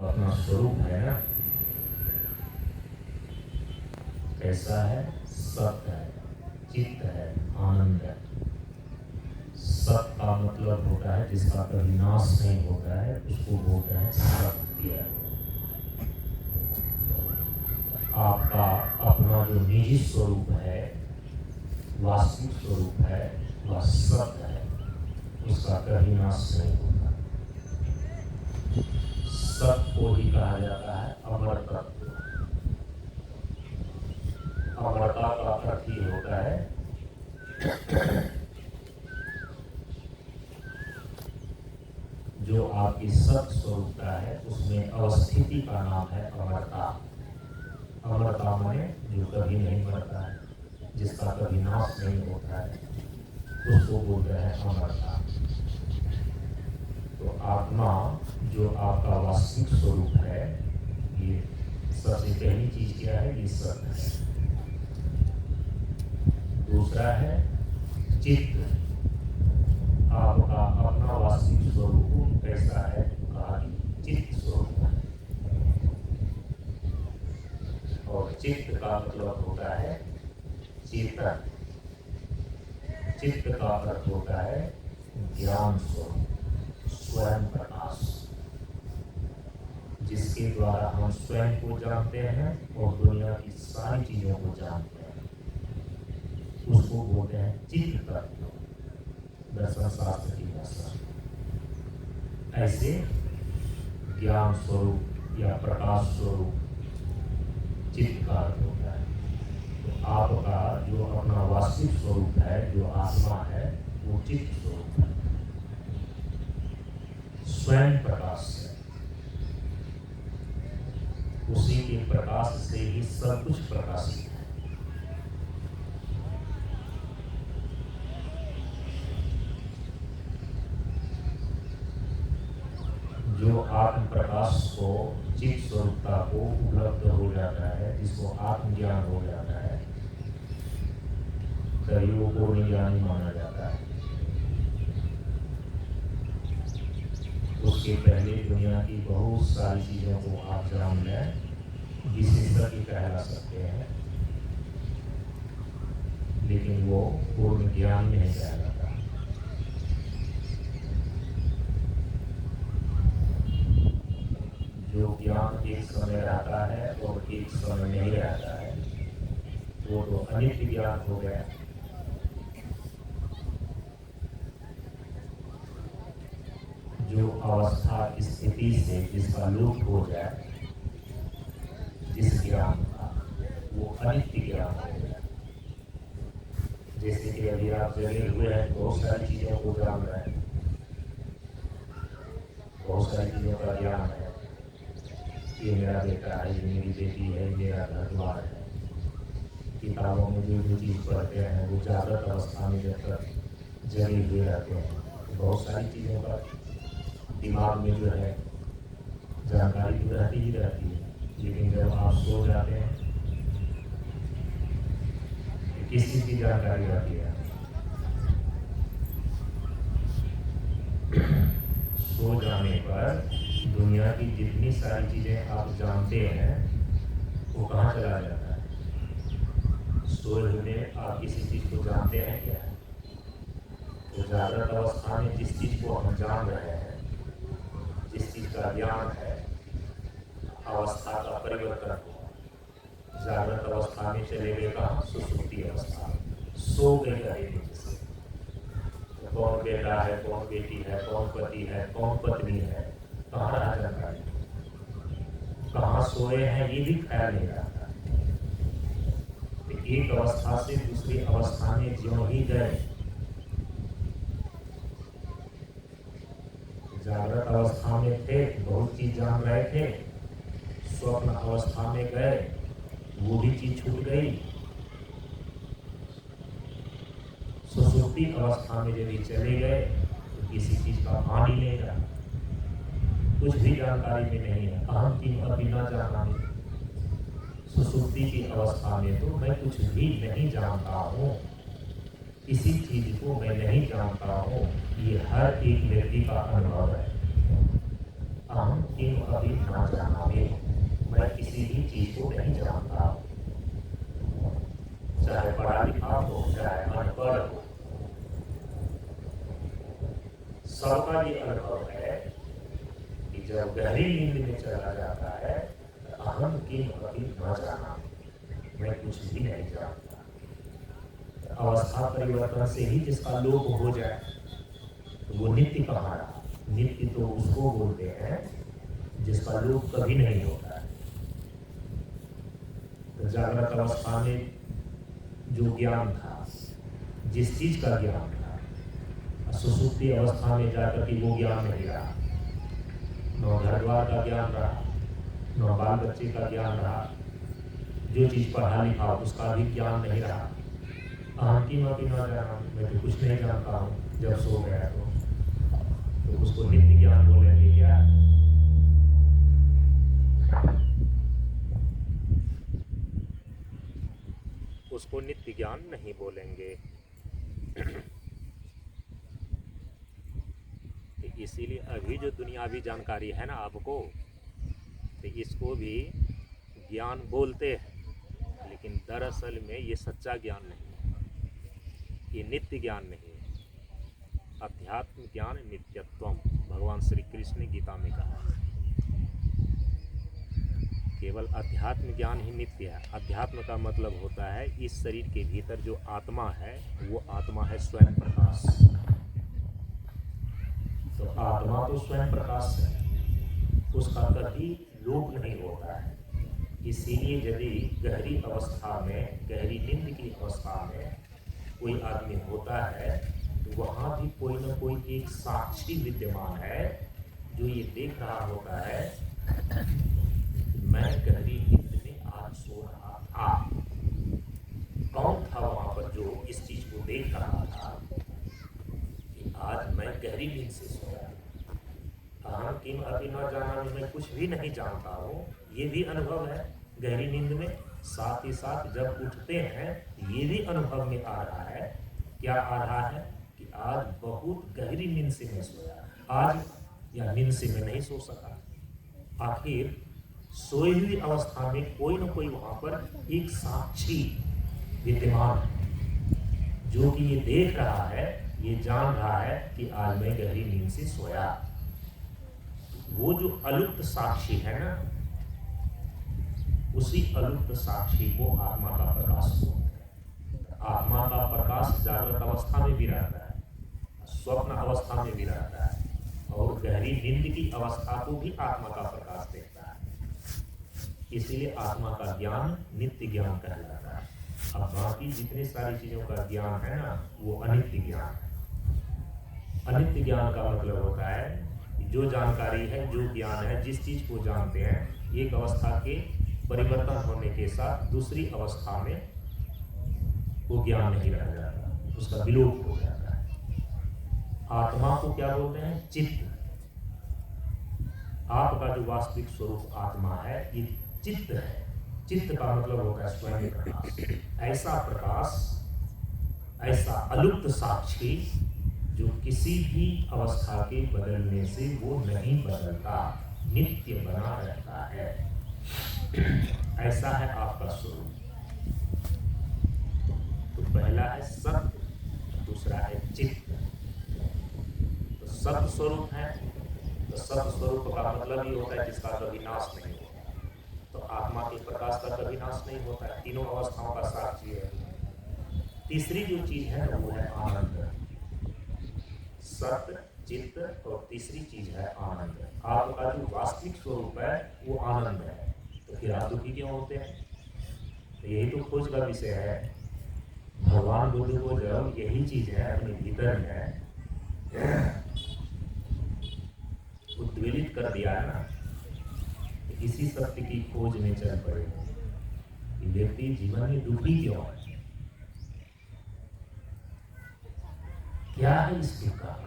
अपना स्वरूप है ना, कैसा है? सत्य है, चित्त है, आनंद है। सत्य का मतलब होता है जिसका कभी नाश नहीं होता है, उसको बोलते हैं सत्य। आपका अपना जो निजी स्वरूप है, वास्तविक स्वरूप है, वह सत्य है, उसका कभी नाश नहीं होता। सत्य को ही कहा जाता है अमर तत्व। अमरता का अर्थ ही होता है जो आपकी सत्य स्वरूपता है उसमें अवस्थिति का नाम है अमरता। अमरता माने जो कभी नहीं मरता है, जिसका कभी नाश नहीं होता है, उसको बोलते हैं अमरता। तो आत्मा जो आपका वास्तविक स्वरूप है, ये सबसे पहली चीज क्या है? ये सत्य है। दूसरा है चित्त। आपका अपना वास्तविक स्वरूप कैसा है? कहा कि चित्त स्वरूप है। और चित्त का मतलब होता है चेतन। चित्त का अर्थ होता है ज्ञान स्वरूप, स्वयं प्रकाश, जिसके द्वारा हम स्वयं को जानते हैं और दुनिया की सारी चीजों को जानते हैं, उसको बोलते हैं चित्त तत्व, दर्शन शास्त्र की भाषा। ऐसे ज्ञान स्वरूप या प्रकाश स्वरूप चित्त का अर्थ होता है। तो आपका जो अपना वास्तविक स्वरूप है, जो आत्मा है, वो चित्त स्वरूप है, स्वयं प्रकाश है। उसी के प्रकाश से ही सब कुछ प्रकाशित है। जो आत्म प्रकाश को, चित्त स्वरूपता को उपलब्ध हो जाता है, जिसको आत्मज्ञान हो जाता है, दैवों को ज्ञानी माना जाता है। उसके पहले दुनिया की बहुत सारी चीजों को आप जान लें, विशेषज्ञ कहला सकते हैं, लेकिन वो पूर्ण ज्ञान नहीं कहलाता। जो ज्ञान एक समय रहता है और एक समय नहीं रहता है, वो तो अनित्य ज्ञान हो गया। जो अवस्था स्थिति से जिसका लुप्त हो जाए, जिस ज्ञान का, वो अनित्य ज्ञान हो गया। जैसे कि अभी आप जगे हुए हैं, बहुत सारी चीजों को जान रहे हैं, बहुत सारी चीजों का ज्ञान है। ये मेरा बेटा है, ये मेरी बेटी है, मेरा घर द्वार है। किताबों में जो चीज पढ़ते हैं वो जागृत अवस्था में जब तक जगे हुए रहते हैं, तो बहुत सारी चीजों का दिमाग में जो है जानकारी तो रहती ही रहती है। लेकिन जब आप सो जाते हैं तो किस चीज की जानकारी रहती है? सो जाने पर दुनिया की जितनी सारी चीजें आप जानते हैं वो कहाँ चला जाता है? सोए हुए आप किसी चीज को जानते हैं क्या? तो जागृत अवस्था में जिस चीज को हम जान रहे हैं, जिस चीज का ज्ञान है, अवस्था का परिवर्तन हुआ। जागृत अवस्था में चले गए कहाँ? सुसुप्ति अवस्था में। सो गए रहेंगे जिससे तो कौन बेटा है, कौन बेटी है, कौन पति है, कौन पत्नी है, कहाँ रहा जानकारी? कहाँ सोए हैं ये भी ख्याल नहीं आता। एक अवस्था से दूसरी अवस्था में ज्यों ही गए, जागृत अवस्था में थे, बहुत चीज जान रहे थे, स्वप्न अवस्था में गए, वो भी चीज छूट गई। सुसुप्ति अवस्था में यदि चले गए तो किसी चीज का भान ही नहीं रहा, कुछ भी जानकारी में नहीं है। अहम किम अपि न जानामि। सुसुप्ति की अवस्था में तो मैं कुछ भी नहीं जानता हूँ, किसी चीज को मैं नहीं जानता हूँ। ये हर एक व्यक्ति का अनुभव है। अहम किम अपि न गहरी नींद में चला जाता है, अहम की महती न जाना, मैं कुछ भी नहीं जानता। अवस्था परिवर्तन से ही जिसका लोप हो जाए तो वो नित्य कहाँ रहा? नित्य तो उसको बोलते हैं जिसका लोप कभी नहीं होता है। तो जागृत अवस्था में जो ज्ञान था, जिस चीज का ज्ञान था, सुसुप्ति अवस्था में जाकर के वो ज्ञान नहीं रहा। न घर द्वार का ज्ञान रहा, न बाल बच्चे का ज्ञान रहा, जो चीज पढ़ा लिखा उसका भी ज्ञान नहीं रहा। अहम की मती न जाना, मैं तो कुछ नहीं जानता हूँ। जब सो गया तो उसको नित्य ज्ञान बोलेंगे क्या? उसको नित्य ज्ञान नहीं बोलेंगे। इसीलिए अभी जो दुनियावी जानकारी है ना आपको, तो इसको भी ज्ञान बोलते हैं, लेकिन दरअसल में ये सच्चा ज्ञान नहीं है, ये नित्य ज्ञान नहीं है। अध्यात्म ज्ञान नित्यत्वम, भगवान श्री कृष्ण ने गीता में कहा। केवल अध्यात्म ज्ञान ही नित्य है। अध्यात्म का मतलब होता है इस शरीर के भीतर जो आत्मा है, वो आत्मा है स्वयं प्रकाश। तो आत्मा तो स्वयं प्रकाश है, उसका कभी लोप नहीं होता है। इसीलिए यदि गहरी अवस्था में, गहरी नींद की अवस्था में कोई आदमी होता है, तो वहाँ भी कोई न कोई एक साक्षी विद्यमान है जो ये देख रहा होता है, मैं गहरी नींद में आज सो रहा था। कौन था वहाँ पर जो इस चीज को देख रहा था कि आज मैं गहरी नींद से सोया? अहम किम अपि न जाना, मैं कुछ भी नहीं जानता हूँ, ये भी अनुभव है गहरी नींद में। साथ ही साथ जब उठते हैं ये भी अनुभव में आ रहा है। क्या आ रहा है? कि आज बहुत गहरी नींद से मैं सोया, आज या नींद से मैं नहीं सो सका। आखिर सोई हुई अवस्था में कोई न कोई वहां पर एक साक्षी विद्यमान है जो कि ये देख रहा है, ये जान रहा है कि आज मैं गहरी नींद से सोया। वो जो अलुप्त साक्षी है ना, उसी अलुप्त साक्षी को आत्मा का प्रकाश बोलते हैं। आत्मा का प्रकाश जागृत अवस्था में भी रहता है, स्वप्न अवस्था में भी रहता है, और गहरी नींद की अवस्था को भी आत्मा का प्रकाश देता है। इसीलिए आत्मा का ज्ञान नित्य ज्ञान कहलाता है। अब बाकी जितनी सारी चीजों का ज्ञान है ना, वो अनित्य ज्ञान है। अनित्य ज्ञान का मतलब होता है कि जो जानकारी है, जो ज्ञान है, जिस चीज को जानते हैं, एक अवस्था के परिवर्तन होने के साथ दूसरी अवस्था में वो ज्ञान नहीं रह जाता, उसका विलोप हो जाता है। आत्मा को क्या बोलते हैं? चित्त। आपका जो वास्तविक स्वरूप आत्मा है, ये चित्त है। चित्त का मतलब होता है स्वयं प्रकाश। ऐसा प्रकाश, ऐसा अलुप्त साक्षी जो किसी भी अवस्था के बदलने से वो नहीं बदलता, नित्य बना रहता है। ऐसा है आपका स्वरूप। तो पहला है सत्य, दूसरा है चित्त। तो सत्य स्वरूप है, तो सत्य स्वरूप का मतलब ही होता है जिसका कभी नाश नहीं होता। तो आत्मा के प्रकाश का कभी नाश नहीं होता है, तीनों अवस्थाओं का साक्षी है। तीसरी जो चीज है ना, वो है आनंद। सत्य, चित्त और तीसरी चीज है आनंद। आपका जो वास्तविक स्वरूप है वो आनंद है। तो फिर आप दुखी क्यों होते हैं? तो यही तो खोज का विषय है। भगवान बुद्ध को जब यही चीज है अपने भीतर में उद्वेलित कर दिया है ना, तो इसी सत्य की खोज में चल पड़े कि व्यक्ति जीवन में दुखी क्यों है, क्या है इस दुख का?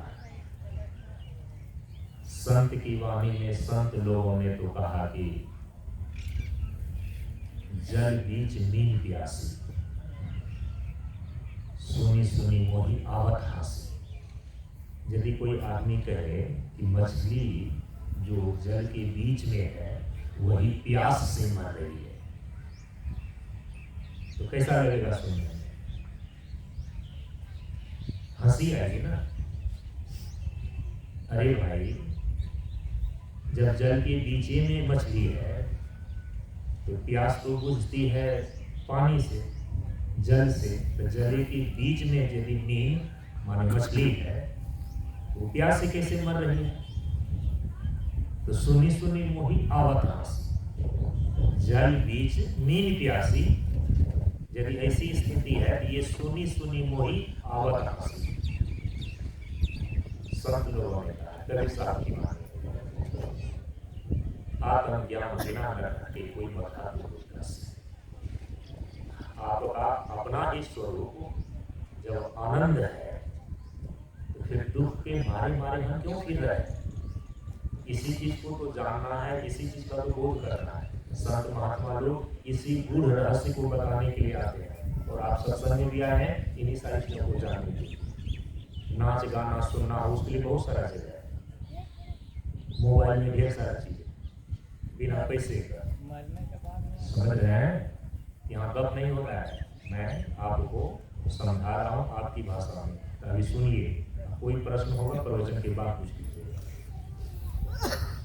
संत की वाणी में संत लोगों ने तो कहा कि जल बीच नीम प्यासी, सुनी सुनी मोही आवत हासी। यदि कोई आदमी कहे कि मछली जो जल के बीच में है वही प्यास से मर रही है, तो कैसा लगेगा सुनने में? हंसी आएगी ना। अरे भाई, जब जल के बीचे में मछली है तो प्यास तो बुझती है पानी से, जल से। तो जल के बीच में यदि मीन माने मछली है, वो प्यास से कैसे मर रही है? तो सुनी सुनी मोही आवत हासी, जल बीच मीन प्यासी। यदि ऐसी स्थिति है तो ये सुनी सुनी मोही आवत हासी। संत लोगों ने कहा, कबीर साहब की बात, आत्म ज्ञान बिना न रखे कोई बता तो आपका अपना ही स्वरूप जब आनंद है तो फिर दुख के मारे मारे हम क्यों फिर रहे हैं? इसी चीज को तो जानना है, इसी चीज का तो बोध करना है। संत महात्मा लोग इसी गूढ़ रहस्य को बताने के लिए आते हैं, और आप सत्संग में भी आए हैं इन्हीं सारी चीजों को जानने के लिए। नाच गाना सुनना उसके लिए बहुत सारा जगह है, मोबाइल में ढेर सारा चीज बिना पैसे का, समझ रहे हैं? यहाँ गप नहीं होता है, मैं आपको समझा रहा हूँ आपकी भाषा में। अभी सुनिए, कोई प्रश्न होगा प्रवचन के बाद पूछ लीजिएगा,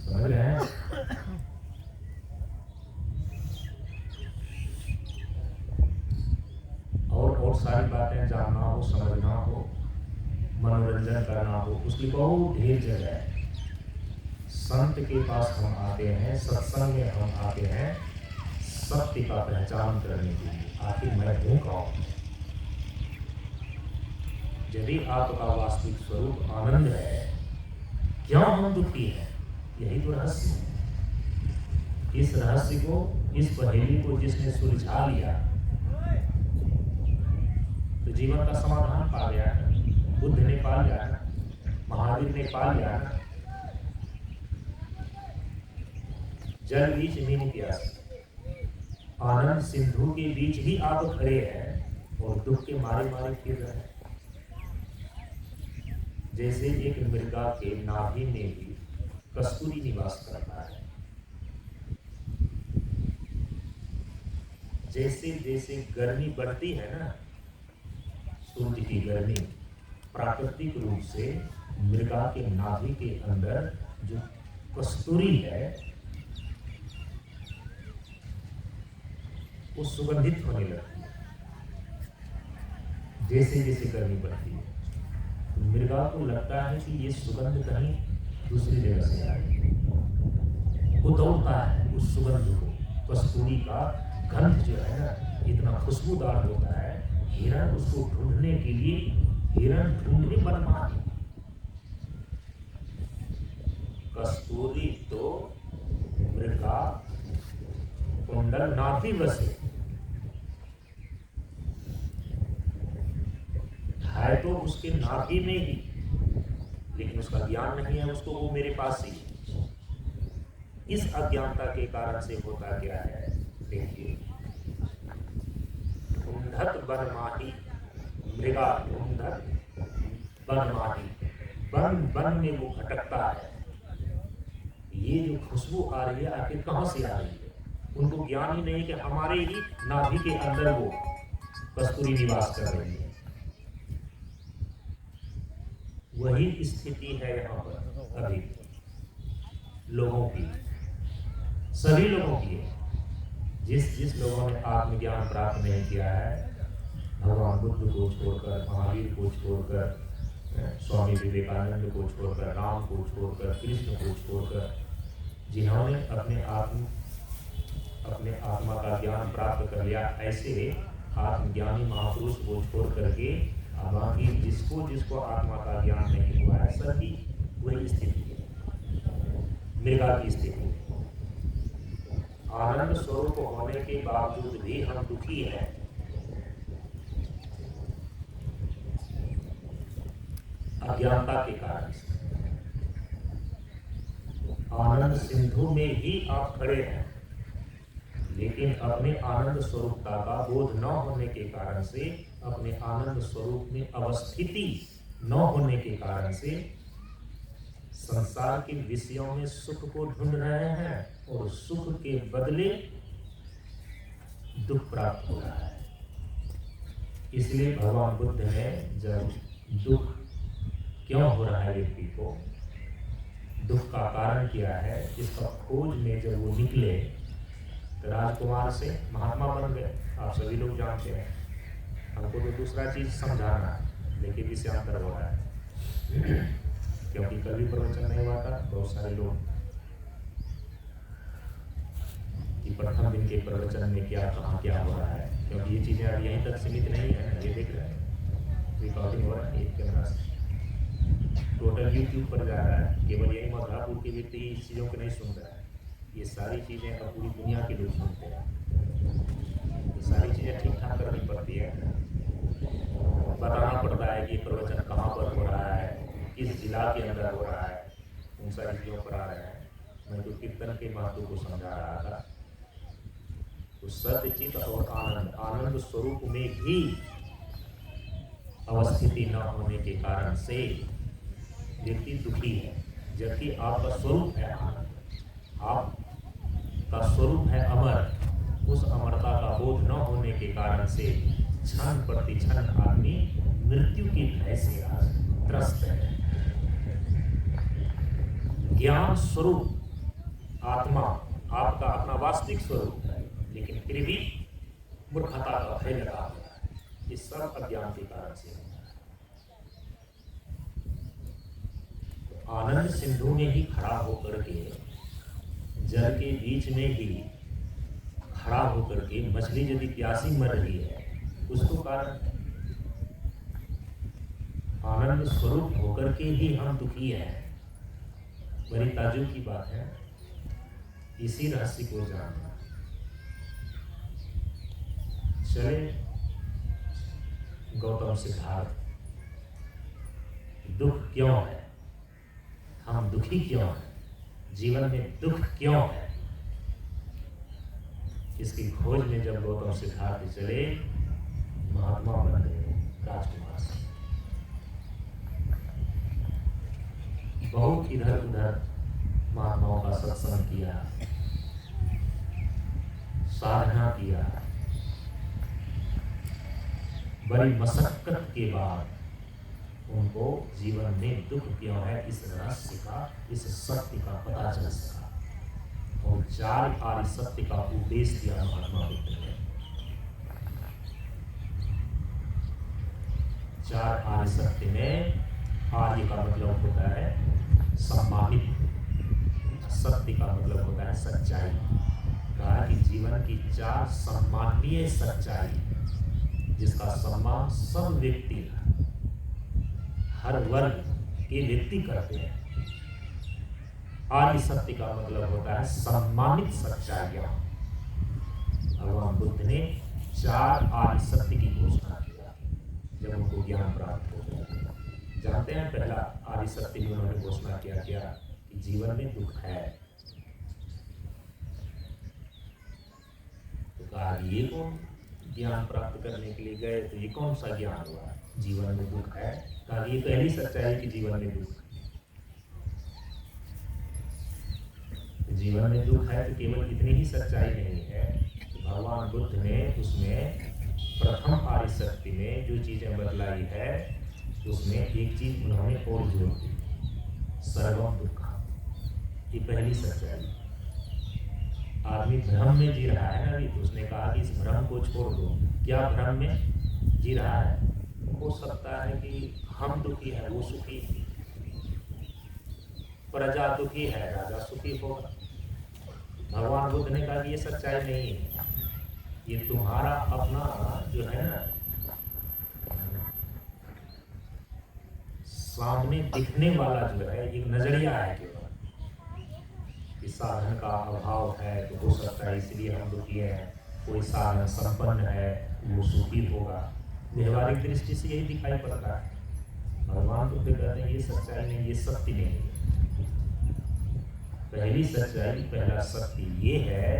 समझ रहे हैं? और सारी बातें जानना हो, समझना हो, मनोरंजन करना हो, उसकी बहुत ढेर जगह है। संत के पास हम आते हैं, सत्संग में हम आते हैं सत्य का पहचान करने के लिए। आखिर मैं हूँ कौन? यदि आपका वास्तविक स्वरूप आनंद है, क्यों हम दुखी हैं? यही तो रहस्य है। इस रहस्य को, इस पहेली को जिसने सुलझा लिया तो जीवन का समाधान पा गया है। बुद्ध ने पा लिया है, महावीर ने पा लिया है। जल बीच मीन प्यास, आनंद सिंधु के बीच ही आप खड़े हैं और दुख के मारे मारे फिर रहे हैं। जैसे एक मृगा के नाभि में भी कस्तूरी निवास करता है, जैसे जैसे गर्मी बढ़ती है ना, सूर्य की गर्मी, प्राकृतिक रूप से मृगा के नाभि के अंदर जो कस्तूरी है वो सुगंधित होने लगती है। जैसे जैसे गर्मी बढ़ती है तो मृगा को लगता है कि ये सुगंध कहीं दूसरी जगह से आई, वो दौड़ता है उस सुगंध को। कस्तूरी का गंध जो है ना इतना खुशबूदार होता है, हिरण उसको ढूंढने के लिए हिरण ढूंढने बनवा है। कस्तूरी तो मृगा कुंडल नाभि बसे है, तो उसके नाभि में ही, लेकिन उसका ज्ञान नहीं है उसको, वो मेरे पास ही। इस अज्ञानता के कारण से होता क्या है, देखिए, ढूंढत बन माही, मृगा ढूंढत बन माही, बन बन में वो भटकता है। ये जो खुशबू आ रही है आखिर कहां से आ रही है? उनको ज्ञान ही नहीं कि हमारे ही नाभि के अंदर वो कस्तूरी निवास कर रही है। वही स्थिति है यहाँ पर अभी लोगों की, सभी लोगों की है। जिस लोगों ने आत्मज्ञान प्राप्त नहीं किया है, भगवान बुद्ध को छोड़कर, महावीर को छोड़कर, स्वामी विवेकानंद को छोड़कर, राम को छोड़कर, कृष्ण को छोड़कर, जिन्होंने अपने आत्मा का ज्ञान प्राप्त कर लिया, ऐसे आत्मज्ञानी महापुरुष को छोड़ करके बाकी जिसको आत्मा का ज्ञान नहीं हुआ है, सभी वही स्थिति है, मृगा की स्थिति। आनंद स्वरूप होने के बावजूद भी हम दुखी हैं। अज्ञानता के कारण से। आनंद सिंधु में ही आप खड़े हैं, लेकिन अपने आनंद स्वरूपता का बोध न होने के कारण से, अपने आनंद स्वरूप में अवस्थिति न होने के कारण से संसार के विषयों में सुख को ढूंढ रहे हैं और सुख के बदले दुख प्राप्त हो रहा है। इसलिए भगवान बुद्ध ने जब दुख क्यों हो रहा है व्यक्ति को, दुख का कारण क्या है, इसका खोज में जब वो निकले तो राजकुमार से महात्मा बन गए। आप सभी लोग जानते हैं। हमको तो दूसरा चीज समझाना है, लेकिन इससे अंतर हो रहा है क्योंकि कल भी प्रवचन नहीं हुआ था। बहुत सारे लोग कि प्रथम दिन के प्रवचन में क्या कहाँ क्या हो रहा है, क्योंकि ये चीजें अब यहीं तक सीमित नहीं है। ये देख रहे हैं रिकॉर्डिंग हो रहा है एक कैमरा से, टोटल यूट्यूब पर जा रहा है। केवल यही मथुरापुर के व्यक्ति इस चीज़ों को नहीं सुन रहा है, ये सारी चीज़ें अब पूरी दुनिया के लोग सुनते हैं। ये सारी चीज़ें ठीक ठाक करनी पड़ती है, बताना पड़ता है कि ये प्रवचन कहाँ पर हो रहा है, किस जिला के अंदर हो रहा है, उन सारी चीज़ों पर आ रहे हैं। मैं तो कीर्तन के महत्व को समझा रहा था। तो सत्य चित्त और आनंद, आनंद स्वरूप में भी अवस्थिति न होने के कारण से व्यक्ति दुखी है, जबकि आपका स्वरूप है आनंद, आपका स्वरूप है अमर। उस अमरता का बोध न होने के कारण से क्षण प्रति क्षण आदमी मृत्यु की भय से आज त्रस्त है। ज्ञान स्वरूप आत्मा आपका अपना वास्तविक स्वरूप है, लेकिन फिर भी मूर्खता का भय लगा हुआ है। इस सब अज्ञान के कारण से आनंद सिंधु में ही खड़ा होकर के, जल के बीच में ही खड़ा होकर के मछली यदि प्यासी मर रही है, उसको कारण आनंद स्वरूप होकर के ही हम दुखी हैं। बड़ी ताज्जुब की बात है, इसी रहस्य को जानना। चले गौतम सिद्धार्थ, दुख क्यों है, हम दुखी क्यों हैं, जीवन में दुख क्यों है, इसकी खोज में जब गौतम सिद्धार्थ चले, महात्मा बन गए राजकुमार से। बहुत इधर उधर महात्माओं का सत्संग किया, साधना किया। बड़ी मशक्कत के बाद उनको जीवन में दुख क्यों है इस रहस्य का, इस सत्य का पता चल सका और 4 आर्य सत्य का उपदेश दिया महात्मा बुद्ध ने। 4 आर्य सत्य में, आर्य का मतलब होता है सम्मानित, सत्य का मतलब होता है सच्चाई। कहा कि जीवन की 4 सम्माननीय सच्चाई, जिसका सम्मान सब व्यक्ति, हर वर्ग के व्यक्ति करते हैं। आर्य सत्य का मतलब होता है सम्मानित सच्चाइयां। भगवान बुद्ध ने 4 आर्य सत्य की घोषणा किया जब उनको ज्ञान प्राप्त हो गया। जानते हैं पहला आर्य सत्य में उन्होंने घोषणा किया कि जीवन में दुख है। तो कहा ये कौन ज्ञान प्राप्त करने के लिए गए, तो ये कौन सा ज्ञान हुआ, जीवन में दुख है। कहा ये पहली सच्चाई कि जीवन में दुख, जीवन में दुख है। तो केवल इतनी ही सच्चाई नहीं है, तो भगवान बुद्ध ने उसमें प्रथम आर्य सत्य में जो चीजें बतलाई है, उसमें एक चीज उन्होंने और जोड़ दी, सर्वम दुख। ये पहली सच्चाई। आदमी भ्रम में जी रहा है ना अभी, तो उसने कहा कि इस भ्रम को छोड़ दो। क्या भ्रम में जी रहा है? हो सकता है कि हम दुखी है, वो सुखी, प्रजा दुखी है, राजा सुखी होगा। भगवान बुद्ध ने कहा कि ये सच्चाई नहीं है, ये तुम्हारा अपना जो है ना सामने दिखने वाला जो है एक नजरिया है केवल, कि साधन का अभाव है तो हो सकता है इसलिए हम दुखी हैं, कोई साधन संपन्न है वो सुखी होगा। व्यवहारिक दृष्टि से यही दिखाई पड़ता है। भगवान बुद्ध कहते हैं ये सच्चाई नहीं, ये सत्य नहीं है। पहली सच्चाई, पहला सत्य ये है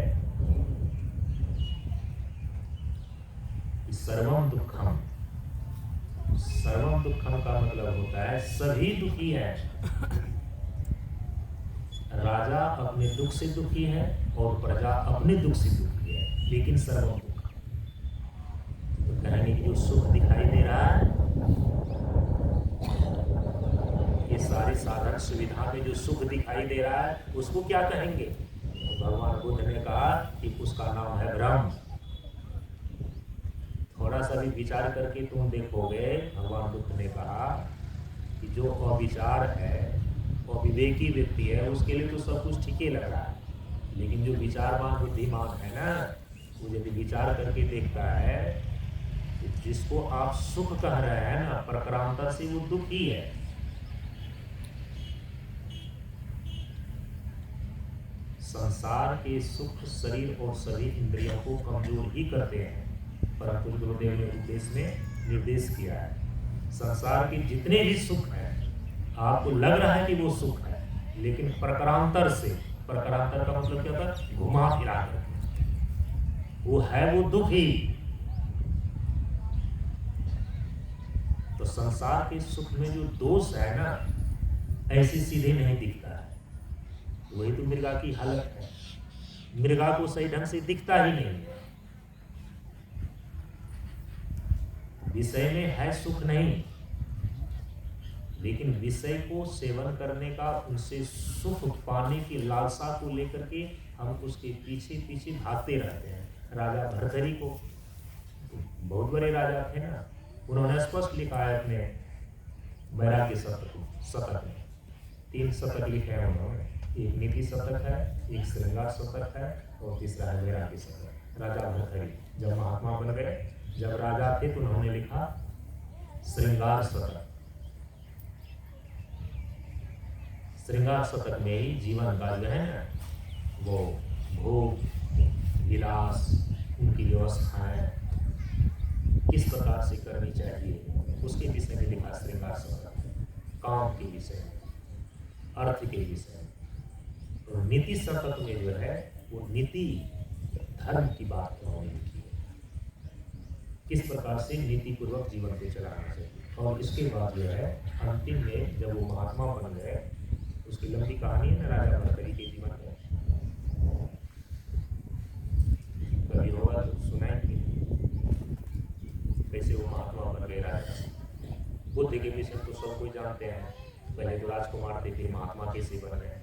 कि सर्वम दुखम। सर्वम दुखम का मतलब होता है सभी दुखी हैं। राजा अपने दुख से दुखी है और प्रजा अपने दुख से दुखी है, लेकिन सर्वम दुख। तो कहने की जो सुख दिखाई दे रहा है, ये सारे साधन सुविधा में जो सुख दिखाई दे रहा है उसको क्या कहेंगे? तो भगवान बुद्ध ने कहा कि उसका नाम है भ्रम। थोड़ा सा भी विचार करके तुम देखोगे, भगवान बुद्ध ने कहा कि जो अविचार है, अविवेकी व्यक्ति है, उसके लिए तो सब कुछ ठीक ही लग रहा है, लेकिन जो विचारवान बुद्धिमान है ना, वो यदि विचार करके देखता है तो जिसको आप सुख कह रहे हैं ना, प्रकारांतर से वो दुख ही है। संसार के सुख शरीर और सभी इंद्रियों को कमजोर ही करते हैं, परंतु गुरुदेव ने उपदेश में निर्देश किया है, संसार के जितने भी सुख हैं आपको लग रहा है कि वो सुख है, लेकिन प्रकारांतर से, प्रकारांतर का मतलब क्या था? घुमा फिरा कर, वो है वो दुख ही। तो संसार के सुख में जो दोष है ना, ऐसे सीधे नहीं दिखता है। वही तो मृगा की हालत है, मृगा को सही ढंग से दिखता ही नहीं है। विषय में है सुख नहीं, लेकिन विषय को सेवन करने का, उनसे सुख पाने की लालसा को लेकर के हम उसके पीछे पीछे भागते रहते हैं। राजा भर्तृहरि को, बहुत बड़े राजा थे ना, उन्होंने स्पष्ट लिखा है अपने वैराग्य शतक में, 3 शतक लिखे हैं उन्होंने, एक नीति शतक है, एक श्रृंगार शतक है और तीसरा है वैराग्य शतक। राजा भर्तृहरि जब महात्मा बन गए, जब राजा थे तो उन्होंने लिखा श्रृंगार शतक। श्रृंगार शतक में ही जीवन का जो है ना, वो भोग विलास, उनकी व्यवस्थाएं किस प्रकार से करनी चाहिए, उसके विषय में लिखा श्रृंगार शतक। काम के विषय में, अर्थ के विषय में। और नीति शतक में जो है वो नीति धर्म की बात उन्होंने लिखी है, किस प्रकार से नीति पूर्वक जीवन को चलाना चाहिए। और इसके बाद जो है अंतिम में जब वो महात्मा बन गए, उसकी लंबी कहानी है ना राजा भर्तृहरि के जीवन में, कभी होगा तो सुनाएंगे कैसे वो महात्मा बन गए राजा। बुद्ध के विषय तो सब कोई जानते हैं, पहले तो राजकुमार थे, फिर महात्मा कैसे बन गए।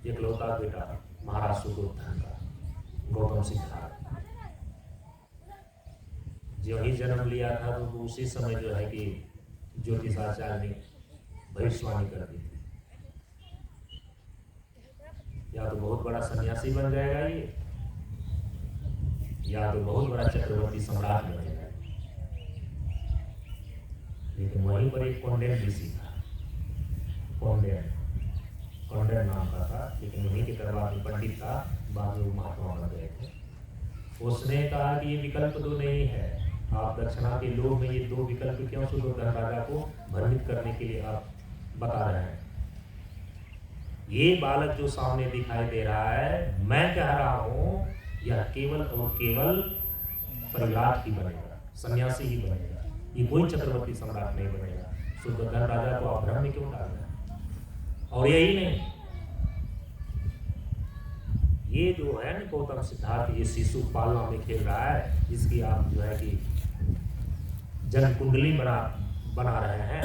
इकलौता बेटा महाराज सुबोधन का, गौतम सिद्धार्थ, जो ही जन्म लिया था तो उसी समय जो है कि ज्योतिषाचार्य ने भविष्यवाणी कर दी थी, या तो बहुत बड़ा सन्यासी बन जाएगा ये, या तो बहुत बड़ा चक्रवर्ती सम्राट बनेगा। लेकिन वहीं पर एक कौंडिन्य ऋषि था, कौंडिन्य नाम का था, लेकिन वहीं के दरबार में पंडित था, बाद में महात्मा बन गए थे। उसने कहा कि ये विकल्प तो नहीं है, आप दक्षिणा के लोभ में ये 2 विकल्प क्यों सुबोधन राजा को भ्रमित करने के लिए आप बता रहे हैं। ये बालक जो सामने दिखाई दे रहा है, मैं कह रहा हूं यह केवल और केवल परिव्राट ही बनेगा, सन्यासी ही बनेगा, ये कोई चक्रवर्ती सम्राट नहीं बनेगा। सुबोधन राजा को आप भ्रम में क्यों डाल रहे हैं? और यही नहीं, ये जो है ना गौतम सिद्धार्थ, ये शिशु पालना में खेल रहा है, इसकी आप जो है कि जन कुंडली बना रहे हैं।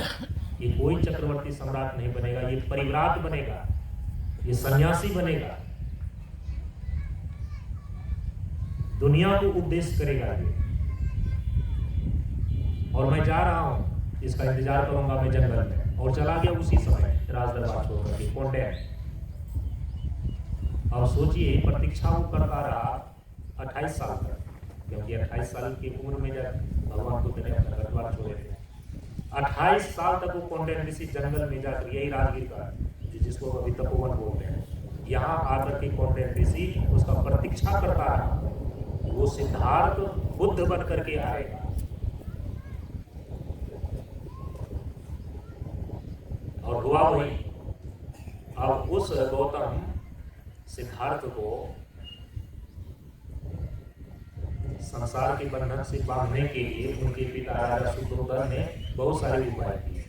ये कोई चक्रवर्ती सम्राट नहीं बनेगा, ये परिव्राट बनेगा, ये सन्यासी बनेगा, दुनिया को उपदेश करेगा ये। और मैं जा रहा हूं, इसका इंतजार करूंगा मैं जंगल में। और चला गया उसी समय राजदरबार छोड़ करके कौंडिन्य। और सोचिए प्रतीक्षा वो करता रहा 28 साल तक, क्योंकि 28 साल की उम्र में जब भगवान बुद्ध ने अपना दरबार छोड़े थे, 28 साल तक वो कौंडिन्य ऋषि जंगल में जाकर, यही राजगीर का जिसको अभी तपोवन बोलते हैं, यहाँ आकर के कौंडिन्य ऋषि उसका प्रतीक्षा करता रहा, वो सिद्धार्थ बुद्ध बन करके आएगा। और हुआ वही। अब उस गौतम सिद्धार्थ को संसार के बंधन से बांधने के लिए उनके पिता राजा सुबोधन ने बहुत सारे उपाय किए।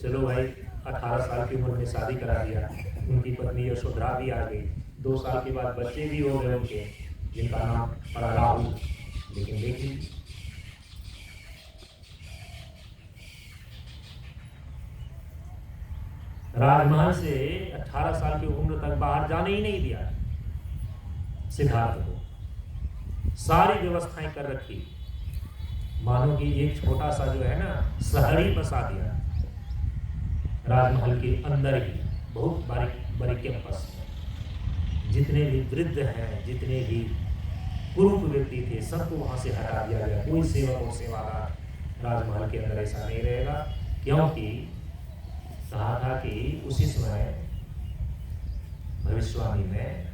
चलो भाई, 18 साल की उम्र में शादी करा दिया, उनकी पत्नी यशोधरा भी आ गई, 2 साल के बाद बच्चे भी हो गए उनके, जिनका नाम पड़ा राहुल। लेकिन देखिए राजमहल से 18 साल की उम्र तक बाहर जाने ही नहीं दिया सिद्धार्थ को। सारी व्यवस्थाएं कर रखी, मानो कि एक छोटा सा जो है ना शहर ही बसा दिया राजमहल के अंदर ही, बहुत बारीक बारीक कैंपस में। जितने भी वृद्ध हैं, जितने भी कुरूप व्यक्ति थे, सबको वहां से हटा दिया गया। कोई सेवक और सेवादार राजमहल के अंदर ऐसा नहीं रहेगा, क्योंकि कहा था कि उसी समय भविष्यवाणी में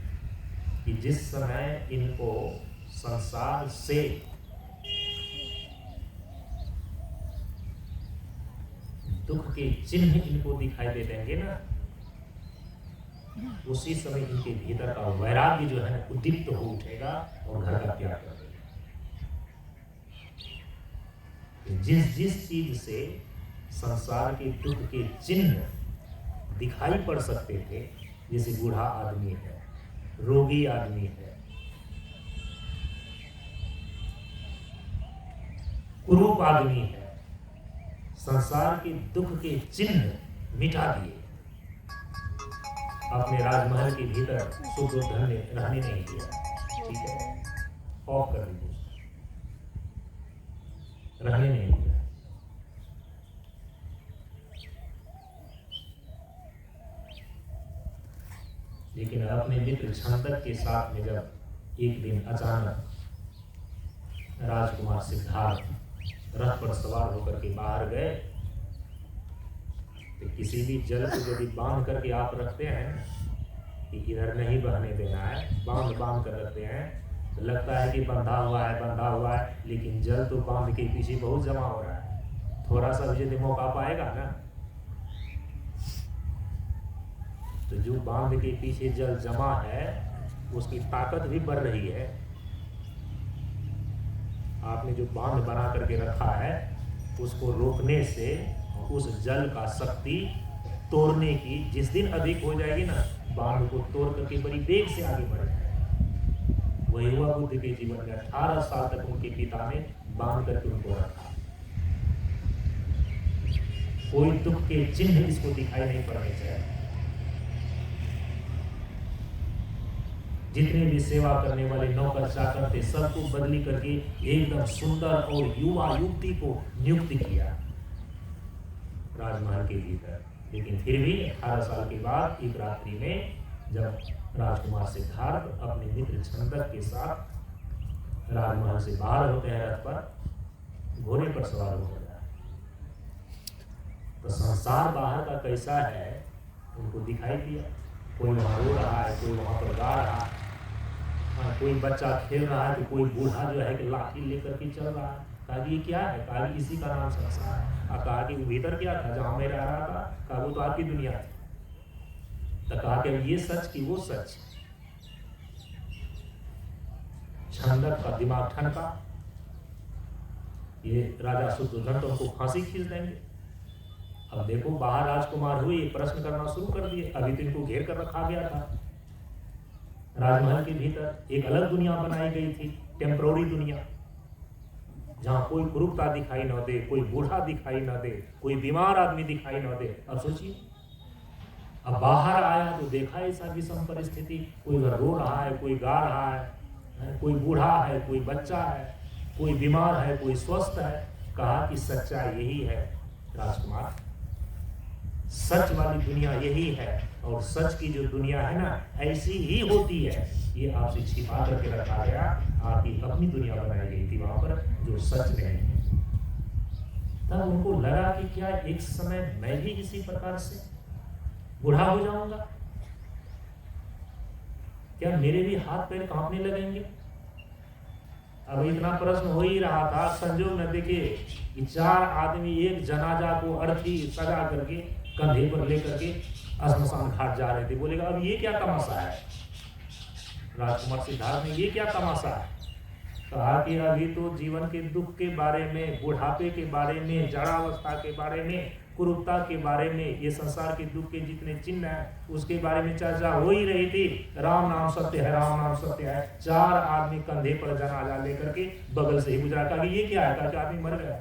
कि जिस समय इनको संसार से दुख के चिन्ह इनको दिखाई दे देंगे ना, उसी समय इनके भीतर का वैराग्य जो है उद्दीप्त हो उठेगा और घर का त्याग कर देगा। जिस जिस चीज से संसार के दुख के चिन्ह दिखाई पड़ सकते थे, जैसे बूढ़ा आदमी है, रोगी आदमी है, कुरूप आदमी है, संसार के दुख के चिन्ह मिटा दिए। अपने राजमहल के भीतर सुख और धन रहने नहीं दिया। ठीक है, ऑफ कर दीजिए, रहने नहीं दिया। लेकिन अपने मित्र छंदक के साथ में जब एक दिन अचानक राजकुमार सिद्धार्थ रथ पर सवार होकर के बाहर गए, तो किसी भी जल को यदि बांध करके आप रखते हैं कि इधर नहीं बहने देना है, बांध कर रखते हैं, तो लगता है कि बंधा हुआ है, लेकिन जल तो बांध के पीछे बहुत जमा हो रहा है। थोड़ा सा यदि मौका पाएगा ना, तो जो बांध के पीछे जल जमा है उसकी ताकत भी बढ़ रही है। आपने जो बांध बना करके रखा है उसको रोकने से उस जल का शक्ति तोड़ने की जिस दिन अधिक हो जाएगी ना, बांध को तोड़ करके बड़ी वेग से आगे बढ़ जाएगा। वही हुआ बुद्ध के जीवन में। 18 साल तक उनके पिता ने बांध करके उनको रखा, कोई दुख के चिन्ह इसको दिखाई नहीं पड़ने चाहिए। जितने भी सेवा करने वाले नौकर चाकर थे, सबको बदली करके एकदम सुंदर और युवा युवती को नियुक्त किया राजमहल के भीतर। लेकिन फिर भी 18 साल के बाद एक रात्रि में जब राजकुमार सिद्धार्थ अपने मित्र छंदक के साथ राजमहल से बाहर होते हैं रथ पर, घोड़े पर सवार हो गया, तो संसार बाहर का कैसा है उनको दिखाई दिया। कोई वहां रो रहा है, कोई वहां पर गा रहा है, कोई बच्चा खेल रहा है, तो कोई बूढ़ा जो है कि लाठी लेकर के चल रहा है। कहा कि ये क्या है? कहा कि इसी का नाम संसार है। कहा कि भीतर क्या था जहां मैं रह रहा था? कहा वो तो आपकी दुनिया थी। तो कहा कि ये सच की वो सच। छंदक का दिमाग ठनका, ये राजा शुद्धोधन तो उनको फांसी खींच देंगे। अब देखो बाहर राजकुमार हुए, प्रश्न करना शुरू कर दिए। अभी तो इनको घेर कर रखा गया था। राजमहल के भीतर एक अलग दुनिया बनाई गई थी, टेम्पररी दुनिया, जहां कोई कुरूपता दिखाई न दे, कोई बूढ़ा दिखाई न दे, कोई बीमार आदमी दिखाई न दे। अब सोचिए, अब बाहर आया तो देखा ऐसा विषम परिस्थिति, कोई रो रहा है, कोई गा रहा है, कोई बूढ़ा है, कोई बच्चा है, कोई बीमार है, कोई स्वस्थ है। कहा कि सच्चा यही है राजकुमार, सच वाली दुनिया यही है, और सच की जो दुनिया है ना ऐसी ही होती है। ये आपसे छिपा करके रखा गया, आपकी अपनी दुनिया बनाई गई थी वहां पर जो सच नहीं है। तब उनको लगा कि क्या एक समय मैं भी इसी प्रकार से बूढ़ा हो जाऊंगा? क्या मेरे भी हाथ पैर कांपने लगेंगे? अब इतना प्रश्न हो ही रहा था, संजोग न देखिए कि 4 आदमी एक जनाजा को अर्थी सजा करके कंधे पर लेकर के श्मशान घाट जा रहे थे। बोलेगा अब ये क्या तमाशा है? राजकुमार सिद्धार्थ ने ये क्या तमाशा है? कहा कि अभी तो जीवन के दुख के बारे में, बुढ़ापे के बारे में, जड़ावस्था के बारे में, कुरूपता के बारे में, ये संसार के दुख के जितने चिन्ह हैं उसके बारे में चर्चा हो ही रही थी। राम नाम सत्य है, राम नाम सत्य है। 4 आदमी कंधे पर जनाजा लेकर के बगल से ही गुजरा। कहा कि ये क्या है? कहा कि आदमी मर गया।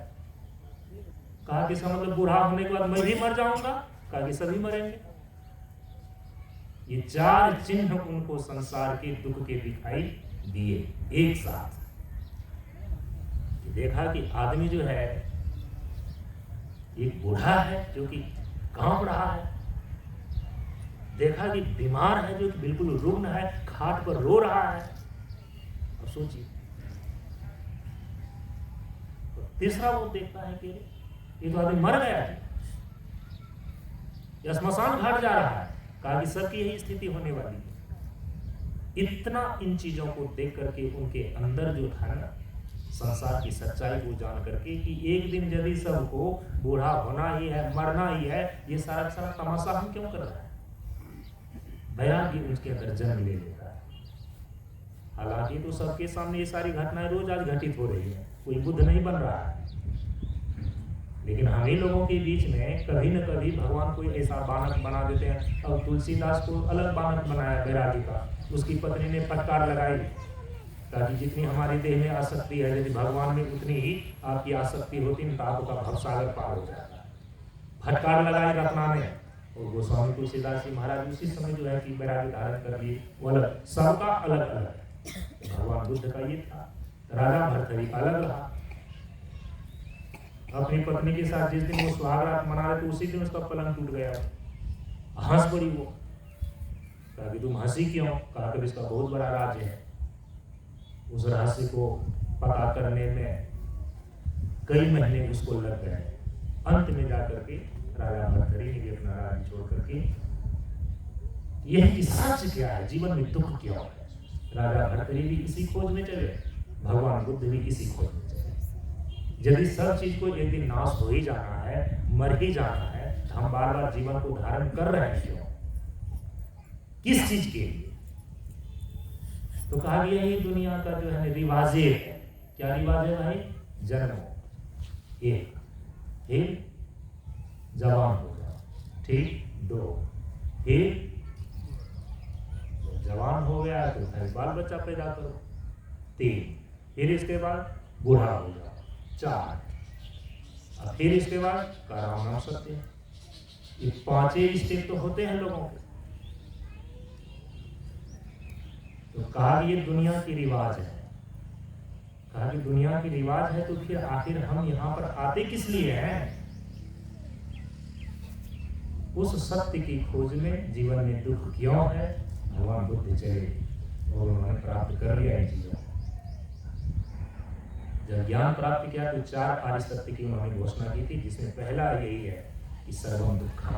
कहा कि इसका मतलब बूढ़ा होने के बाद मैं भी मर जाऊंगा? कहा कि सभी मरेंगे। ये 4 चिन्ह उनको संसार के दुख के दिखाई दिए एक साथ। देखा कि आदमी जो है एक बूढ़ा है जो कि कांप रहा है, देखा कि बीमार है जो कि बिल्कुल रुग्ण है, खाट पर रो रहा है। अब सोचिए, तो तीसरा वो देखता है कि ये तो आदमी मर गया है, या स्मशान घाट जा रहा है। कहा कि सबकी यही स्थिति होने वाली है। इतना इन चीजों को देख करके उनके अंदर जो था ना, संसार की सच्चाई को जान करके कि एक दिन यदि सबको बूढ़ा होना ही है, मरना ही है, ये सारा सारा तमाशा हम क्यों कर रहे हैं। वैराग्य उसके अंदर जन्म ले लेता है। हालांकि तो सबके सामने ये सारी घटनाएं रोज आज घटित हो रही है, कोई बुद्ध नहीं बन रहा है, लेकिन हम ही लोगों के बीच में कभी न कभी भगवान कोई ऐसा बानक बना देते हैं। अब तुलसीदास को अलग बानक बनाया वैरागी का, उसकी पत्नी ने फटकार लगाई ताकि जितनी हमारी देह में आसक्ति है, यदि भगवान में उतनी ही आपकी आसक्ति होती न तो आपका भवसागर पार हो जाता। फटकार लगाई रत्ना ने, और गोस्वामी तुलसीदास जी महाराज उसी समय जो है कि वैरागी धारण कर लिए। वो अलग, सबका अलग अलग। भगवान बुद्ध का ये था, राजा भर्तृहरि अलग रहा। अपनी पत्नी के साथ जिस दिन वो सुहागरात मना रहे थे, उसी दिन उसका पलंग टूट गया। हंस पड़ी वो, कहा कि तुम हंसी क्यों। कहा कि इसका बहुत बड़ा राज है। उस रहस्य को पता करने में कई महीने उसको लग गए। अंत में जाकर के राजा भर्तृहरि ने भी अपना राज्य छोड़ करके, यह कि सच क्या है, जीवन में दुख क्यों है। राजा भर्तृहरि भी इसी खोज में चले, भगवान बुद्ध भी इसी खोज में चले। यदि सब चीज को एक दिन नाश हो ही जाना है, मर ही जाना है, तो हम बार बार जीवन को धारण कर रहे हैं क्यों, किस चीज के लिए। तो कहा गया यही दुनिया का जो है रिवाजे है। क्या रिवाज है भाई। जन्म एक, फिर जवान हो जाओ, ठीक, 2, फिर जवान हो गया तो फिर बाल बच्चा पैदा करो, 3, फिर इसके बाद बूढ़ा हो जाओ, 4, फिर इसके बाद काराम नाम सत्य। ये 5 स्टेप तो होते हैं लोगों के। तो कहा ये दुनिया की रिवाज है। कहा कि दुनिया की रिवाज है, तो फिर आखिर हम यहाँ पर आते किस लिए हैं। उस सत्य की खोज में जीवन में दुख क्यों है, भगवान बुद्ध चले और उन्होंने प्राप्त कर लिया इन चीजों। जब ज्ञान प्राप्त किया तो 4 आर्य सत्य की उन्होंने घोषणा की थी, जिसमें पहला यही है कि सर्वम दुखम,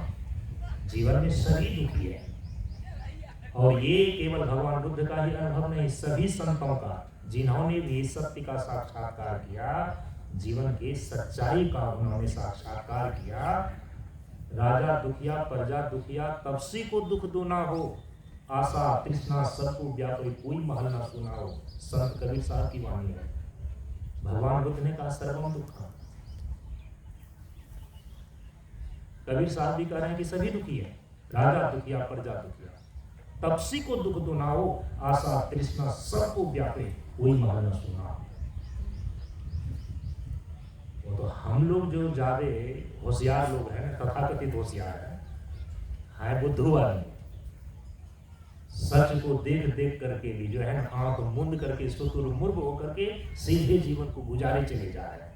जीवन में सभी दुखी है। और ये केवल भगवान बुद्ध का ही अनुभव नहीं, सभी संतों का, जिन्होंने भी सत्य का साक्षात्कार किया, जीवन के सच्चाई का उन्होंने साक्षात्कार किया। राजा दुखिया, प्रजा दुखिया, तपसी को दुख दो ना हो, आशा तृष्णा सबको व्यापी, कोई महल ना सुना हो। संत कबीर साहब की वाणी है। भगवान बुद्ध ने कहा सर्वम दुखम। कबीर साहब भी कह रहे हैं कि सभी दुखी है, राजा दुखिया, प्रजा दुखिया, तपसी को दुख दो ना हो, आशा तृष्णा सबको व्यापे, कोई महल न सुना। वो तो हम लोग जो ज्यादा होशियार लोग हैं, तथाकथित होशियार है बुद्धू वाले, सच को देख देख करके भी जो है ना आंख मुंद करके शुतुरमुर्ग होकर के सीधे जीवन को गुजारे चले जा रहे हैं।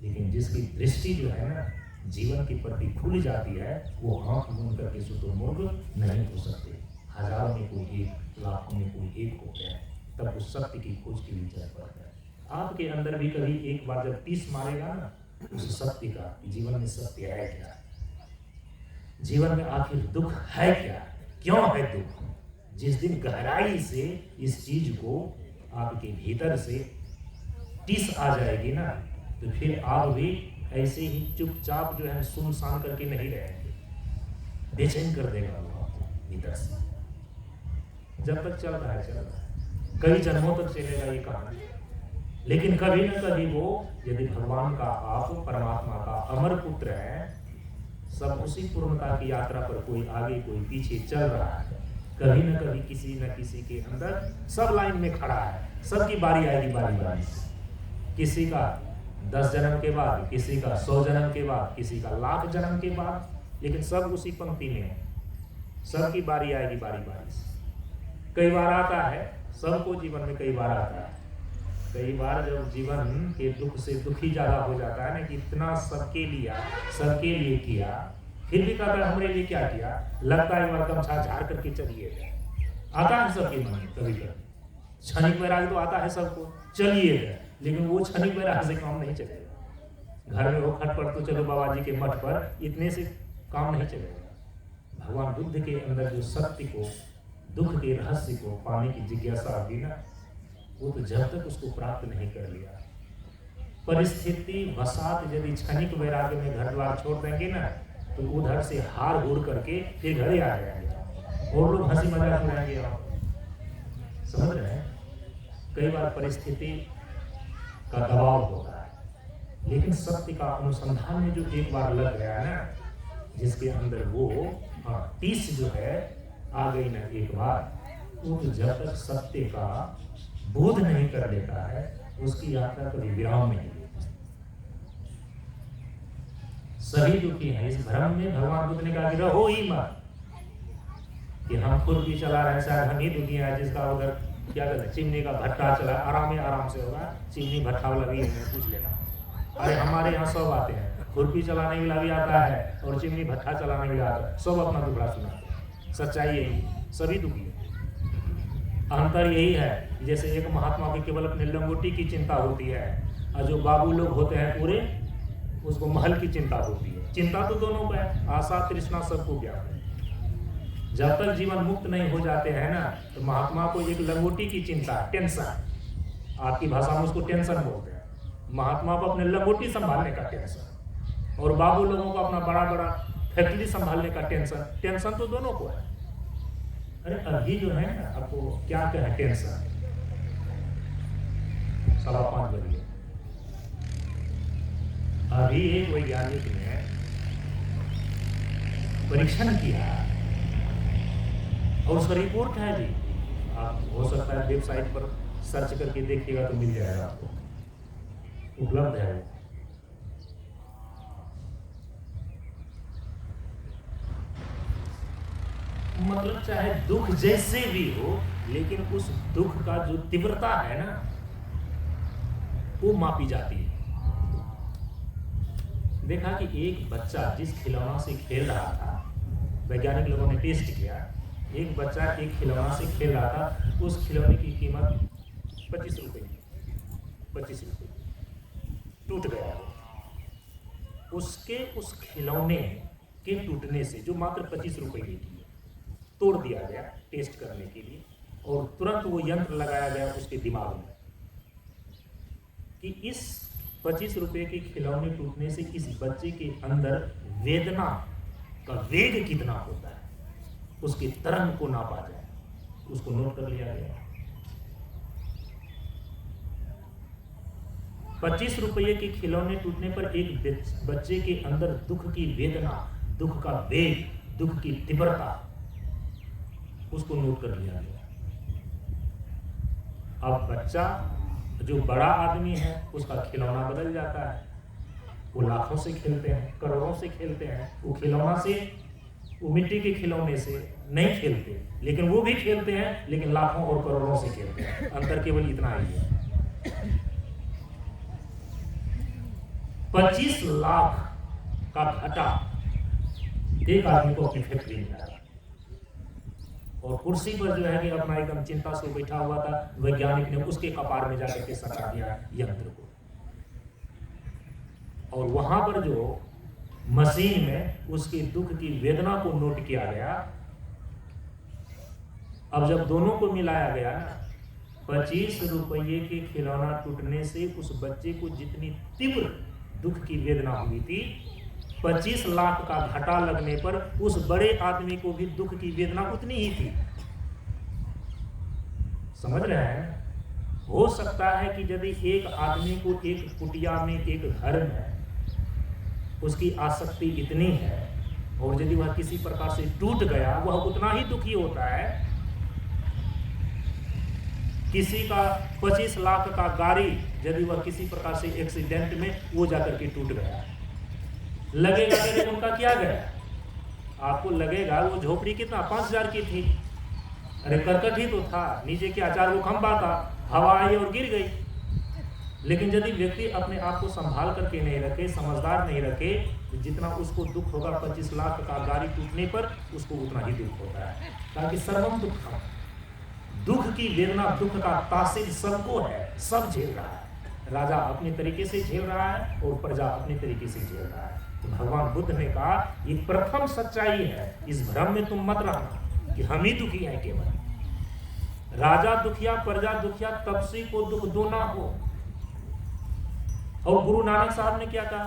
लेकिन जिसकी दृष्टि जो है ना जीवन के प्रति खुल जाती है, वो आंख मूंद करके शुतुरमुर्ग नहीं हो सकते। हजारों में कोई एक, लाखों में कोई एक हो गया, तब उस सत्य की खोज के लिए चल पड़ता है। आपके अंदर भी कभी एक बार जब टीस मारेगा ना उस सत्य का, जीवन में सत्य है क्या, जीवन में आखिर दुख है क्या, क्यों है दुख। जिस दिन गहराई से इस चीज को आपके भीतर से टीस आ जाएगी ना, तो फिर आप भी ऐसे ही चुपचाप जो है सुनसान करके नहीं रहेंगे, बेचैन कर देगा वो आपको भीतर से। जब तक चल रहा है चल रहा है, कई जन्मों तक चलेगा ये कहानी। लेकिन कभी न कभी वो, यदि भगवान का आप परमात्मा का अमर पुत्र है, सब उसी पूर्णता की यात्रा पर कोई आगे कोई पीछे चल रहा है, कभी न कभी किसी न किसी के अंदर सब लाइन में खड़ा है, सबकी बारी आएगी बारी बारी से। किसी का 10 जन्म के बाद, किसी का 100 जन्म के बाद, किसी का 1,00,000 जन्म के बाद, लेकिन सब उसी पंक्ति में है। सबकी बारी आएगी बारी बारी से। कई बार आता है, सबको जीवन में कई बार आता है। कई बार जब जीवन के दुख से दुखी ज्यादा हो जाता है ना, कि इतना सबके लिए किया, फिर भी कहता है हमारे लिए क्या किया, लगता है बार गमछा झाड़ करके चलिए। आता है सबके मन में कभी कभी क्षणिक वैराग्य तो आता है सबको, चलिए, लेकिन वो क्षणिक वैराग्य से काम नहीं चलेगा। घर में वो खटपट तो चलो बाबा जी के मठ पर, इतने से काम नहीं चलेगा। भगवान बुद्ध के अंदर जो सत्य को, दुख के रहस्य को पाने की जिज्ञासा होगी ना, वो तो जब तक उसको प्राप्त नहीं कर लिया, परिस्थिति वसात यदि क्षणिक वैराग्य में घर द्वार छोड़ देंगे ना, तो उधर से हार हुड़ करके फिर घर ही आ जाएंगे और लोग हंसी मजाक उड़ाएंगे। समझ रहे हैं? कई बार परिस्थिति का दबाव होता है, लेकिन सत्य का अनुसंधान में जो एक बार लग गया ना, जिसके अंदर वो टीस जो है आ गई ना एक बार, वो तो जब तक सत्य का बोध नहीं कर लेता है, उसकी यात्रा कभी विराम नहीं लेती। सभी दुखी हैं इस भ्रम में। भगवान बुद्ध ने कहा कि रहो ही मत, कि हम खुद भी चला रहे, शायद हम ही दुखी है, जिसका उधर क्या कहते हैं चिमनी का भट्टा चला, आराम से होगा, चिमनी भट्टा वाला भी है, पूछ लेना। अरे हमारे यहाँ सब आते हैं, खुरपी चलाने वाला भी आता है और चिमनी भट्टा चलाने वाला आता है, सब अपना दुखड़ा सुनाते हैं। सच्चाई यही, सभी दुखी है। अंतर यही है, जैसे एक महात्मा को केवल अपने लंगोटी की चिंता होती है, और जो बाबू लोग होते हैं पूरे, उसको महल की चिंता होती है। चिंता तो दोनों को है, आशा तृष्णा सबको ज्ञात है। जब तक जीवन मुक्त नहीं हो जाते हैं ना, तो महात्मा को एक लंगोटी की चिंता, टेंशन, आपकी भाषा में उसको टेंशन बोलते हैं। महात्मा को अपने लंगोटी संभालने का टेंशन, और बाबू लोगों को अपना बड़ा बड़ा फैक्ट्री संभालने का टेंशन। टेंशन तो दोनों को है। अरे अभी जो है ना, आपको क्या कहें टेंशन, 5:15 बजे अभी एक वैज्ञानिक ने परीक्षण किया और उसका रिपोर्ट है जी, आप हो सकता है वेबसाइट पर सर्च करके देखिएगा तो मिल जाएगा, आपको उपलब्ध है वो। मतलब चाहे दुख जैसे भी हो, लेकिन उस दुख का जो तीव्रता है ना, वो मापी जाती है। देखा कि एक बच्चा जिस खिलौना से खेल रहा था, वैज्ञानिक लोगों ने टेस्ट किया, एक बच्चा एक खिलौना से खेल रहा था, उस खिलौने की कीमत 25 रुपए, 25 रुपए टूट गया। उसके उस खिलौने के टूटने से, जो मात्र 25 रुपए की थी, तोड़ दिया गया टेस्ट करने के लिए, और तुरंत वो यंत्र लगाया गया उसके दिमाग में कि इस 25 रुपए के खिलौने टूटने से इस बच्चे के अंदर वेदना का वेग कितना होता है, उसके तरंग को नापा जाए। उसको नोट कर लिया गया। 25 रुपये के खिलौने टूटने पर एक बच्चे के अंदर दुख की वेदना, दुख का वेग, दुख की तीव्रता, उसको नोट कर लिया गया। अब बच्चा जो बड़ा आदमी है, उसका खिलौना बदल जाता है। वो लाखों से खेलते हैं, करोड़ों से खेलते हैं, वो खिलौना से, वो मिट्टी के खिलौने से नहीं खेलते, लेकिन वो भी खेलते हैं, लेकिन लाखों और करोड़ों से खेलते हैं। अंतर केवल इतना ही है। 25 लाख का घाटा एक आदमी को अपनी फैक्ट्री में आया, और कुर्सी पर जो है कि अपना एकदम चिंता से बैठा हुआ था, वैज्ञानिक ने उसके कपार में जाकर के सटा दिया यंत्र को, और वहां पर जो मशीन में उसके दुख की वेदना को नोट किया गया। अब जब दोनों को मिलाया गया ना, 25 रुपये के खिलौना टूटने से उस बच्चे को जितनी तीव्र दुख की वेदना हुई थी, 25 लाख का घाटा लगने पर उस बड़े आदमी को भी दुख की वेदना उतनी ही थी। समझ रहे हैं? हो सकता है कि यदि एक आदमी को एक कुटिया में, एक घर में उसकी आसक्ति इतनी है, और यदि वह किसी प्रकार से टूट गया, वह उतना ही दुखी होता है। किसी का 25 लाख का गाड़ी, यदि वह किसी प्रकार से एक्सीडेंट में वो जाकर के टूट गया, लगेगा कि उनका क्या गया, आपको लगेगा वो झोपड़ी कितना 5,000 की थी, अरे करकट ही तो था, नीचे के आचार वो खंबा था, हवा आई और गिर गई। लेकिन यदि व्यक्ति अपने आप को संभाल करके नहीं रखे, समझदार नहीं रखे, तो जितना उसको दुख होगा 25 लाख का गाड़ी टूटने पर उसको उतना ही दुख होता है। ताकि सर्वम दुख, दुख की वेदना, दुख का तासीर सबको है, सब झेल रहा है। राजा अपने तरीके से झेल रहा है और प्रजा अपने तरीके से झेल रहा है। तो भगवान बुद्ध ने कहा ये प्रथम सच्चाई है, इस भ्रम में तुम मत रहना कि हम ही दुखी हैं केवल। राजा दुखिया, प्रजा दुखिया, तपस्वी को दुख दो ना हो। और गुरु नानक साहब ने क्या कहा,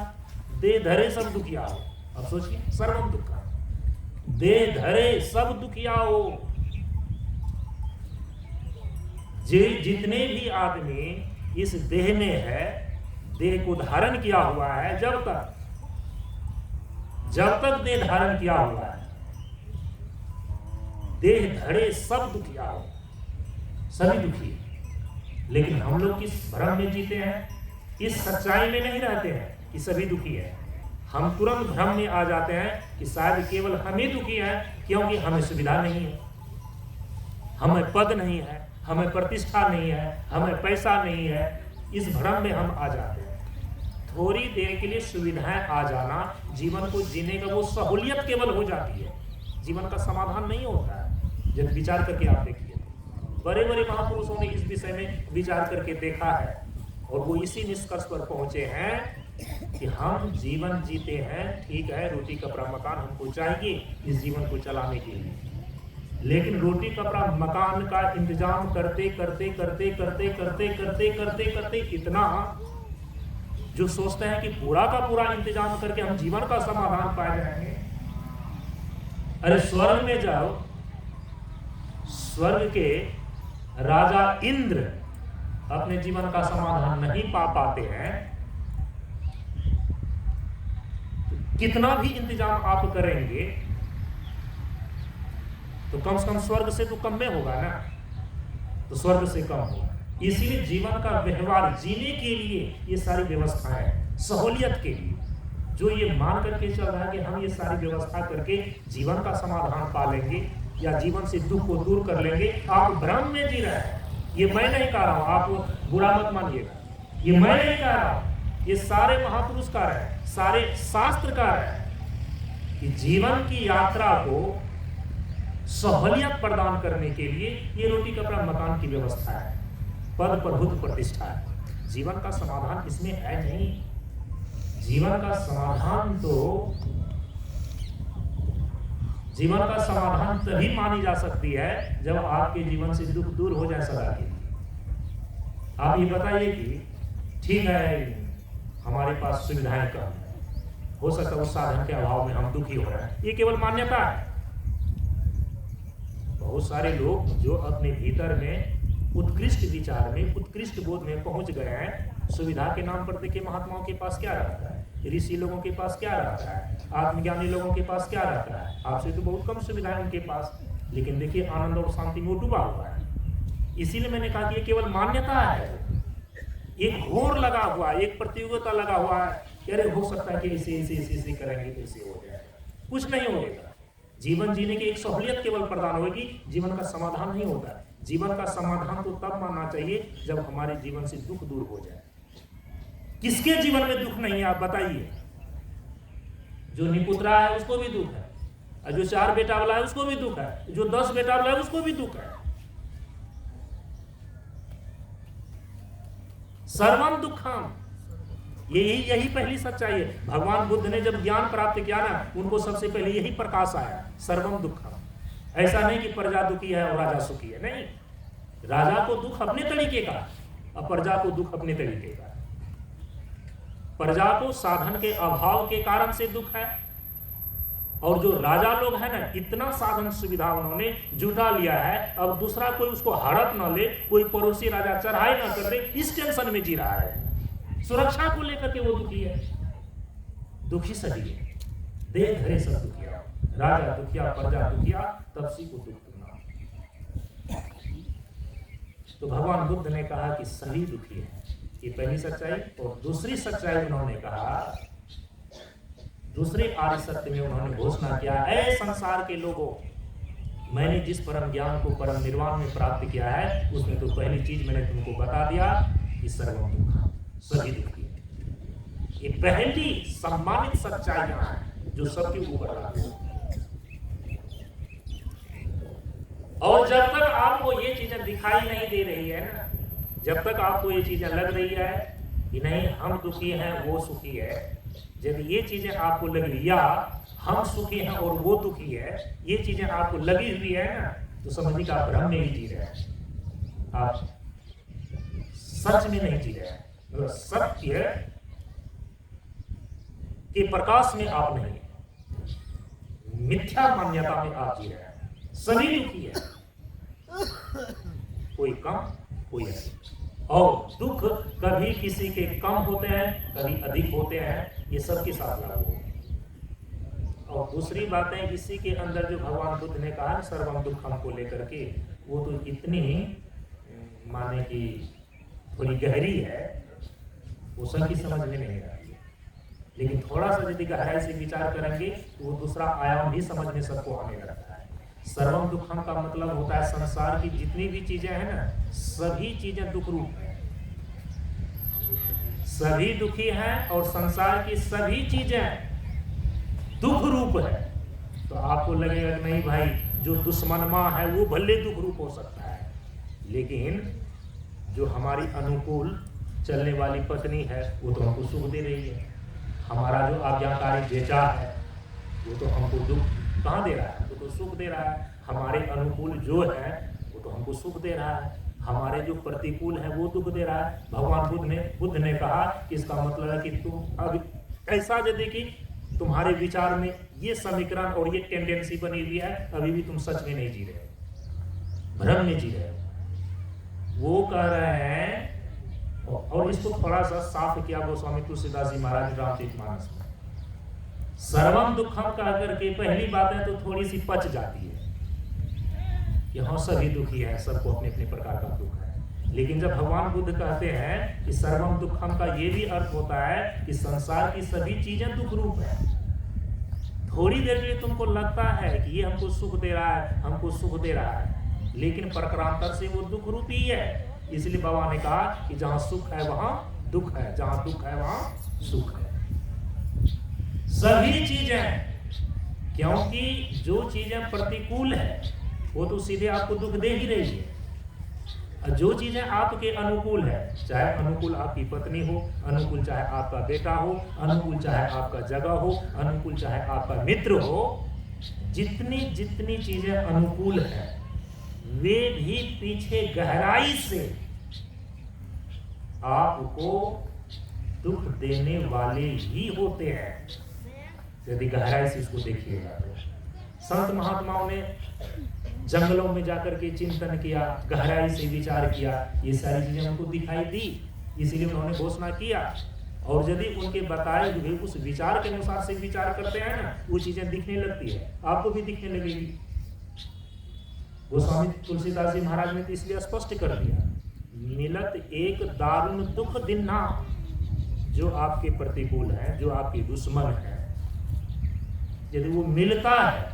दे धरे सब दुखिया हो। अब सोचिए, सर्वम दुखा, दे धरे सब दुखिया हो। जितने भी आदमी इस देह में है, देह को धारण किया हुआ है, जब तक देह धारण किया हुआ है, देह धरे सब दुखिया हो, सभी दुखी। लेकिन हम लोग किस भ्रम में जीते हैं, इस सच्चाई में नहीं रहते हैं कि सभी दुखी है। हम तुरंत भ्रम में आ जाते हैं कि शायद केवल हम ही दुखी हैं, क्योंकि हमें सुविधा नहीं है, हमें पद नहीं है, हमें प्रतिष्ठा नहीं है, हमें पैसा नहीं है। इस भ्रम में हम आ जाते हैं। थोड़ी देर के लिए सुविधाएं आ जाना जीवन को जीने का वो सहूलियत केवल हो जाती है, जीवन का समाधान नहीं होता है। जब विचार करके आप देखिए, बड़े बड़े महापुरुषों ने इस विषय में विचार करके देखा है और वो इसी निष्कर्ष पर पहुंचे हैं कि हम जीवन जीते हैं, ठीक है, रोटी कपड़ा मकान हमको चाहिए इस जीवन को चलाने के लिए, लेकिन रोटी कपड़ा मकान का इंतजाम करते करते करते करते करते करते करते करते इतना जो सोचते हैं कि पूरा का पूरा इंतजाम करके हम जीवन का समाधान पा जाएंगे। अरे स्वर्ग में जाओ, स्वर्ग के राजा इंद्र अपने जीवन का समाधान नहीं पा पाते हैं, तो कितना भी इंतजाम आप करेंगे तो कम से कम स्वर्ग से तो कम में होगा ना, तो स्वर्ग से कम होगा। इसीलिए जीवन का व्यवहार जीने के लिए ये सारी व्यवस्थाएं, सहूलियत के लिए, जो ये मान करके चल रहा है कि हम ये सारी व्यवस्था करके जीवन का समाधान पा लेंगे या जीवन से दुख को दूर कर लेंगे, आप भ्रम में जी रहे हैं। ये मैं नहीं कह रहा हूं, आप बुरा मत मानिएगा, ये मैं नहीं कह रहा हूं, ये सारे महापुरुष कह रहे हैं, सारे शास्त्र कह रहे हैं कि जीवन की यात्रा को सहूलियत प्रदान करने के लिए ये रोटी कपड़ा मकान की व्यवस्था है, पद प्रभुत्व प्रतिष्ठा है। जीवन का समाधान इसमें है नहीं। जीवन का समाधान तभी मानी जा सकती है जब आपके जीवन से दुख दूर हो जाए सदा के। आप ये बताइए कि ठीक है हमारे पास सुविधाएं कम है, हो सकता है उस साधन के अभाव में हम दुखी हो रहे हैं, ये केवल मान्यता है। बहुत सारे लोग जो अपने भीतर में उत्कृष्ट विचार में, उत्कृष्ट बोध में पहुंच गए हैं, सुविधा के नाम पर देखिए महात्माओं के पास क्या रहता है, ऋषि लोगों के पास क्या रहता है, आत्मज्ञानी लोगों के पास क्या रहता है। आपसे तो बहुत कम सुविधा है उनके पास, लेकिन देखिए आनंद और शांति में डूबा हुआ है। इसीलिए मैंने कहा कि ये केवल मान्यता है, एक घोर लगा हुआ है, एक प्रतियोगिता लगा हुआ है, अरे हो सकता है कि इसे करेंगे तो इसे हो जाए, कुछ नहीं होगा। जीवन जीने की एक सहूलियत केवल प्रदान होगी, जीवन का समाधान नहीं होता। जीवन का समाधान तो तब मानना चाहिए जब हमारे जीवन से दुख दूर हो जाए। किसके जीवन में दुख नहीं है आप बताइए? जो निपुत्रा है उसको भी दुख है, और जो 4 बेटा वाला है उसको भी दुख है, जो 10 बेटा वाला है उसको भी दुख है। सर्वम दुखम, यही पहली सच्चाई है। भगवान बुद्ध ने जब ज्ञान प्राप्त किया ना, उनको सबसे पहले यही प्रकाश आया, सर्वम दुखम। ऐसा नहीं कि प्रजा दुखी है और राजा सुखी है, नहीं। राजा को दुख अपने तरीके का और प्रजा को दुख अपने तरीके का। प्रजा को साधन के अभाव के कारण से दुख है, और जो राजा लोग हैं ना, इतना साधन सुविधा उन्होंने जुटा लिया है, अब दूसरा कोई उसको हड़प न ले, कोई पड़ोसी राजा चढ़ाई न कर दे, इस टेंशन में जी रहा है। सुरक्षा को लेकर के वो दुखी है। दुखी सभी है, देह धरे सब दुखिया, राजा दुखिया, प्रजा दुखिया, तपस्वी को दुख ना। तो भगवान बुद्ध ने कहा कि सभी दुखी है, ये पहली सच्चाई। और दूसरी सच्चाई उन्होंने कहा दूसरे आर्य सत्य में उन्होंने घोषणा किया, ऐ संसार के लोगों, मैंने जिस परम ज्ञान को परम निर्वाण में प्राप्त किया है, उसमें तो पहली चीज मैंने तुमको बता दिया कि सर्वम दुख, सभी दुखी है। ये पहली सम्मानित सच्चाइयां हैं जो सबके ऊपर लागू है। और जब तक आपको ये चीजें दिखाई नहीं दे रही है ना, जब तक आपको ये चीजें लग रही है कि नहीं हम दुखी हैं वो सुखी है, जब ये चीजें आपको लगी या हम सुखी हैं और वो दुखी है, ये चीजें आपको लगी हुई है ना, तो समझिए कि आप भ्रम में ही जी रहे हैं, आप सच में नहीं जी रहे हैं। मतलब सत्य के प्रकाश में आप नहीं है, मिथ्या मान्यता में आप जी रहे हैं। सभी दुखी है, कोई कम कोई अधिक, और दुख कभी किसी के कम होते हैं कभी अधिक होते हैं, ये सबके साथ लागू होते हैं। और दूसरी बात है, इसी के अंदर जो भगवान बुद्ध ने कहा सर्वम दुखम को लेकर के, वो तो इतनी माने कि थोड़ी गहरी है, वो सबकी समझ में नहीं आती है। लेकिन थोड़ा सा यदि गहराई से विचार करेंगे तो वो दूसरा आयाम भी समझ में सबको आने लगता है। सर्वम दुखम का मतलब होता है संसार की जितनी भी चीजें हैं ना, सभी चीजें दुख रूप है, सभी दुखी हैं, और संसार की सभी चीजें दुख रूप है। तो आपको लगेगा नहीं भाई, जो दुश्मन माँ है वो भले दुख रूप हो सकता है, लेकिन जो हमारी अनुकूल चलने वाली पत्नी है वो तो हमको सुख दे रही है। हमारा जो आज्ञाकारी बेटा है वो तो हमको दुख कहाँ दे रहा है, वो तो सुख दे रहा है। हमारे अनुकूल जो है वो तो हमको सुख दे रहा है, हमारे जो प्रतिकूल है वो दुख दे रहा है। भगवान बुद्ध ने कहा कि इसका मतलब है कि तुम अब ऐसा यदि कि तुम्हारे विचार में ये समीकरण और ये टेंडेंसी बनी हुई है, अभी भी तुम सच में नहीं जी रहे हो, भ्रम में जी रहे हो। वो कह रहे हैं, और इसको थोड़ा सा साफ किया गोस्वामी तुलसीदास जी महाराज रामचरितमानस में, सर्वम दुखम कह करके पहली बात है तो थोड़ी सी पच जाती है कि हाँ सभी दुखी है, सबको अपने अपने प्रकार का दुख है। लेकिन जब भगवान बुद्ध कहते हैं कि सर्वम दुखम का ये भी अर्थ होता है कि संसार की सभी चीजें दुख रूप है। थोड़ी देर के लिए तुमको लगता है कि ये हमको सुख दे रहा है, हमको सुख दे रहा है, लेकिन प्रकारांतर से वो दुख रूप ही है। इसलिए बाबा ने कहा कि जहां सुख है वहां दुख है, जहां दुख है वहां सुख है। सभी चीजें, क्योंकि जो चीजें प्रतिकूल है वो तो सीधे आपको दुख दे ही रही है, और जो चीजें आपके अनुकूल है, चाहे अनुकूल आपकी पत्नी हो, अनुकूल चाहे आपका बेटा हो, अनुकूल चाहे आपका जगह हो, अनुकूल चाहे आपका मित्र हो, जितनी जितनी चीजें अनुकूल है वे भी पीछे गहराई से आपको दुख देने वाले ही होते हैं, यदि गहराई से इसको देखिएगा तो। संत महात्माओं ने जंगलों में जाकर के चिंतन किया, गहराई से विचार किया, ये सारी चीजें उनको दिखाई दी, इसीलिए उन्होंने घोषणा किया। और यदि उनके बताए हुए उस विचार के अनुसार से विचार करते हैं ना, वो चीजें दिखने लगती है, आपको भी दिखने लगेगी। गोस्वामी तुलसीदास जी महाराज ने तो इसलिए स्पष्ट कर दिया, मिलत एक दारुण दुख दिन्ना, जो आपके प्रतिकूल है, जो आपके दुश्मन है, यदि वो मिलता है,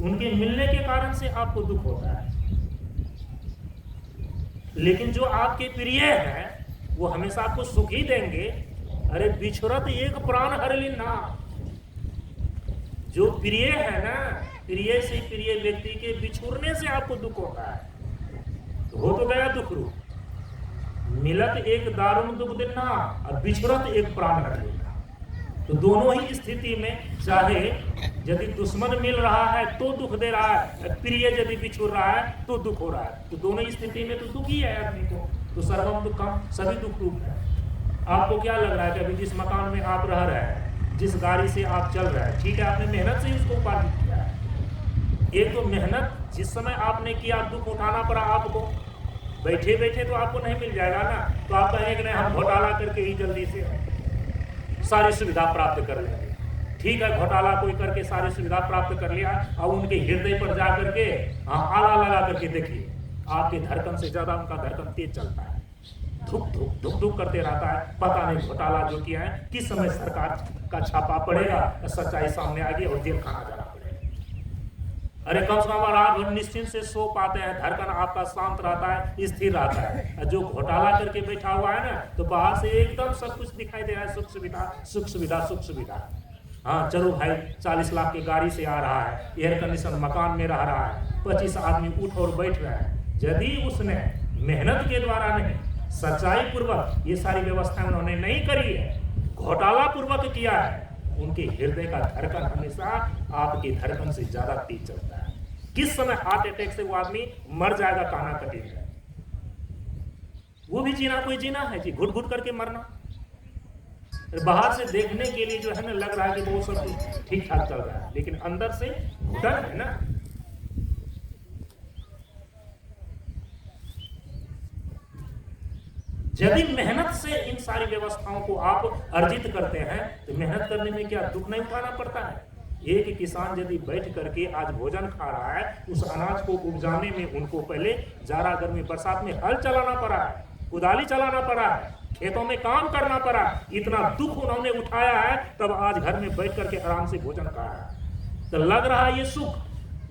उनके मिलने के कारण से आपको दुख होता है। लेकिन जो आपके प्रिय है वो हमेशा आपको सुख ही देंगे। अरे बिछुरत एक प्राण हर ना, जो प्रिय है ना, प्रिय से प्रिय व्यक्ति के बिछुरने से आपको दुख होता है, तो हो तो गया दुख रूप। मिलत एक दारुण दुख देना और बिछुरत एक प्राण हर लेना, तो दोनों ही स्थिति में, चाहे यदि दुश्मन मिल रहा है तो दुख दे रहा है, प्रिय यदि बिछुर रहा है तो दुख हो रहा है, तो दोनों ही स्थिति में तो दुख ही है आदमी को। तो सर्वम दुखम, सभी दुख रूप है। आपको क्या लग रहा है कि अभी जिस मकान में आप रह रहे हैं, जिस गाड़ी से आप चल रहे हैं, ठीक है, आपने मेहनत से ही उसको उपार्जित किया है। एक तो मेहनत जिस समय आपने किया, दुख उठाना पड़ा आपको, बैठे बैठे तो आपको नहीं मिल जाएगा ना, तो आप कहेंगे नहीं हम घोटाला करके ही जल्दी से सारी सुविधा प्राप्त कर लेंगे। ठीक है, घोटाला कोई करके सारी सुविधा प्राप्त कर लिया, और उनके हृदय पर जा करके आला लगा करके देखिए, आपके धड़कन से ज्यादा उनका धड़कन तेज चलता है, धुक धुक धुक धुक करते रहता है, पता नहीं घोटाला जो किया है किस समय सरकार का छापा पड़ेगा, सच्चाई सामने आ गई और जेल खाना जाना पड़ेगा। अरे कम से कम रात भर निश्चिंत से सो पाते हैं, धड़कन आपका शांत रहता है, स्थिर रहता है। जो घोटाला करके बैठा हुआ है ना, तो बाहर से एकदम सब कुछ दिखाई दे रहा है, सुख सुविधा सुख सुविधा सुख सुविधा। हाँ चलो भाई 40 लाख की गाड़ी से आ रहा है, एयर कंडीशन मकान में रह रहा है, 25 आदमी उठ और बैठ रहे हैं। यदि उसने मेहनत के द्वारा नहीं, सच्चाई पूर्वक ये सारी व्यवस्था उन्होंने नहीं करी है, घोटाला पूर्वक किया है, उनके हृदय का धड़कन हमेशा आपके धड़कन से ज्यादा तेज चलता है। किस समय हार्ट अटैक से वो आदमी मर जाएगा कहना कठिन है। वो भी जीना कोई जीना है जी, घुट घुट करके मरना। बाहर से देखने के लिए जो है ना लग रहा है कि वो सब ठीक ठाक चल रहा है, लेकिन अंदर से घुटन है ना। यदि मेहनत से इन सारी व्यवस्थाओं को आप अर्जित करते हैं तो मेहनत करने में क्या दुख नहीं उठाना पड़ता है। एक किसान यदि बैठ करके आज भोजन खा रहा है, उस अनाज को उपजाने में उनको पहले जाड़ा गर्मी बरसात में हल चलाना पड़ा है, कुदाली चलाना पड़ा है, खेतों में काम करना पड़ा, इतना दुख उन्होंने उठाया है, तब आज घर में बैठ करके आराम से भोजन खा रहा है। तो लग रहा है ये सुख,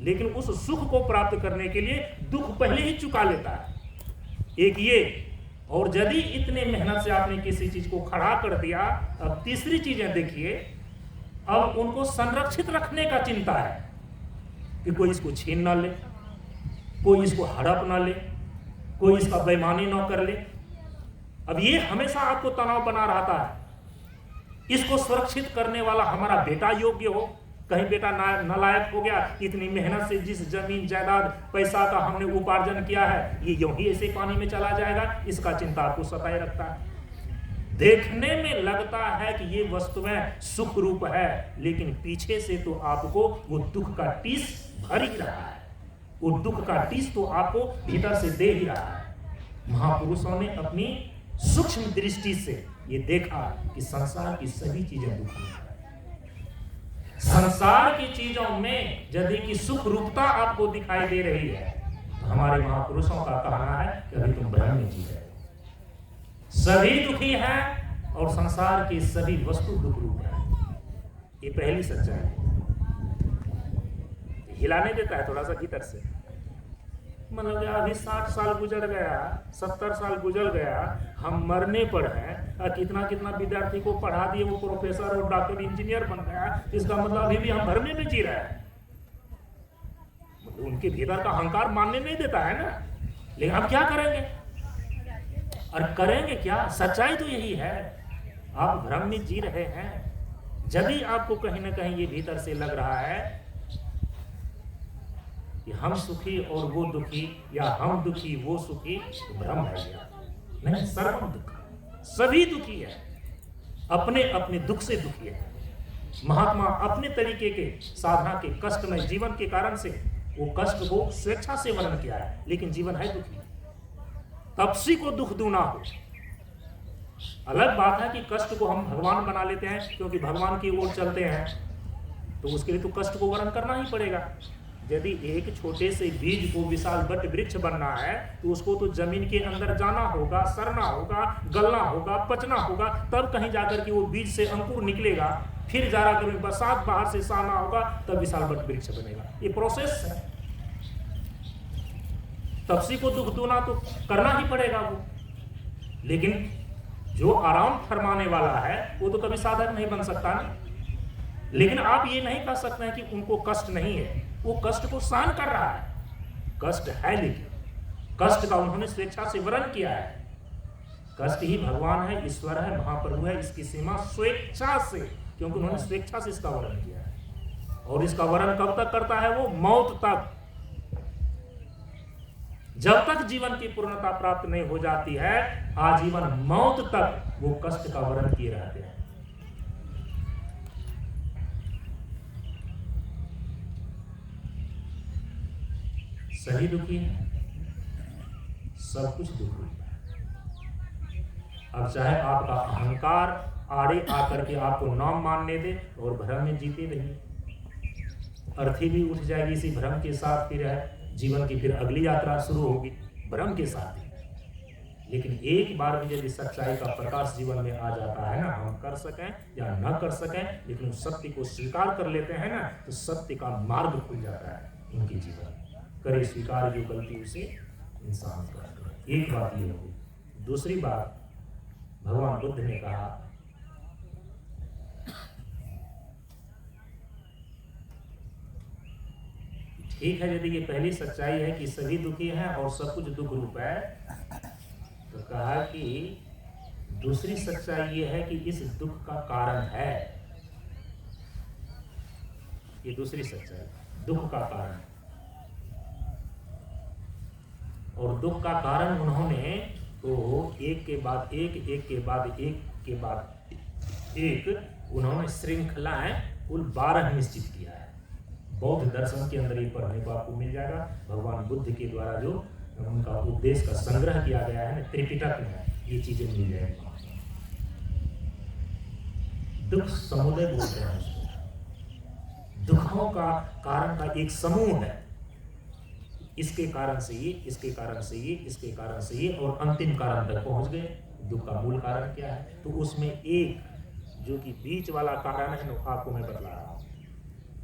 लेकिन उस सुख को प्राप्त करने के लिए दुख पहले ही चुका लेता है। एक ये, और यदि इतने मेहनत से आपने किसी चीज को खड़ा कर दिया, अब तीसरी चीजें देखिए, अब उनको संरक्षित रखने का चिंता है कि कोई इसको छीन ना ले, कोई इसको हड़प ना ले, कोई इसका बेईमानी ना कर ले। अब ये हमेशा आपको तनाव बना रहता है। इसको सुरक्षित करने वाला हमारा बेटा योग्य हो, कहीं बेटा नालायक हो गया, इतनी मेहनत से जिस जमीन जायदाद पैसा का हमने उपार्जन किया है, ये यूं ही ऐसे पानी में चला जाएगा, इसका चिंता आपको सताए रखता है। देखने में लगता है कि ये वस्तुएं सुख रूप है, लेकिन पीछे से तो आपको वो दुख का टीस भर ही रहा है, वो दुख का टीस तो आपको भीतर से दे ही रहा है। महापुरुषों ने अपनी सूक्ष्म दृष्टि से ये देखा कि संसार की सभी चीजें दुखी हैं। संसार की चीजों में यदि कि सुख रूपता आपको दिखाई दे रही है, तो हमारे महापुरुषों का कहना है कि अभी तुम भ्रम में जी रहे हो। सभी दुखी हैं और संसार की सभी वस्तु दुख रूप है। ये पहली सच्चाई है। हिलाने देता है थोड़ा सा भीतर से, मतलब अभी 60 साल गुजर गया, 70 साल गुजर गया, हम मरने पर हैं, कितना कितना विद्यार्थी को पढ़ा दिए, वो प्रोफेसर और डॉक्टर इंजीनियर बन गया, इसका मतलब अभी भी हम भरने में जी रहे हैं। मतलब उनके भीतर का अहंकार मानने नहीं देता है ना। लेकिन अब क्या करेंगे, और करेंगे क्या? सच्चाई तो यही है, आप भ्रम में जी रहे हैं। यदि आपको कहीं ना कहीं ये भीतर से लग रहा है कि हम सुखी और वो दुखी, या हम दुखी वो सुखी, तो भ्रम है क्या? नहीं, सर्वम दुख, सभी दुखी है, अपने अपने दुख से दुखी है। महात्मा अपने तरीके के साधना के कष्टमय जीवन के कारण से वो कष्ट को स्वेच्छा से वर्णन किया है, लेकिन जीवन है दुखी। तपसी को दुख दूना हो। अलग बात है कि कष्ट को हम भगवान बना लेते हैं, क्योंकि भगवान की ओर चलते हैं, तो उसके लिए तो कष्ट को वर्णन करना ही पड़ेगा। यदि एक छोटे से बीज को विशाल वट वृक्ष बनना है, तो उसको तो जमीन के अंदर जाना होगा, सड़ना होगा, गलना होगा, पचना होगा, तब कहीं जाकर के वो बीज से अंकुर निकलेगा, फिर जाकर के बरसात बाहर से साना होगा, तब विशाल वट वृक्ष बनेगा। ये प्रोसेस है। तपसी को दुख दूना तो करना ही पड़ेगा वो, लेकिन जो आराम फरमाने वाला है वो तो कभी साधक नहीं बन सकता ना। लेकिन आप ये नहीं कह सकते हैं कि उनको कष्ट नहीं है, वो कष्ट को सहन कर रहा है। कष्ट है, लेकिन कष्ट का उन्होंने स्वेच्छा से वर्ण किया है। कष्ट ही भगवान है, ईश्वर है, महाप्रभु है, इसकी सीमा स्वेच्छा से, क्योंकि उन्होंने स्वेच्छा से इसका वर्ण किया है। और इसका वर्ण कब तक करता है वो? मौत तक। जब तक जीवन की पूर्णता प्राप्त नहीं हो जाती है, आजीवन मौत तक वो कष्ट का वर्ण किए रहते हैं। सही दुखी है, सब कुछ दुख है। अब चाहे आपका अहंकार आड़े आकर के आपको नाम मानने दे और भ्रम में जीते रहिए, अर्थी भी उठ जाएगी इसी भ्रम के साथ। फिर है जीवन की फिर अगली यात्रा शुरू होगी भ्रम के साथ ही। लेकिन एक बार भी यदि सच्चाई का प्रकाश जीवन में आ जाता है ना, हम कर सकें या न कर सकें, लेकिन उस सत्य को स्वीकार कर लेते हैं ना, तो सत्य का मार्ग खुल जाता है उनके जीवन। करे स्वीकार जो गलती उसे इंसान करता है। एक बात ये होगी। दूसरी बात, भगवान बुद्ध ने कहा ठीक है, यदि ये पहली सच्चाई है कि सभी दुखी हैं और सब कुछ दुख रूप है, तो कहा कि दूसरी सच्चाई ये है कि इस दुख का कारण है। ये दूसरी सच्चाई, दुख का कारण। और दुख का कारण उन्होंने तो एक के बाद एक, एक के बाद एक के बाद एक उन्होंने श्रृंखलाएं कुल 12 निश्चित किया है। बौद्ध दर्शन के अंदर ये पढ़ने को आपको मिल जाएगा। भगवान बुद्ध के द्वारा जो उनका उपदेश का संग्रह किया गया है ना, त्रिपिटक में ये चीजें मिल जाएंगी। दुख समुदाय बोलते हैं उसको। दुखों का कारण का एक समूह है, इसके कारण से ये, इसके कारण से ये, इसके कारण से ये, और अंतिम कारण तक पहुंच गए। दुख का मूल कारण क्या है? तो उसमें एक जो कि बीच वाला कारण है ना, आपको मैं बतला रहा हूं।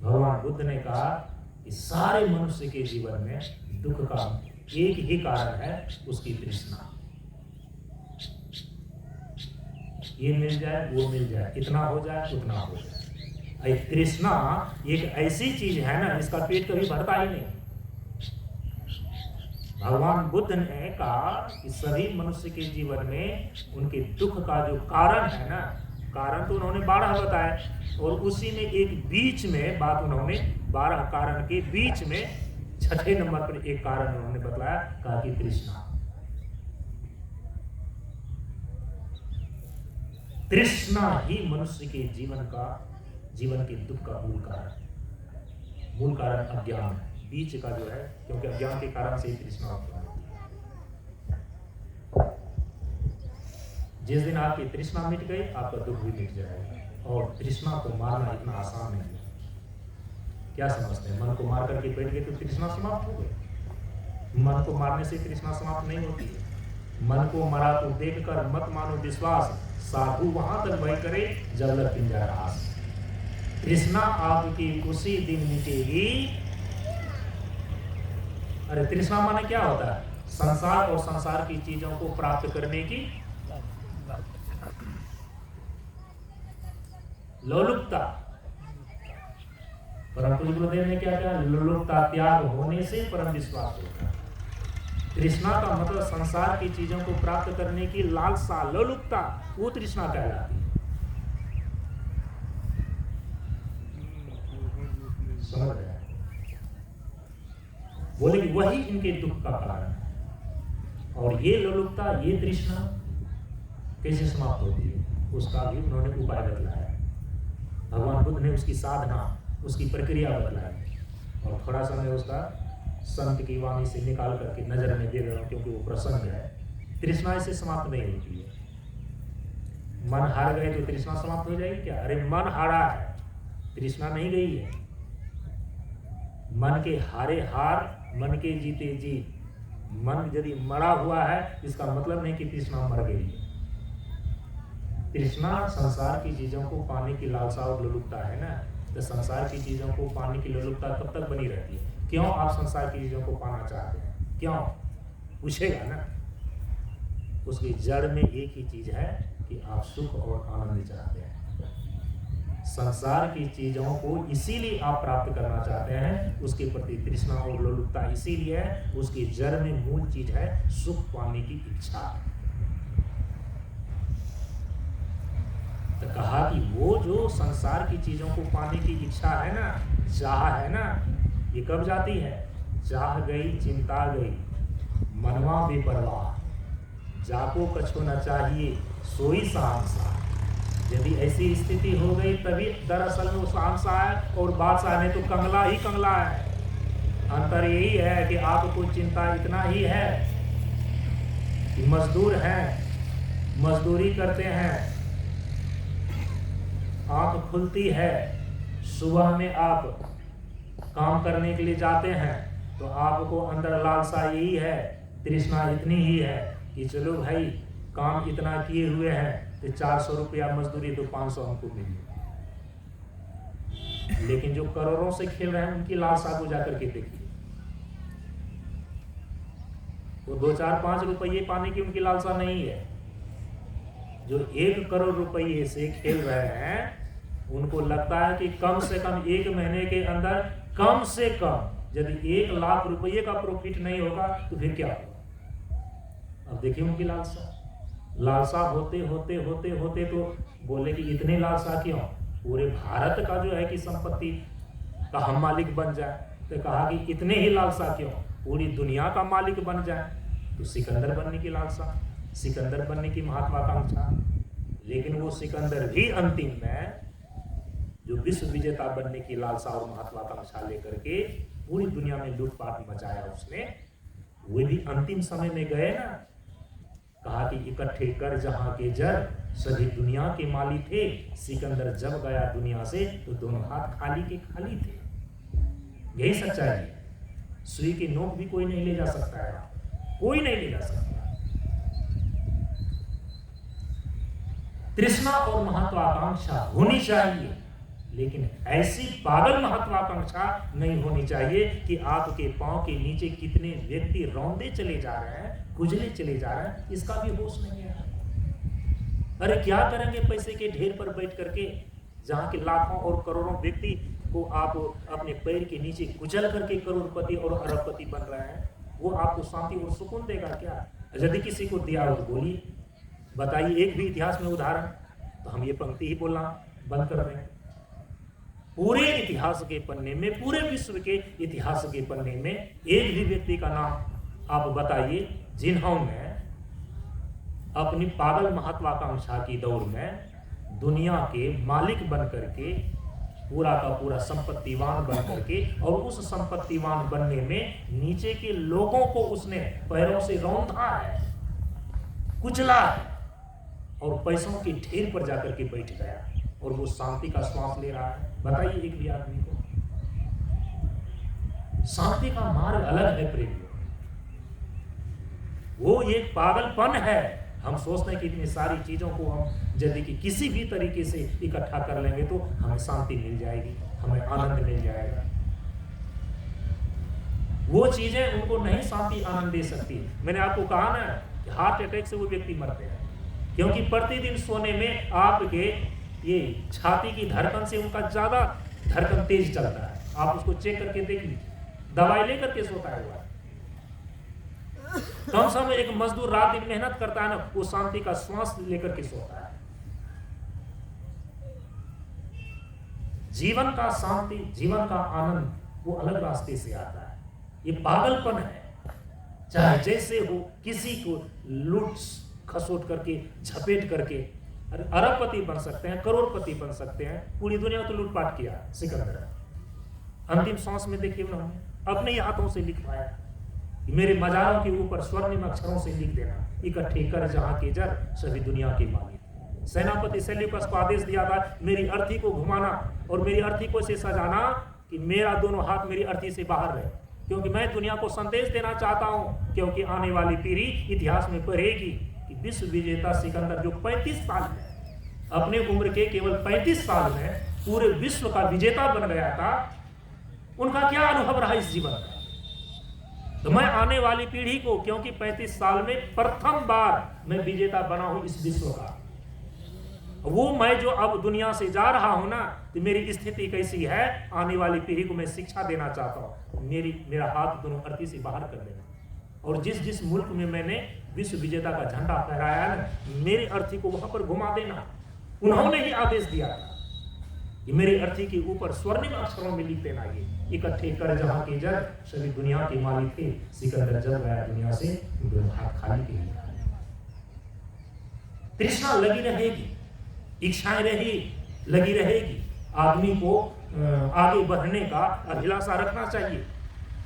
भगवान बुद्ध ने कहा कि सारे मनुष्य के जीवन में दुख का एक ही कारण है, उसकी तृष्णा। ये मिल जाए, वो मिल जाए, इतना हो जाए, उतना हो जाए। तृष्णा एक ऐसी चीज है ना, इसका पेट कभी भरता ही नहीं। भगवान बुद्ध ने कहा कि सभी मनुष्य के जीवन में उनके दुख का जो कारण है ना, कारण तो उन्होंने 12 बताए, और उसी में एक बीच में बात उन्होंने 12 कारण के बीच में 6ठे नंबर पर एक कारण उन्होंने बतलाया, कहा कि तृष्णा। तृष्णा ही मनुष्य के जीवन के दुख का मूल कारण। मूल कारण अज्ञान है, बीच का जो है, क्योंकि अज्ञान के कारण से ही तृष्णा उत्पन्न होती है। जिस दिन आपकी तृष्णा मिट गई, आपका दुख भी मिट जाएगा। और तृष्णा को मारना इतना आसान नहीं है। क्या समझते हैं? मन को मार करके बैठ गए तो तृष्णा समाप्त हो गई? मन को मारने से तृष्णा समाप्त नहीं होती है। मन को मरा तो देखकर मत मानो विश्वास, साधु वहां तक भय करे जब लग पिंजरा रास। तृष्णा आपकी उसी दिन मिटेगी। अरे तृष्णा माने क्या होता है? संसार और संसार की चीजों को प्राप्त करने की लोलुपता। परम पूज्य गुरुदेव ने क्या कहा? लोलुपता त्याग होने से परम विश्वास होता है। तृष्णा का मतलब संसार की चीजों को प्राप्त करने की लालसा, लोलुपता, वो तृष्णा कहलाती है। समझ रहे? बोले कि वही इनके दुख का कारण है। और ये लोलुपता, ये तृष्णा कैसे समाप्त होती है, उसका भी उन्होंने उपाय बतलाया। भगवान बुद्ध ने उसकी साधना, उसकी प्रक्रिया बतलाई। और थोड़ा सा मैं उसका संत की वाणी से निकाल करके नजर में दे रहा हूं, क्योंकि वो प्रसंग है। तृष्णा ऐसे समाप्त नहीं होती है। मन हार गए तो तृष्णा समाप्त हो जाएगी क्या? अरे मन हारा है, तृष्णा नहीं गई है। मन के हारे हार, मन के जीते जीत। मन यदि मरा हुआ है, इसका मतलब नहीं कि तृष्णा मर गई है। तृष्णा संसार की चीजों को पाने की लालसा और लोलुपता है ना, तो संसार की चीजों को पाने की लोलुपता कब तक बनी रहती है? क्यों आप संसार की चीजों को पाना चाहते हैं? क्यों पूछेगा ना? उसकी जड़ में एक ही चीज है कि आप सुख और आनंद चाहते हैं। संसार की चीजों को इसीलिए आप प्राप्त करना चाहते हैं, उसके प्रति तृष्णा और लोलुपता इसीलिए है, उसकी जड़ में मूल चीज है सुख पाने की इच्छा। तो कहा कि वो जो संसार की चीजों को पाने की इच्छा है ना, चाह है ना, ये कब जाती है? चाह गई, चिंता गई, मनवा बेपरवाह, जाको कछो न चाहिए सोई सहनसा। यदि ऐसी स्थिति हो गई तभी दरअसल में वो सहनसा है, और बादशाह ने तो कंगला ही कंगला है। अंतर यही है कि आपको चिंता इतना ही है कि मजदूर हैं, मजदूरी करते हैं, आंख खुलती है, सुबह में आप काम करने के लिए जाते हैं, तो आपको अंदर लालसा यही है, तृष्णा इतनी ही है कि चलो भाई काम इतना किए हुए हैं तो 400 रुपया मजदूरी, तो 500 हमको मिली। लेकिन जो करोड़ों से खेल रहे हैं उनकी लालसा को जाकर के देखिए, वो 2, 4, 5 रुपये पाने की उनकी लालसा नहीं है। जो 1 करोड़ रुपये से खेल रहे हैं उनको लगता है कि कम से कम 1 महीने के अंदर कम से कम यदि 1 लाख रुपये का प्रॉफिट नहीं होगा तो फिर क्या होगा। अब देखिए उनकी लालसा होते होते होते होते तो बोले कि इतने लालसा क्यों, पूरे भारत का जो है कि संपत्ति का हम मालिक बन जाए। तो कहा कि इतने ही लालसा क्यों, पूरी दुनिया का मालिक बन जाए। तो सिकंदर बनने की लालसा, सिकंदर बनने की महत्वाकांक्षा। लेकिन वो सिकंदर भी अंतिम में जो विश्व विजेता बनने की लालसा और महत्वाकांक्षा लेकर के पूरी दुनिया में लूटपाट मचाया उसने, वो भी अंतिम समय में गए ना, कहा कि इकट्ठे कर जहां के जर, सभी दुनिया के माली थे। सिकंदर जब गया दुनिया से तो दोनों हाथ खाली के खाली थे। यही सच्चाई है। सुई की नोक भी कोई नहीं ले जा सकता है, कोई नहीं ले जा सकता। तृष्णा और महत्वाकांक्षा होनी चाहिए, लेकिन ऐसी पागल महत्वाकांक्षा नहीं होनी चाहिए कि आपके पांव के नीचे कितने व्यक्ति रौंदे चले जा रहे हैं, कुचले चले जा रहे हैं, इसका भी होश नहीं है। अरे क्या करेंगे पैसे के ढेर पर बैठ करके, जहां के लाखों और करोड़ों व्यक्ति को आप अपने पैर के नीचे कुचल करके करोड़पति और अरबपति बन रहे हैं। वो आपको शांति और सुकून देगा क्या? यदि किसी को दिया हो तो बोलिए, बताइए एक भी इतिहास में उदाहरण। तो हम ये पंक्ति ही बोलना बंद कर रहे हैं। पूरे इतिहास के पन्ने में, पूरे विश्व के इतिहास के पन्ने में एक भी व्यक्ति का नाम आप बताइए जिन्होंने अपनी पागल महत्वाकांक्षा की दौड़ में दुनिया के मालिक बन करके, पूरा का पूरा संपत्तिवान बन करके, और उस संपत्तिवान बनने में नीचे के लोगों को उसने पैरों से रौंदा है, कुचला है, और पैसों के ढेर पर जाकर के बैठ गया और वो शांति का श्वास ले रहा है। बताइए एक भी आदमी को। शांति का मार्ग अलग है प्रेमियों, वो एक पागलपन है। हम सोचते हैं कि इतनी सारी चीजों को हम यदि कि किसी भी तरीके से इकट्ठा कर लेंगे तो हमें शांति मिल जाएगी, हमें आनंद मिल जाएगा। वो चीजें उनको नहीं शांति आनंद दे सकती। मैंने आपको कहा ना कि हार्ट अटैक से वो व्यक्ति मरते हैं, क्योंकि प्रतिदिन सोने में आपके ये छाती की धड़कन से उनका ज्यादा धड़कन तेज चलता है। आप उसको चेक करके देख लीजिए, दवाई लेकर के सोता हुआ। कम से कम एक मजदूर रात दिन मेहनत करता है ना, वो शांति का श्वास लेकर के सोता है। जीवन का शांति, जीवन का आनंद वो अलग रास्ते से आता है। ये पागलपन है। चाहे जैसे हो, किसी को लूट खसोट करके, झपेट करके अरबपति बन सकते हैं, करोड़पति बन सकते हैं। पूरी दुनिया तो लूटपाट किया सिकंदर। अंतिम सांस में देखिए उन्होंने अपने ही हाथों से लिखवाया, मेरे मजारों के ऊपर स्वर्णिम अक्षरों से लिख देना, इकट्ठे कर जहां के जर, सभी दुनिया के मालिक। सेनापति सेल्यूकस को आदेश दिया था मेरी अर्थी को घुमाना और मेरी अर्थी को ऐसे सजाना कि मेरा दोनों हाथ मेरी अर्थी से बाहर रहे, क्योंकि मैं दुनिया को संदेश देना चाहता हूं। क्योंकि आने वाली पीढ़ी इतिहास में पढ़ेगी कि विश्व विजेता सिकंदर जो 35 साल में, अपने उम्र के केवल 35 साल में पूरे विश्व का विजेता बन गया था, उनका क्या अनुभव रहा इस जीवन का। तो मैं आने वाली पीढ़ी को, क्योंकि 35 साल में प्रथम बार मैं विजेता बना हूं इस विश्व का, वो मैं जो अब दुनिया से जा रहा हूं ना, तो मेरी स्थिति कैसी है, आने वाली पीढ़ी को मैं शिक्षा देना चाहता हूं। मेरा हाथ दोनों अर्थी से बाहर कर देना, और जिस मुल्क में मैंने विश्व विजेता का झंडा फहराया ना, मेरी अर्थी को वहां पर घुमा देना। उन्होंने ही आदेश दिया था कि मेरी अर्थी के ऊपर स्वर्णिम अक्षरों में लिख देना, ये इकट्ठे कर जहां के जर, सभी दुनिया के मालिक थे। सिकंदर जब गया दुनिया से, दोनों हाथ खाली के लिए। तृष्णा लगी रहेगी, इच्छाएं लगी रहेगी। आदमी को आगे बढ़ने का अभिलाषा रखना चाहिए,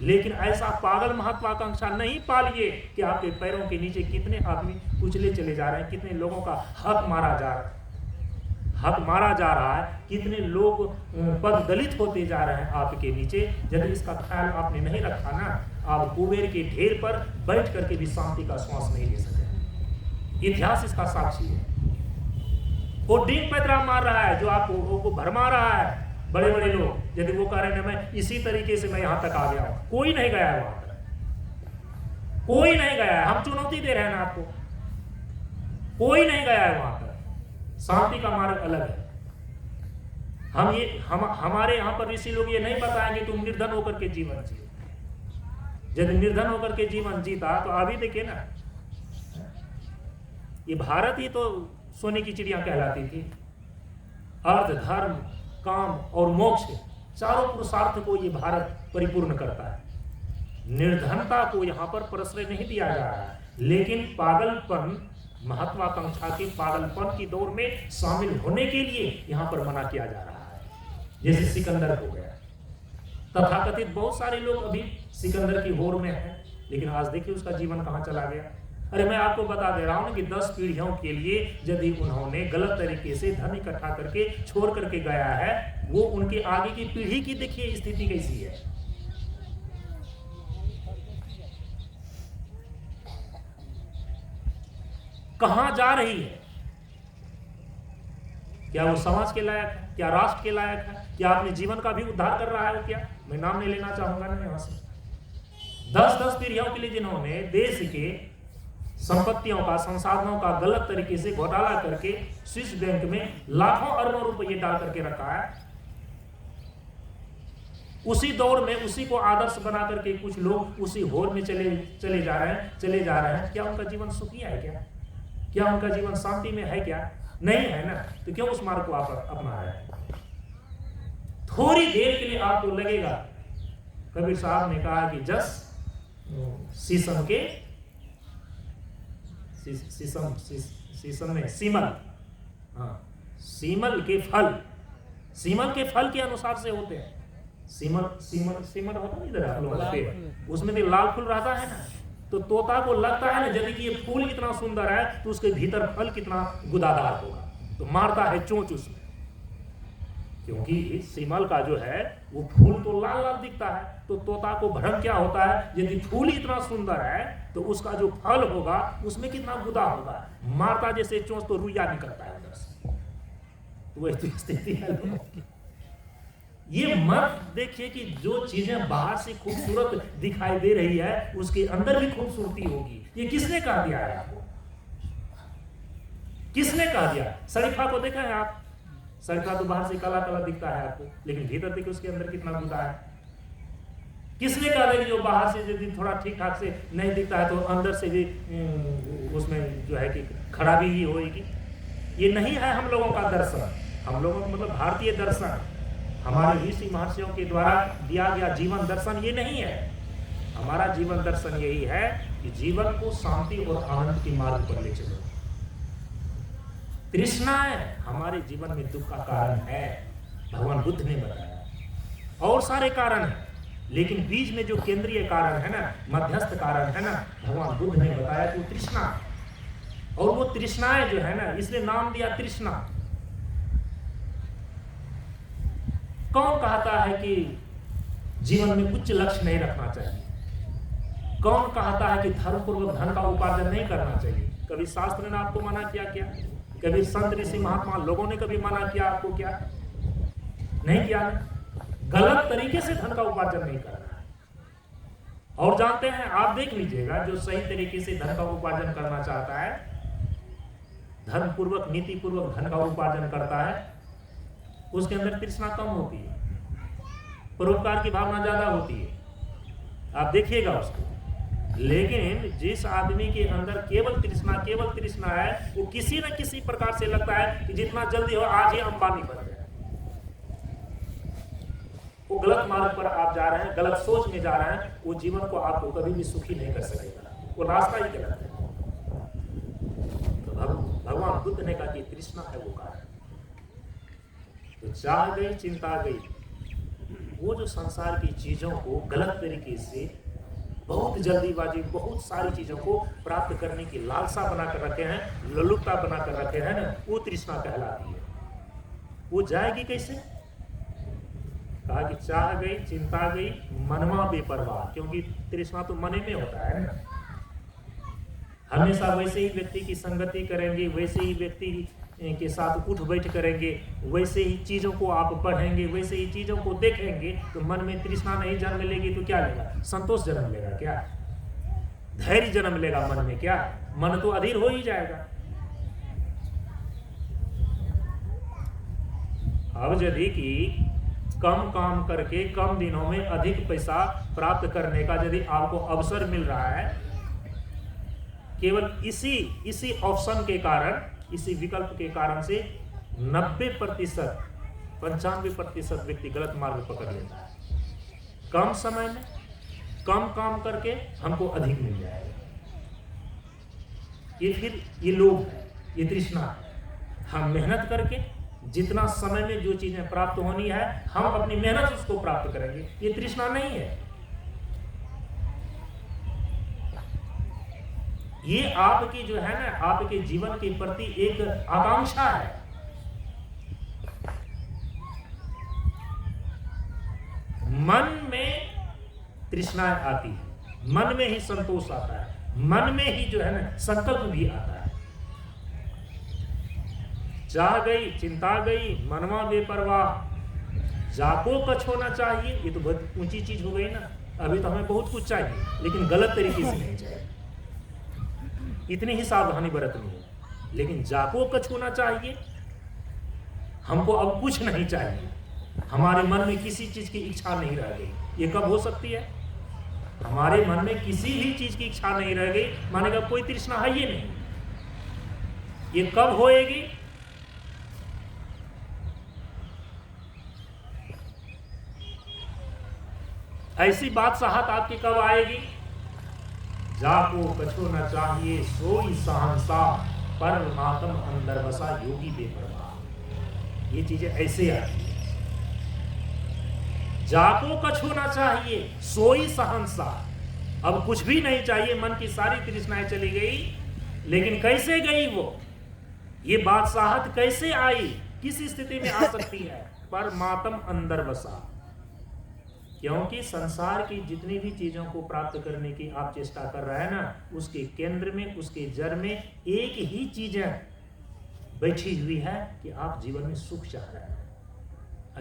लेकिन ऐसा पागल महत्वाकांक्षा नहीं पालिए कि आपके पैरों के नीचे कितने आदमी कुचले चले जा रहे हैं, कितने लोगों का हक मारा जा रहा है, कितने लोग पद दलित होते जा रहे हैं आपके नीचे। यदि इसका ख्याल आपने नहीं रखा ना, आप कुबेर के ढेर पर बैठ करके भी शांति का श्वास नहीं ले सकते। इतिहास इसका साक्षी है। वो डीन पैदरा मार रहा है, जो आपको भरमा रहा है बड़े बड़े लोग। यदि वो कह रहे हैं मैं इसी तरीके से मैं यहां तक आ गया हूं, कोई नहीं गया है वहां तक, कोई नहीं गया है। हम चुनौती दे रहे हैं ना आपको, कोई नहीं गया है वहां तक। शांति का मार्ग अलग है। हमारे यहां पर ऋषि लोग ये नहीं बताएंगे तुम निर्धन होकर के जीवन जियो। यदि निर्धन होकर के जीवन जीता तो अभी देखिए ना, ये भारत ही तो सोने की चिड़िया कहलाती थी। अर्थ, धर्म, काम और मोक्ष, चारों पुरुषार्थ को ये भारत परिपूर्ण करता है। निर्धनता को यहाँ पर प्रश्रय नहीं दिया जा रहा है, लेकिन पागलपन, महत्वाकांक्षा के पागलपन की दौड़ में शामिल होने के लिए यहाँ पर मना किया जा रहा है। जैसे सिकंदर हो गया, तथाकथित बहुत सारे लोग अभी सिकंदर की होड़ में हैं, लेकिन आज देखिए उसका जीवन कहाँ चला गया। अरे मैं आपको बता दे रहा हूं कि 10 पीढ़ियों के लिए यदि उन्होंने गलत तरीके से धन इकट्ठा करके छोड़ करके गया है, वो उनके आगे की पीढ़ी की देखिए स्थिति कैसी है। कहां जा रही है? क्या वो समाज के लायक है? क्या राष्ट्र के लायक है? क्या अपने जीवन का भी उद्धार कर रहा है? क्या, मैं नाम नहीं लेना चाहूंगा ना यहां से। 10-10 पीढ़ियों के लिए जिन्होंने देश के संपत्तियों का, संसाधनों का गलत तरीके से घोटाला करके स्विस बैंक में लाखों अरबों रुपए डाल करके रखा है, उसी दौर में उसी को आदर्श बना करके कुछ लोग उसी होड़ में चले जा रहे हैं। क्या उनका जीवन सुखी है? क्या उनका जीवन शांति में है? क्या नहीं है ना। तो क्यों उस मार्ग को आप अपना रहे हैं? थोड़ी देर के लिए आपको लगेगा, कबीर साहब ने कहा कि जस शीशम के शीशम में सीमल, हाँ, सीमल के फल के अनुसार से होते हैं। सीमल होता है इधर आप लोगों पे, उसमें भी लाल फूल रहता है ना, तो तोता को लगता है ना यदि कि ये फूल इतना सुंदर है तो उसके भीतर फल कितना गुदादार होगा, तो मारता है चोंच उसमें। क्योंकि सीमल का जो है वो फूल तो लाल लाल दिखता है, तो तोता को भ्रम क्या होता है, यदि फूल इतना सुंदर है तो उसका जो फल होगा उसमें कितना गुदा होगा, मारता जैसे चोंच तो रुइया निकलता है उधर से। तो वही स्थिति है। ये मत देखिए कि जो चीजें बाहर से खूबसूरत दिखाई दे रही है उसके अंदर भी खूबसूरती होगी। ये किसने कह दिया है आपको? किसने कह दिया? शरीफा को देखा है आप? शरीफा तो बाहर से काला काला दिखता है आपको, लेकिन भीतर देखिए उसके अंदर कितना गुदा है। किसने कहा कि जो बाहर से यदि थोड़ा ठीक ठाक से नहीं दिखता है तो अंदर से भी उसमें जो है कि खराबी ही होगी? ये नहीं है हम लोगों का दर्शन। हम लोगों का मतलब भारतीय दर्शन, हमारे ऋषि महर्षियों के द्वारा दिया गया जीवन दर्शन ये नहीं है। हमारा जीवन दर्शन यही है कि जीवन को शांति और आनंद के मार्ग पर ले चलो। तृष्णाएं हमारे जीवन में दुख का कारण है, भगवान बुद्ध ने बताया। और सारे कारण हैं, लेकिन बीच में जो केंद्रीय कारण है ना, मध्यस्थ कारण है ना, भगवान बुद्ध ने बताया कि तृष्णा। और वो तृष्णाएं जो है ना, इसलिए नाम दिया तृष्णा। कौन कहता है कि जीवन में उच्च लक्ष्य नहीं रखना चाहिए? कौन कहता है कि धर्मपूर्वक धन का उपार्जन नहीं करना चाहिए? कभी शास्त्र ने आपको मना किया क्या? कभी संत ऋषि महात्मा लोगों ने कभी मना किया आपको क्या? नहीं किया ना? गलत तरीके से धन का उपार्जन नहीं करना है। और जानते हैं, आप देख लीजिएगा, जो सही तरीके से धन का उपार्जन करना चाहता है, धर्मपूर्वक नीति पूर्वक धन का उपार्जन करता है, उसके अंदर तृष्णा कम होती है, परोपकार की भावना ज्यादा होती है। आप देखिएगा उसको। लेकिन जिस आदमी के अंदर केवल तृष्णा है, वो किसी न किसी प्रकार से लगता है कि जितना जल्दी हो आज ही अंबानी बन जाए। वो गलत मार्ग पर आप जा रहे हैं, गलत सोच में जा रहे हैं। वो जीवन को आपको कभी भी सुखी नहीं कर सकेगा, वो रास्ता ही गलत है। तो भगवान बुद्ध ने कहा कि तृष्णा है वो कारण। तो चाह गई, चिंता गई, वो जो संसार की चीजों को गलत तरीके से बहुत जल्दीबाजी, बहुत सारी चीजों को प्राप्त करने की लालसा बनाकर रखे हैं, ललुपता बनाकर रखे हैं ना, वो तृष्णा कहलाती है। वो जाएगी कैसे? कहा कि चाह गई, चिंता गई, मनवा बेपरवाह। क्योंकि तृष्णा तो मने में होता है ना। हमेशा वैसे ही व्यक्ति की संगति करेंगे, वैसे ही व्यक्ति के साथ उठ बैठ करेंगे, वैसे ही चीज़ों को आप पढ़ेंगे, वैसे ही चीज़ों को देखेंगे, तो मन में तृष्णा नहीं जन्म लेगी तो क्या लेगा? संतोष जन्म लेगा क्या? धैर्य जन्म लेगा मन में क्या? मन तो अधीर हो ही जाएगा। अब यदि कि कम काम करके कम दिनों में अधिक पैसा प्राप्त करने का यदि आपको अवसर मिल रहा है, केवल इसी ऑप्शन के कारण, इसी विकल्प के कारण से 90%, 95% व्यक्ति गलत मार्ग पकड़ लेता है। कम समय में कम काम करके हमको अधिक मिल जाएगा, ये फिर ये लोभ है, ये तृष्णा है। हम मेहनत करके जितना समय में जो चीजें प्राप्त होनी है, हम अपनी मेहनत उसको प्राप्त करेंगे, ये तृष्णा नहीं है। ये आपकी जो है ना, आपके जीवन के प्रति एक आकांक्षा है। मन में तृष्णा आती है, मन में ही संतोष आता है, मन में ही जो है ना संकल्प भी आता है। चाह गई चिंता गई मनवा बेपरवाह, जाको कछ होना चाहिए। ये तो बहुत ऊंची चीज हो गई ना। अभी तो हमें बहुत कुछ चाहिए, लेकिन गलत तरीके से नहीं चाहिए, इतनी ही सावधानी बरतनी है। लेकिन जाको कछ होना चाहिए, हमको अब कुछ नहीं चाहिए, हमारे मन में किसी चीज की इच्छा नहीं रह गई। ये कब हो सकती है? हमारे मन में किसी भी चीज की इच्छा नहीं रह गई, मानेगा कोई तृष्णा है ये नहीं। ये कब होएगी? ऐसी बादशाहत आपकी कब आएगी? जाको कछो न चाहिए सोई सहनसा, परमात्म अंदर बसा योगी बेपरवाह। ये चीजें ऐसे आती है। जाको कछो न चाहिए सोई सहनसा, अब कुछ भी नहीं चाहिए, मन की सारी तृष्णाएं चली गई। लेकिन कैसे गई वो? ये बादशाहत कैसे आई? किस स्थिति में आ सकती है? परमात्म अंदर बसा। क्योंकि संसार की जितनी भी चीजों को प्राप्त करने की आप चेष्टा कर रहे हैं ना, उसके केंद्र में, उसके जड़ में एक ही चीजें बैठी हुई है कि आप जीवन में सुख चाह रहे हैं।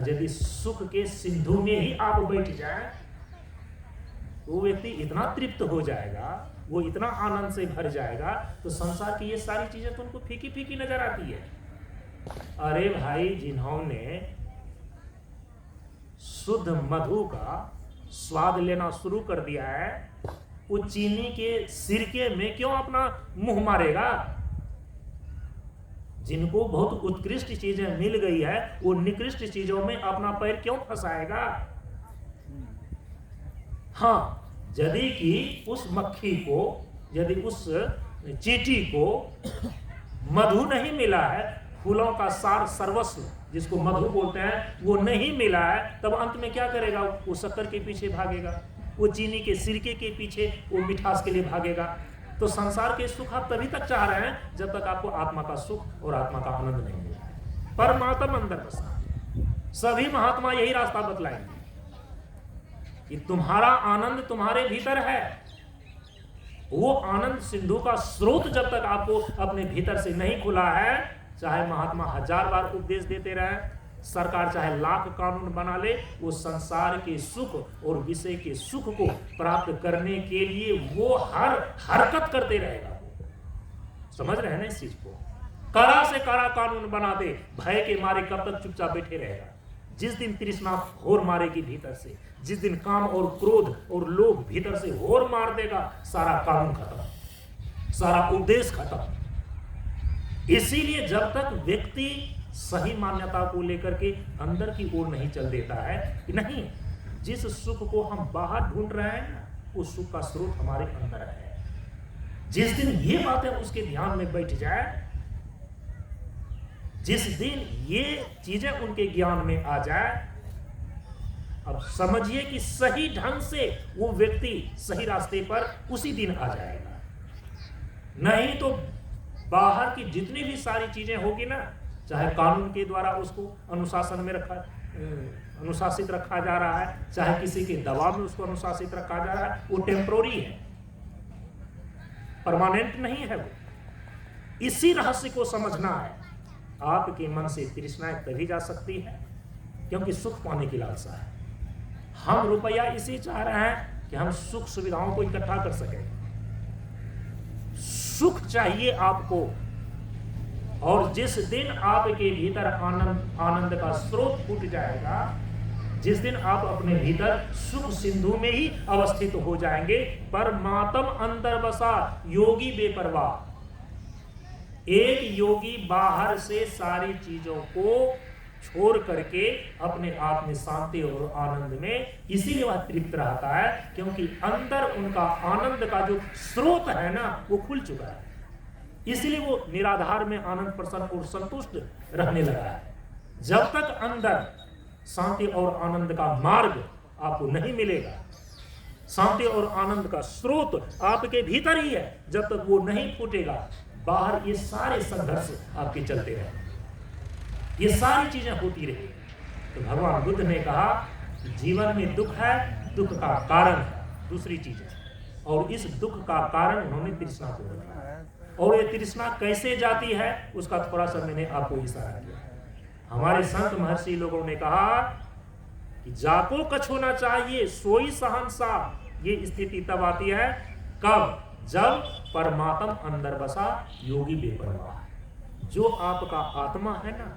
यदि सुख के सिंधु में ही आप बैठ जाए, वो व्यक्ति इतना तृप्त हो जाएगा, वो इतना आनंद से भर जाएगा, तो संसार की ये सारी चीजें तो उनको फीकी फीकी नजर आती है। अरे भाई, जिन्होंने शुद्ध मधु का स्वाद लेना शुरू कर दिया है, वो चीनी के सिरके में क्यों अपना मुंह मारेगा? जिनको बहुत उत्कृष्ट चीजें मिल गई है, वो निकृष्ट चीजों में अपना पैर क्यों फंसाएगा? हाँ, यदि कि उस मक्खी को, यदि उस चींटी को मधु नहीं मिला है, फूलों का सार सर्वस्व जिसको मधु बोलते हैं, वो नहीं मिला है, तब अंत में क्या करेगा? वो शक्कर के पीछे भागेगा, वो चीनी के सिरके के पीछे, वो मिठास के लिए भागेगा। तो संसार के सुख आप तभी तक चाह रहे हैं जब तक आपको आत्मा का सुख और आत्मा का आनंद नहीं मिला है। परमात्मा अंदर बसा। सभी महात्मा यही रास्ता बतलाएंगे कि तुम्हारा आनंद तुम्हारे भीतर है। वो आनंद सिंधु का स्रोत जब तक आपको अपने भीतर से नहीं खुला है, चाहे महात्मा 1000 बार उपदेश देते रहे, सरकार चाहे लाख कानून बना ले, वो संसार के सुख और विषय के सुख को प्राप्त करने के लिए वो हर हरकत करते रहेगा। समझ रहे हैं ना इस चीज को? कड़ा से कड़ा कानून बना दे, भय के मारे कब तक चुपचाप बैठे रहेगा? जिस दिन तृष्णा होर मारेगी भीतर से, जिस दिन काम और क्रोध और लोभ भीतर से होर मार देगा, सारा कानून खत्म, सारा उपदेश खत्म। इसीलिए जब तक व्यक्ति सही मान्यता को लेकर के अंदर की ओर नहीं चल देता है कि नहीं, जिस सुख को हम बाहर ढूंढ रहे हैं ना, उस सुख का स्रोत हमारे अंदर है। जिस दिन ये बातें उसके ध्यान में बैठ जाए, जिस दिन ये चीजें उनके ज्ञान में आ जाए, अब समझिए कि सही ढंग से वो व्यक्ति सही रास्ते पर उसी दिन आ जाएगा। नहीं तो बाहर की जितनी भी सारी चीजें होगी ना, चाहे कानून के द्वारा उसको अनुशासन में अनुशासित रखा जा रहा है, चाहे किसी के दबाव में उसको अनुशासित रखा जा रहा है, वो टेम्पोररी है। परमानेंट नहीं है वो। इसी रहस्य को समझना है। आपके मन से तृष्णाएं तभी जा सकती है क्योंकि सुख पाने की लालसा है। हम रुपया इसी चाह रहे हैं कि हम सुख सुविधाओं को इकट्ठा कर सकें। सुख चाहिए आपको, और जिस दिन आपके भीतर आनंद का स्रोत फूट जाएगा, जिस दिन आप अपने भीतर सुख सिंधु में ही अवस्थित हो जाएंगे, परमात्म अंदर बसा योगी बेपरवाह। एक योगी बाहर से सारी चीजों को छोड़ करके अपने आप में शांति और आनंद में, इसीलिए वह तृप्त रहता है क्योंकि अंदर उनका आनंद का जो स्रोत है ना, वो खुल चुका है। इसलिए वो निराधार में आनंद, प्रसन्न और संतुष्ट रहने लगा है। जब तक अंदर शांति और आनंद का मार्ग आपको नहीं मिलेगा, शांति और आनंद का स्रोत आपके भीतर ही है, जब तक वो नहीं फूटेगा, बाहर ये सारे संघर्ष आपके चलते रहेंगे, ये सारी चीजें होती रहेंगी। तो भगवान बुद्ध ने कहा कि जीवन में दुख है, दुख का कारण है दूसरी चीजें, और इस दुख का कारण उन्होंने तृष्णा को रखा। और ये तृष्णा कैसे जाती है उसका थोड़ा सा मैंने आपको इशारा किया। हमारे संत महर्षि लोगों ने कहा कि जाको कछोना चाहिए सोई सहनसा। ये स्थिति तब आती है कब? जब परमात्म अंदर बसा योगी बेपरवाह। जो आपका आत्मा है ना,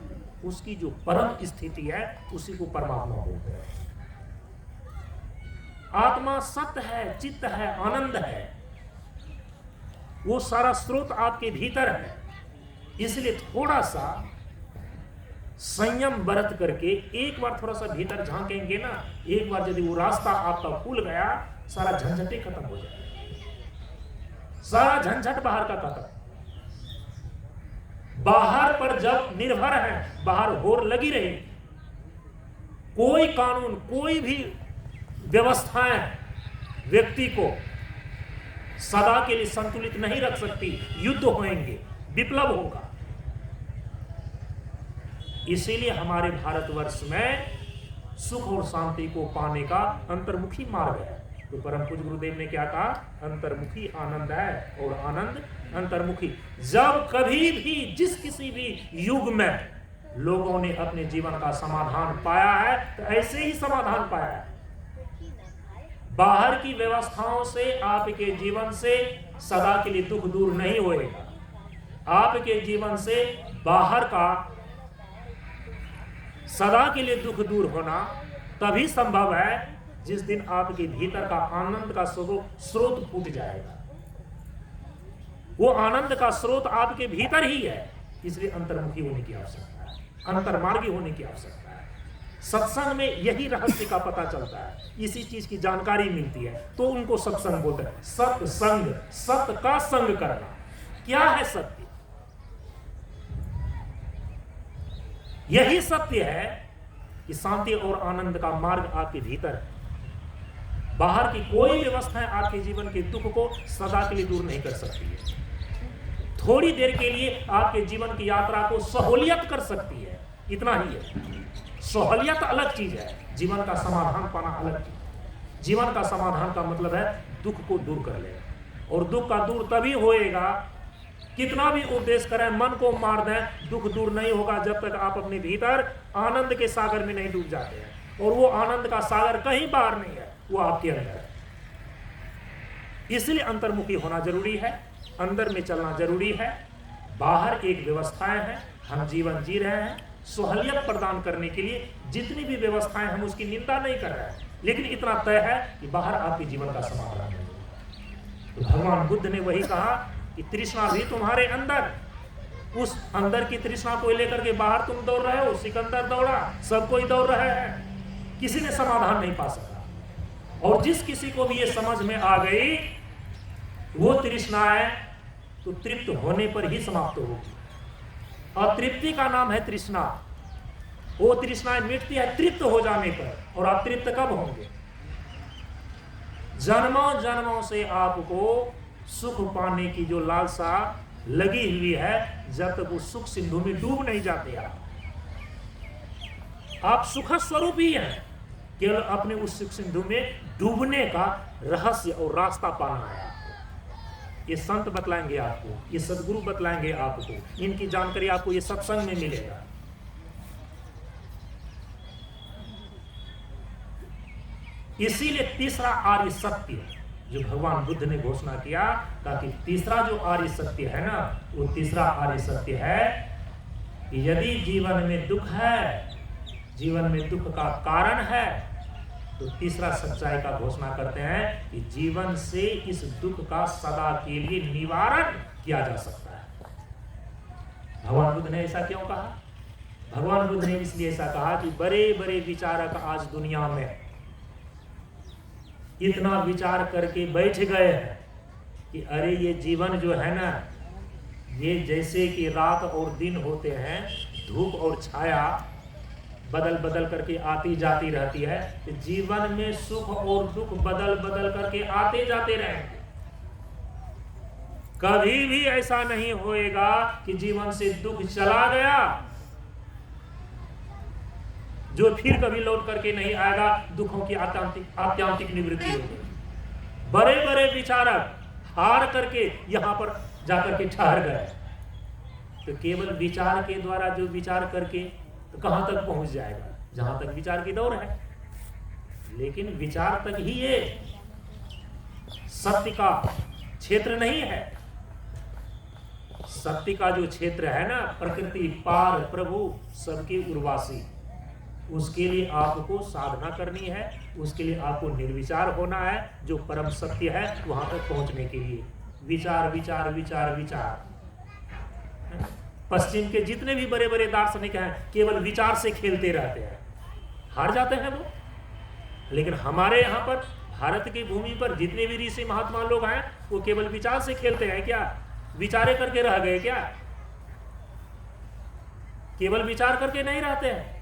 उसकी जो परम स्थिति है उसी को परमात्मा बोलते हैं। आत्मा सत्य है, चित्त है, आनंद है, वो सारा स्रोत आपके भीतर है। इसलिए थोड़ा सा संयम बरत करके एक बार थोड़ा सा भीतर झांकेंगे ना, एक बार यदि वो रास्ता आपका खुल गया, सारा झंझटे खत्म हो जाएगा, सारा झंझट बाहर का खत्म। बाहर पर जब निर्भर है, बाहर होर लगी रही, कोई कानून, कोई भी व्यवस्थाएं व्यक्ति को सदा के लिए संतुलित नहीं रख सकती। युद्ध होंगे, विप्लव होगा। इसीलिए हमारे भारतवर्ष में सुख और शांति को पाने का अंतर्मुखी मार्ग है। तो परम पूज्य गुरुदेव ने क्या कहा? अंतर्मुखी आनंद है, और आनंद अंतर्मुखी। जब कभी भी जिस किसी भी युग में लोगों ने अपने जीवन का समाधान पाया है, तो ऐसे ही समाधान पाया है। बाहर की व्यवस्थाओं से आपके जीवन से सदा के लिए दुख दूर नहीं होएगा। आपके जीवन से बाहर का सदा के लिए दुख दूर होना तभी संभव है जिस दिन आपके भीतर का आनंद का स्रोत फूट जाएगा। वो आनंद का स्रोत आपके भीतर ही है, इसलिए अंतर्मुखी होने की आवश्यकता है, अंतर्मार्गी होने की आवश्यकता है। सत्संग में यही रहस्य का पता चलता है, इसी चीज की जानकारी मिलती है, तो उनको सत्संग बोलते हैं। सत्संग, सत्य का संग करना। क्या है सत्य? यही सत्य है कि शांति और आनंद का मार्ग आपके भीतर है। बाहर की कोई व्यवस्थाएं आपके जीवन के दुख को सदा के लिए दूर नहीं कर सकती है। थोड़ी देर के लिए आपके जीवन की यात्रा को सहूलियत कर सकती है, इतना ही है। सहूलियत अलग चीज है, जीवन का समाधान पाना अलग चीज। जीवन का समाधान का मतलब है दुख को दूर कर ले, और दुख का दूर तभी होएगा, कितना भी उपदेश करें, मन को मार दें, दुख दूर नहीं होगा जब तक आप अपने भीतर आनंद के सागर में नहीं डूब जाते हैं। और वो आनंद का सागर कहीं बाहर नहीं है, वो आपके अंदर है। इसलिए अंतर्मुखी होना जरूरी है, अंदर में चलना जरूरी है। बाहर एक व्यवस्थाएं हैं, हम जीवन जी रहे हैं, सहूलियत प्रदान करने के लिए जितनी भी व्यवस्थाएं, हम उसकी निंदा नहीं कर रहे हैं, लेकिन इतना तय है कि बाहर आपके जीवन का समाधान है। तो भगवान बुद्ध ने वही कहा कि तृष्णा भी तुम्हारे अंदर, उस अंदर की तृष्णा को लेकर के बाहर तुम दौड़ रहे हो। सिकंदर दौड़ा, सब कोई दौड़ रहे हैं, किसी ने समाधान नहीं पा सका। और जिस किसी को भी ये समझ में आ गई, वो तृष्णाएं तो तृप्त होने पर ही समाप्त होगी। और तृप्ति का नाम है तृष्णा। वो तृष्णाएं मिटती है तृप्त हो जाने पर। और आप तृप्त कब होंगे? जन्मों जन्मों से आपको सुख पाने की जो लालसा लगी हुई है, जब तक वो सुख सिंधु में डूब नहीं जाते आप सुख स्वरूप ही हैं। केवल अपने उस सुख सिंधु में डूबने का रहस्य और रास्ता पाना है आपको। ये संत बतलाएंगे आपको, ये सदगुरु बतलाएंगे आपको, इनकी जानकारी आपको ये सत्संग में मिलेगा। इसीलिए तीसरा आर्य सत्य जो भगवान बुद्ध ने घोषणा किया, ताकि तीसरा जो आर्य सत्य है ना, वो तीसरा आर्य सत्य है कि यदि जीवन में दुख है, जीवन में दुख का कारण है, तो तीसरा सच्चाई का घोषणा करते हैं कि जीवन से इस दुख का सदा के लिए निवारण किया जा सकता है। भगवान बुद्ध ने ऐसा क्यों कहा? भगवान बुद्ध ने इसलिए ऐसा कहा कि बड़े बड़े विचारक आज दुनिया में इतना विचार करके बैठ गए हैं कि अरे ये जीवन जो है ना, ये जैसे कि रात और दिन होते हैं, धूप और छाया बदल बदल करके आती जाती रहती है, तो जीवन में सुख और दुख बदल बदल करके आते जाते रहेंगे। कभी भी ऐसा नहीं होएगा कि जीवन से दुख चला गया जो फिर कभी लौट करके नहीं आएगा, दुखों की आत्यांतिक निवृत्ति होगी। बड़े बड़े विचारक हार करके यहां पर जाकर के ठहर गए, तो केवल विचार के द्वारा जो विचार करके तो कहां तक पहुंच जाएगा? जहां तक विचार की दौड़ है। लेकिन विचार तक ही ये सत्य का क्षेत्र नहीं है। सत्य का जो क्षेत्र है ना, प्रकृति पार प्रभु सबके उर्वासी, उसके लिए आपको साधना करनी है, उसके लिए आपको निर्विचार होना है। जो परम सत्य है वहां तक पहुंचने के लिए विचार विचार विचार विचार। पश्चिम के जितने भी बड़े बड़े दार्शनिक हैं केवल विचार से खेलते रहते हैं, हार जाते हैं वो। लेकिन हमारे यहाँ पर भारत की भूमि पर जितने भी ऋषि महात्मा लोग हैं वो केवल विचार से खेलते हैं। क्या विचारे करके रह गए? क्या केवल विचार करके नहीं रहते हैं?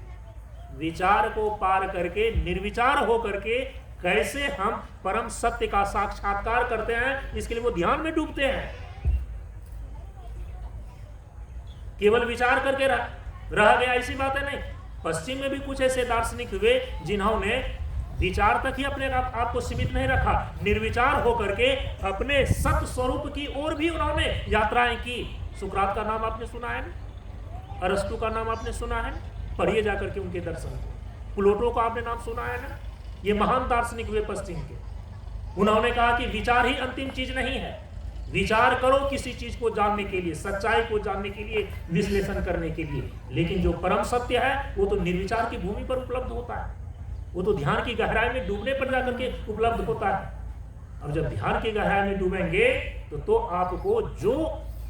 विचार को पार करके निर्विचार हो करके कैसे हम परम सत्य का साक्षात्कार करते हैं, इसके लिए वो ध्यान में डूबते हैं। केवल विचार करके रह गया ऐसी बात है नहीं। पश्चिम में भी कुछ ऐसे दार्शनिक हुए जिन्होंने विचार तक ही अपने आप को सीमित नहीं रखा, निर्विचार होकर के अपने सत्य स्वरूप की ओर भी उन्होंने यात्राएं की। सुकरात का नाम आपने सुना है ना, अरस्तु का नाम आपने सुना है ना, पढ़िए जाकर के उनके दर्शन को। प्लेटो का आपने नाम सुना है ना, ये महान दार्शनिक हुए पश्चिम के। उन्होंने कहा कि विचार ही अंतिम चीज नहीं है, विचार करो किसी चीज को जानने के लिए, सच्चाई को जानने के लिए, विश्लेषण करने के लिए। लेकिन जो परम सत्य है वो तो निर्विचार की भूमि पर उपलब्ध होता है, वो तो ध्यान की गहराई में डूबने पर जाकर के उपलब्ध होता है। अब जब ध्यान की गहराई में डूबेंगे तो आपको जो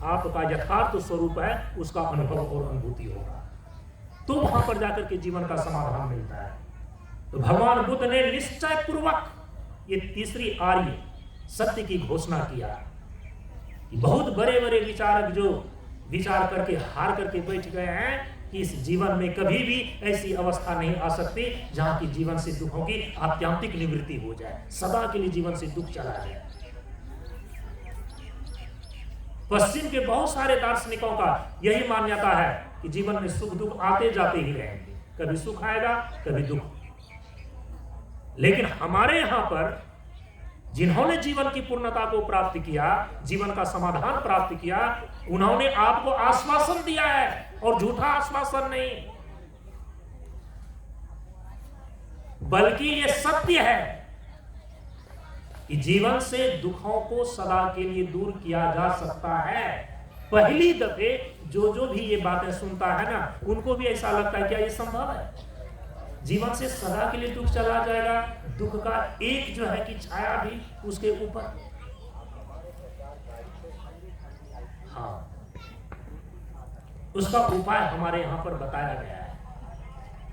आपका यथार्थ स्वरूप है उसका अनुभव और अनुभूति होगा, तो वहां पर जाकर के जीवन का समाधान मिलता है। तो भगवान बुद्ध ने निश्चय पूर्वक ये तीसरी आर्य सत्य की घोषणा किया। बहुत बड़े बड़े विचारक जो विचार करके हार करके बैठ गए हैं कि इस जीवन में कभी भी ऐसी अवस्था नहीं आ सकती जहां की जीवन से दुखों की आत्यांतिक निवृत्ति हो जाए, सदा के लिए जीवन से दुख चला जाए। पश्चिम के बहुत सारे दार्शनिकों का यही मान्यता है कि जीवन में सुख दुख आते जाते ही रहेंगे, कभी सुख आएगा कभी दुख। लेकिन हमारे यहां पर जिन्होंने जीवन की पूर्णता को प्राप्त किया, जीवन का समाधान प्राप्त किया, उन्होंने आपको आश्वासन दिया है, और झूठा आश्वासन नहीं, बल्कि ये सत्य है कि जीवन से दुखों को सदा के लिए दूर किया जा सकता है। पहली दफे जो भी ये बातें सुनता है ना, उनको भी ऐसा लगता है क्या ये संभव है? जीवन से सदा के लिए दुख चला जाएगा, दुख का एक जो है कि छाया भी उसके ऊपर। हाँ, उसका उपाय हमारे यहां पर बताया गया है,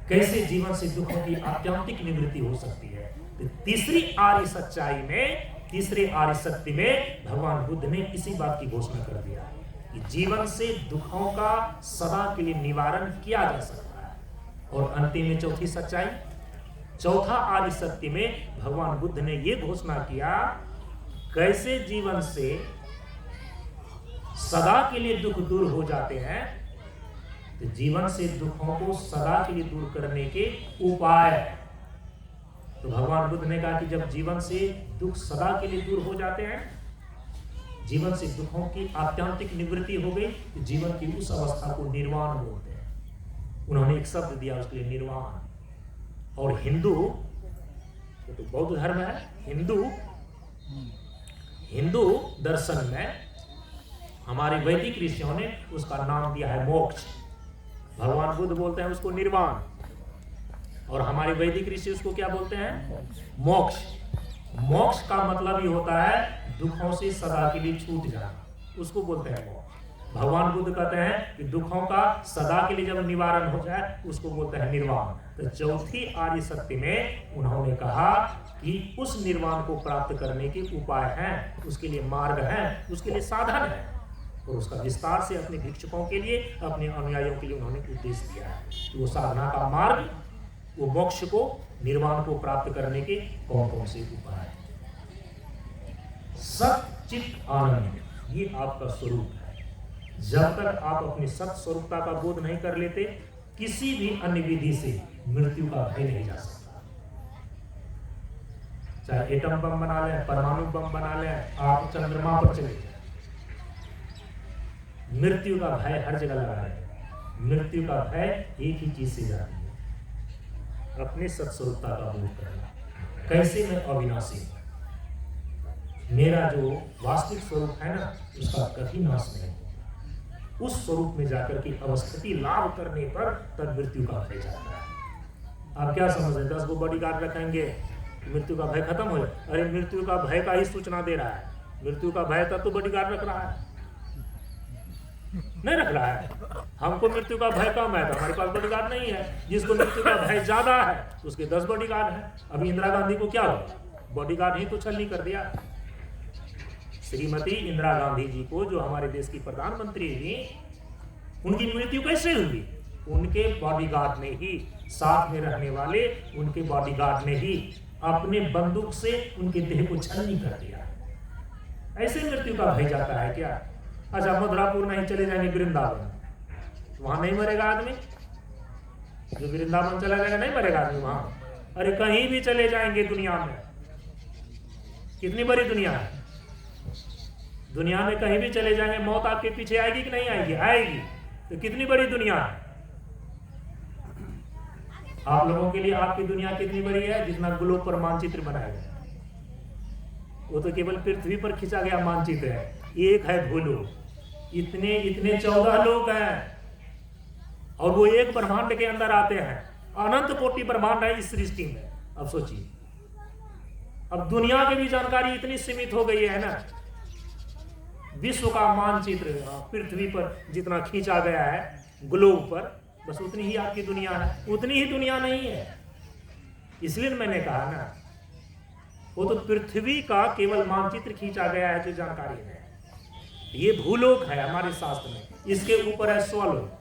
कैसे जीवन से दुखों की आत्यांतिक निवृत्ति हो सकती है। तो तीसरी आर्य सच्चाई में, तीसरे आर्य सत्य में भगवान बुद्ध ने इसी बात की घोषणा कर दिया कि जीवन से दुखों का सदा के लिए निवारण किया जा सकता है। और अंतिम में चौथी सच्चाई, चौथा आर्य सत्य में भगवान बुद्ध ने यह घोषणा किया कैसे जीवन से सदा के लिए दुख दूर हो जाते हैं। तो जीवन से दुखों को सदा के लिए दूर करने के उपाय। तो भगवान बुद्ध ने कहा कि जब जीवन से दुख सदा के लिए दूर हो जाते हैं, जीवन से दुखों की आत्यंतिक निवृत्ति हो गई तो जीवन की उस अवस्था को निर्वाण बोलते हैं। उन्होंने एक शब्द दिया उसके लिए, निर्वाण। और हिंदू तो बौद्ध धर्म है, हिंदू दर्शन में हमारे वैदिक ऋषियों ने उसका नाम दिया है मोक्ष। भगवान बुद्ध बोलते हैं उसको निर्वाण, और हमारे वैदिक ऋषि उसको क्या बोलते हैं? मोक्ष। मोक्ष का मतलब ही होता है दुखों से सदा के लिए छूट जाना, उसको बोलते हैं मोक्ष। भगवान बुद्ध कहते हैं कि दुखों का सदा के लिए जब निवारण हो जाए उसको बोलते हैं निर्वाण। तो चौथी आर्य सत्य में उन्होंने कहा कि उस निर्वाण को प्राप्त करने के उपाय हैं, उसके लिए मार्ग हैं, उसके लिए साधन है, और उसका विस्तार से अपने भिक्षुकों के लिए, अपने अनुयायियों के लिए उन्होंने उपदेश दिया है। तो वो साधना का मार्ग, वो मोक्ष को, निर्वाण को प्राप्त करने के कौन कौन से उपाय हैं। सच्चित आनंद, ये आपका स्वरूप है। जब तक आप अपनी सत्य स्वरूपता का बोध नहीं कर लेते, किसी भी अन्य विधि से मृत्यु का भय नहीं जा सकता। चाहे एटम बम बना लें, परमाणु बम बना लें, आप चंद्रमा पर चले जाए, मृत्यु का भय हर जगह लगा है। मृत्यु का भय एक ही चीज से जाती है, अपने सत्स्वरूपता का बोध करना। कैसे मैं अविनाशी हूं, मेरा जो वास्तविक स्वरूप है ना, उसका कभी नाश नहीं। उस स्वरूप में जाकर के अवस्थिति लाभ करने पर तब मृत्यु का भय जाता है। आप क्या समझ रहे, 10 गो बॉडीगार्ड रखेंगे मृत्यु का भय खत्म हो जाए? अरे मृत्यु का भय का ही सूचना दे रहा है। मृत्यु का भय तब तो बॉडीगार्ड रख रहा है, नहीं रख रहा है। हमको मृत्यु का भय कम है तो हमारे पास बॉडीगार्ड नहीं है। जिसको मृत्यु का भय ज्यादा है उसके 10 बॉडीगार्ड है। अभी इंदिरा गांधी को क्या हुआ? बॉडीगार्ड ही तो छलनी कर दिया। श्रीमती इंदिरा गांधी जी को, जो हमारे देश की प्रधानमंत्री थी, उनकी मृत्यु कैसे हुई? उनके बॉडीगार्ड ने ही, साथ में रहने वाले उनके बॉडीगार्ड ने ही अपने बंदूक से उनके देह को छलनी कर दिया। ऐसे मृत्यु का भय जाता है क्या? अच्छा, मधुरापुर नहीं चले जाएंगे वृंदावन, वहां नहीं मरेगा आदमी? जो वृंदावन चला जाएगा नहीं मरेगा आदमी वहां? अरे कहीं भी चले जाएंगे दुनिया में, कितनी बड़ी दुनिया है, दुनिया में कहीं भी चले जाएंगे, मौत आपके पीछे आएगी कि नहीं आएगी? आएगी। तो कितनी बड़ी दुनिया है। आप लोगों के लिए आपकी दुनिया कितनी बड़ी है? जितना ग्लोब पर मानचित्र बनाया गया, वो तो केवल पृथ्वी पर खींचा गया मानचित्र है। एक है भूलोक, इतने 14 लोग हैं, और वो एक ब्रह्मांड के अंदर आते हैं। अनंत कोटि ब्रह्मांड है इस सृष्टि में। अब सोचिए, अब दुनिया की भी जानकारी इतनी सीमित हो गई है ना, विश्व का मानचित्र पृथ्वी पर जितना खींचा गया है ग्लोब पर, बस उतनी ही आपकी दुनिया है, उतनी ही दुनिया नहीं है। इसलिए मैंने कहा ना, वो तो पृथ्वी का केवल मानचित्र खींचा गया है जो जानकारी है। ये भूलोक है हमारे शास्त्र में, इसके ऊपर है स्वलोक,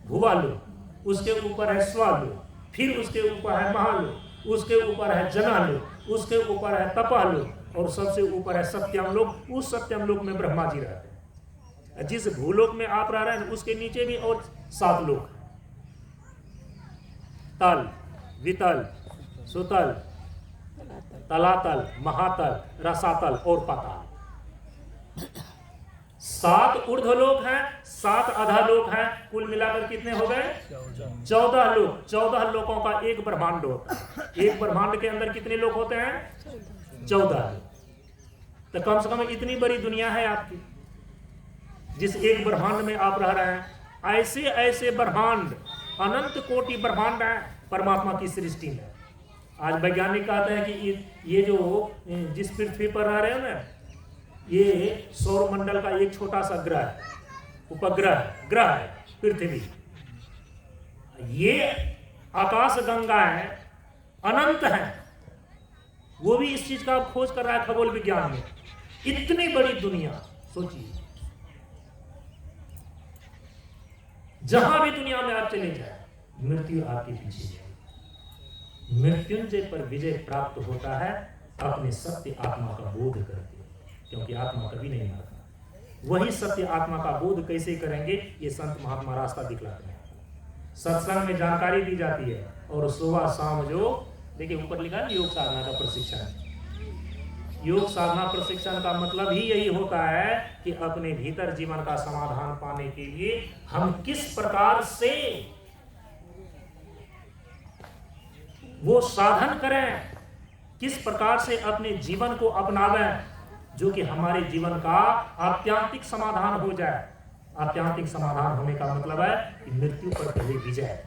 भुवालोक, उसके ऊपर है स्वलोक, फिर उसके ऊपर है महालोक, उसके ऊपर है जनालोक, उसके ऊपर है तपालोक, और सबसे ऊपर है सत्यम लोक। उस सत्यम लोक में ब्रह्मा जी रहते हैं। जिस भूलोक में आप रह रहे हैं उसके नीचे भी और 7 लोक, तल, वितल, सुतल, तलातल, महातल, रसातल और पाताल। 7 ऊर्ध्वलोक हैं, 7 अधोलोक हैं, कुल मिलाकर कितने हो गए? 14 लोक। 14 लोकों का एक ब्रह्मांड होता है। एक ब्रह्मांड के अंदर कितने लोक होते हैं? 14। तो कम से कम इतनी बड़ी दुनिया है आपकी, जिस एक ब्रह्मांड में आप रह रहे हैं। ऐसे ऐसे ब्रह्मांड, अनंत कोटि ब्रह्मांड है परमात्मा की सृष्टि में। आज वैज्ञानिक कहते हैं कि ये जो जिस पृथ्वी पर रह रहे हैं ना, ये सौर मंडल का एक छोटा सा ग्रह है, ग्रह है पृथ्वी। ये आकाश गंगा है, अनंत है। वो भी इस चीज का खोज कर रहा है खगोल विज्ञान में। इतनी बड़ी दुनिया, सोचिए, जहां भी दुनिया में आप चले जाए, मृत्यु आपके पीछे है। मृत्युंजय पर विजय प्राप्त होता है अपने सत्य आत्मा का बोध करके, क्योंकि आत्मा कभी नहीं मरता। वही सत्य आत्मा का बोध कैसे करेंगे, ये संत महात्मा रास्ता दिखलाते हैं। सत्संग में जानकारी दी जाती है, और सुबह शाम जो देखिए ऊपर लिखा है योग साधना का प्रशिक्षण, योग साधना प्रशिक्षण का मतलब ही यही होता है कि अपने भीतर जीवन का समाधान पाने के लिए हम किस प्रकार से वो साधन करें, किस प्रकार से अपने जीवन को अपनावें, जो कि हमारे जीवन का आत्यांतिक समाधान हो जाए। आत्यांतिक समाधान होने का मतलब है कि मृत्यु पर पहले विजय,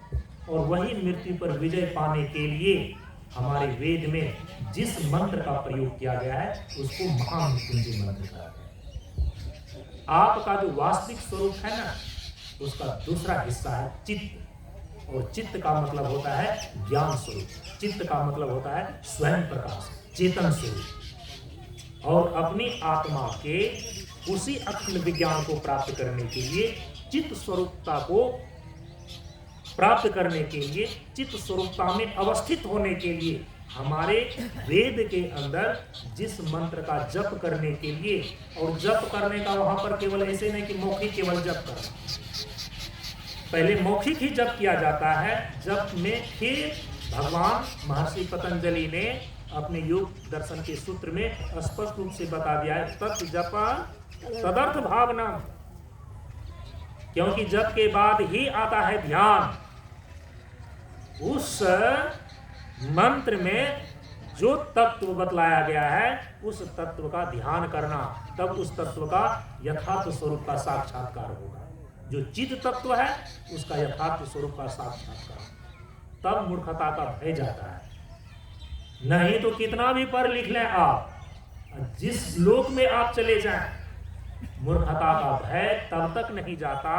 और वही मृत्यु पर विजय पाने के लिए हमारे वेद में जिस मंत्र का प्रयोग किया गया है उसको महामृत्युंजय मंत्र कहा गया है। आपका जो वास्तविक स्वरूप है ना, उसका दूसरा हिस्सा है चित्त, और चित्त का मतलब होता है ज्ञान स्वरूप, चित्त का मतलब होता है स्वयं प्रकाश, चेतन स्वरूप। और अपनी आत्मा के उसी अखंड विज्ञान को प्राप्त करने के लिए, चित्त स्वरूपता को प्राप्त करने के लिए, चित्त स्वरूपता में अवस्थित होने के लिए हमारे वेद के अंदर जिस मंत्र का जप करने के लिए, और जप करने का वहां पर केवल ऐसे नहीं कि मौखिक केवल जप करना, पहले मौखिक ही जप किया जाता है। जप में फिर भगवान महर्षि पतंजलि ने अपने योग दर्शन के सूत्र में स्पष्ट रूप से बता दिया है, तत् जपा तदर्थ भावना, क्योंकि जप के बाद ही आता है ध्यान। उस मंत्र में जो तत्व बतलाया गया है उस तत्व का ध्यान करना, तब उस तत्व का यथार्थ स्वरूप का साक्षात्कार होगा। जो चित्त तत्व है उसका यथार्थ स्वरूप का साक्षात्कार, तब मूर्खता का भय जाता है। नहीं तो कितना भी पढ़ लिख लें आप, जिस लोक में आप चले जाएं, मूर्खता का भय तब तक नहीं जाता,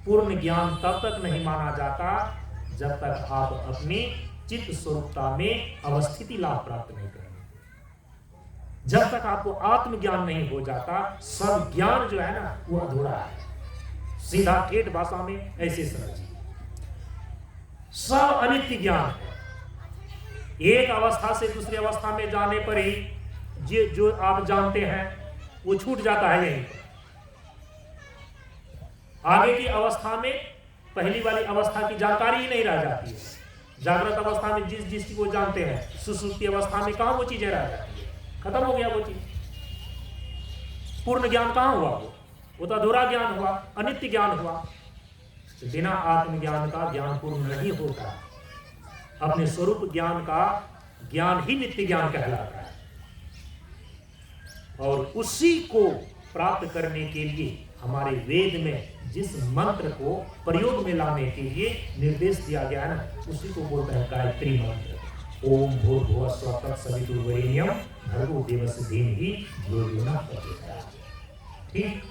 पूर्ण ज्ञान तब तक नहीं माना जाता जब तक आप अपनी चित्त स्वरूपता में अवस्थिति लाभ प्राप्त नहीं करेंगे। जब तक आपको आत्मज्ञान नहीं हो जाता, सब ज्ञान जो है ना वो अधूरा है। सीधा ठेठ भाषा में ऐसे समझिए, सब अनित्य ज्ञान है। एक अवस्था से दूसरी अवस्था में जाने पर ही जो आप जानते हैं वो छूट जाता है यहीं पर। आगे की अवस्था में पहली वाली अवस्था की जानकारी ही नहीं रह जाती है। जागृत अवस्था में जिस चीज को जानते हैं, सुसुप्ति अवस्था में कहां वो चीजें रह जाती है, खत्म हो गया वो चीज। पूर्ण ज्ञान कहां हुआ? वो तो अधूरा ज्ञान हुआ, अनित्य ज्ञान हुआ। बिना आत्मज्ञान का ज्ञान पूर्ण नहीं होता। अपने स्वरूप ज्ञान का ज्ञान ही नित्य ज्ञान कहलाता है, और उसी को प्राप्त करने के लिए हमारे वेद में जिस मंत्र को प्रयोग में लाने के लिए निर्देश दिया गया है ना, उसी को बोलते हैं गायत्री मंत्र। ओम भूर्भुवः स्वः तत्सवितुर्वरेण्यं भर्गो देवस्य धीमहि धियो यो नः प्रचोदयात्। ठीक,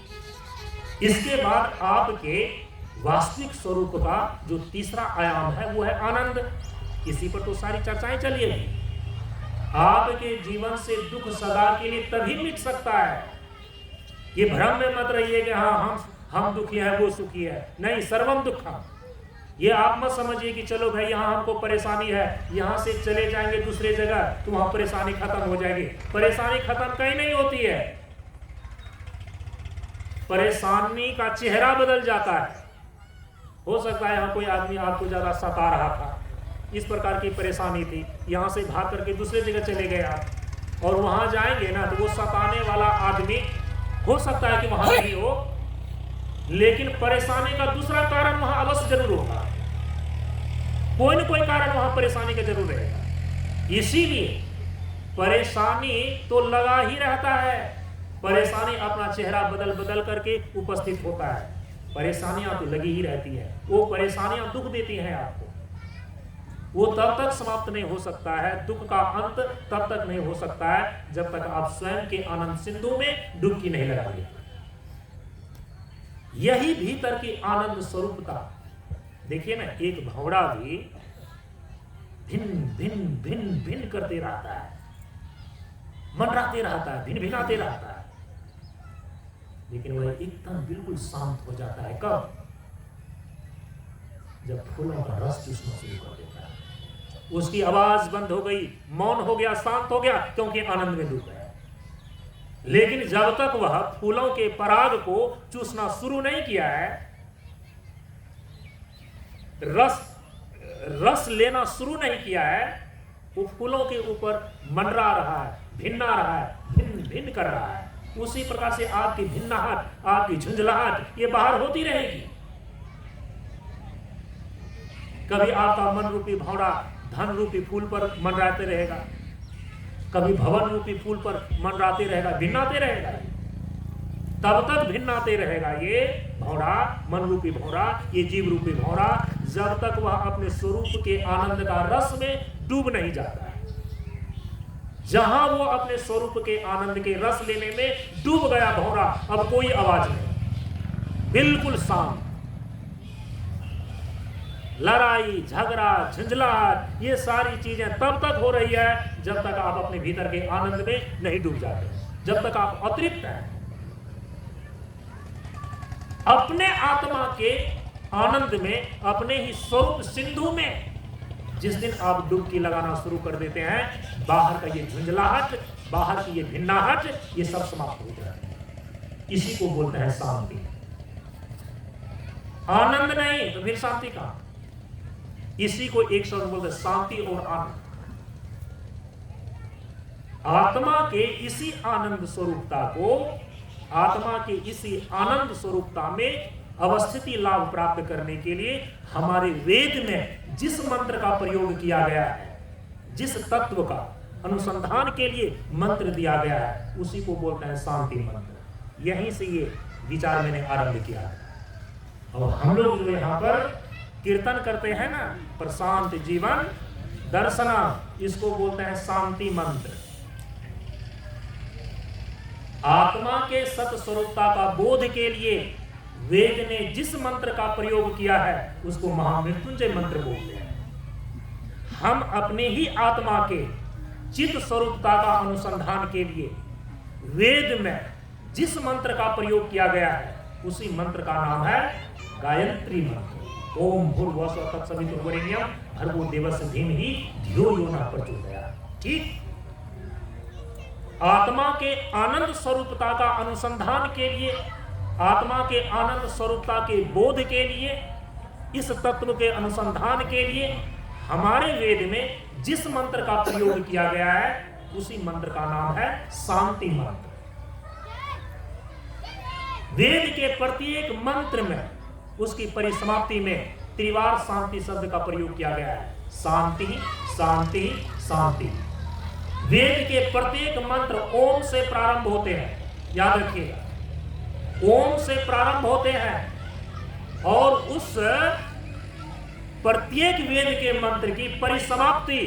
इसके बाद आपके वास्तविक स्वरूप का जो तीसरा आयाम है वो है आनंद। इसी पर तो सारी चर्चाएं चली है। आपके जीवन से दुख सदा के लिए तभी मिट सकता है। ये भ्रम में मत रहिए कि हाँ हम दुखी है वो सुखी है, नहीं, सर्वम दुखम। ये आप मत समझिए कि चलो भाई यहाँ हमको परेशानी है, यहाँ से चले जाएंगे दूसरे जगह तो वहां परेशानी खत्म हो जाएगी। परेशानी खत्म कहीं नहीं होती है, परेशानी का चेहरा बदल जाता है। हो सकता है यहाँ कोई आदमी आपको ज्यादा सता रहा था, इस प्रकार की परेशानी थी, यहाँ से भाग करके दूसरे जगह चले गए आप, और वहां जाएंगे ना तो वो सताने वाला आदमी हो सकता है कि वहां नहीं हो, लेकिन परेशानी का दूसरा कारण वहां अवश्य जरूर होगा। कोई न कोई कारण वहां परेशानी का जरूर रहेगा। इसीलिए परेशानी तो लगा ही रहता है, परेशानी अपना चेहरा बदल बदल करके उपस्थित होता है। परेशानियां तो लगी ही रहती है, वो परेशानियां दुख देती हैं आपको। वो तब तक समाप्त नहीं हो सकता है, दुख का अंत तब तक नहीं हो सकता है जब तक आप स्वयं के आनंद सिंधु में डुबकी नहीं लगाएंगे। यही भीतर की आनंद स्वरूपता। देखिए ना, एक भौरा भी भिन्न भिन्न भिन्न भिन्न करते रहता है, मंडराते रहता है, भिन्न भिनाते रहता है, लेकिन वह एकदम बिल्कुल शांत हो जाता है। कब? जब फूलों का रस चूसना शुरू कर देता है। उसकी आवाज बंद हो गई, मौन हो गया, शांत हो गया, क्योंकि आनंद में डूब गया। लेकिन जब तक वह फूलों के पराग को चूसना शुरू नहीं किया है, रस लेना शुरू नहीं किया है, वो फूलों के ऊपर मंडरा रहा है, भिन्ना रहा है, भिन्न भिन्न कर रहा है, उसी प्रकार से आपकी भिन्नाहट, आपकी झुंझलाहट ये बाहर होती रहेगी। कभी आपका मन रूपी भौरा धन रूपी फूल पर मंडराते रहेगा, कभी भवन रूपी फूल पर मंडराते रहेगा, भिन्नाते रहेगा, तब तक भिन्नाते रहेगा ये भौरा, मन रूपी भौरा, ये जीव रूपी भौरा, जब तक वह अपने स्वरूप के आनंद का रस में डूब नहीं जाता है। जहां वो अपने स्वरूप के आनंद के रस लेने में डूब गया भौरा, अब कोई आवाज नहीं, बिल्कुल शांत। लड़ाई झगड़ा झंझलाहट ये सारी चीजें तब तक हो रही है जब तक आप अपने भीतर के आनंद में नहीं डूब जाते, जब तक आप अतृप्त हैं अपने आत्मा के आनंद में, अपने ही स्वरूप सिंधु में। जिस दिन आप डुबकी लगाना शुरू कर देते हैं, बाहर का ये झुंझलाहट, बाहर की ये भिन्नाहट, ये सब समाप्त हो जाता है। इसी को बोलते हैं शांति। आनंद नहीं तो फिर शांति कहां? इसी को एक शब्द बोलते हैं शांति और आनंद। आत्मा के इसी आनंद स्वरूपता को, आत्मा के इसी आनंद स्वरूपता में अवस्थिति लाभ प्राप्त करने के लिए हमारे वेद में जिस मंत्र का प्रयोग किया गया है, जिस तत्व का अनुसंधान के लिए मंत्र दिया गया है, उसी को बोलते हैं शांति मंत्र। यहीं से ये विचार मैंने आरंभ किया है। और हम लोग जो यहाँ पर कीर्तन करते हैं ना, प्रशांत जीवन दर्शना, इसको बोलते हैं शांति मंत्र। आत्मा के सत स्वरूपता का बोध के लिए वेद ने जिस मंत्र का प्रयोग किया है उसको महामृत्युंजय मंत्र बोलते हैं। हम अपने ही आत्मा के चित्त स्वरूपता का अनुसंधान के लिए वेद में जिस मंत्र का प्रयोग किया गया है उसी मंत्र का नाम है गायत्री मंत्र। ओम भूर्भुवस्सुः तत्सवितुर्वरेण्यं भर्गो देवस्य धीमहि धियो यो नः प्रचोदयात्। ठीक, आत्मा के आनंद स्वरूपता का अनुसंधान के लिए, आत्मा के आनंद स्वरूपता के बोध के लिए, इस तत्व के अनुसंधान के लिए हमारे वेद में जिस मंत्र का प्रयोग किया गया है उसी मंत्र का नाम है शांति मंत्र। वेद के प्रत्येक मंत्र में उसकी परिसमाप्ति में त्रिवार शांति शब्द का प्रयोग किया गया है। शांति शांति शांति। वेद के प्रत्येक मंत्र ओम से प्रारंभ होते हैं, याद रखिएगा, ओम से प्रारंभ होते हैं। और उस प्रत्येक वेद के मंत्र की परिसमाप्ति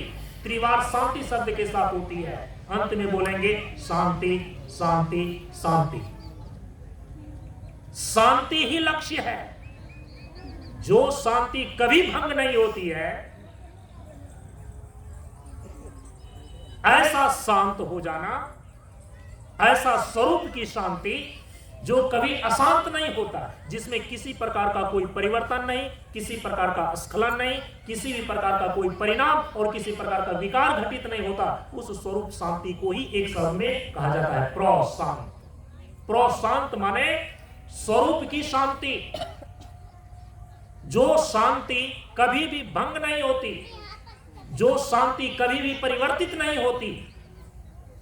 त्रिवार शांति शब्द के साथ होती है। अंत में बोलेंगे शांति शांति शांति। शांति ही लक्ष्य है। जो शांति कभी भंग नहीं होती है, ऐसा शांत हो जाना, ऐसा स्वरूप की शांति जो कभी अशांत नहीं होता, जिसमें किसी प्रकार का कोई परिवर्तन नहीं, किसी प्रकार का स्खलन नहीं, किसी भी प्रकार का कोई परिणाम और किसी प्रकार का विकार घटित नहीं होता, उस स्वरूप शांति को ही एक शब्द में कहा जाता है प्रशांत। प्रशांत माने स्वरूप की शांति, जो शांति कभी भी भंग नहीं होती, जो शांति कभी भी परिवर्तित नहीं होती,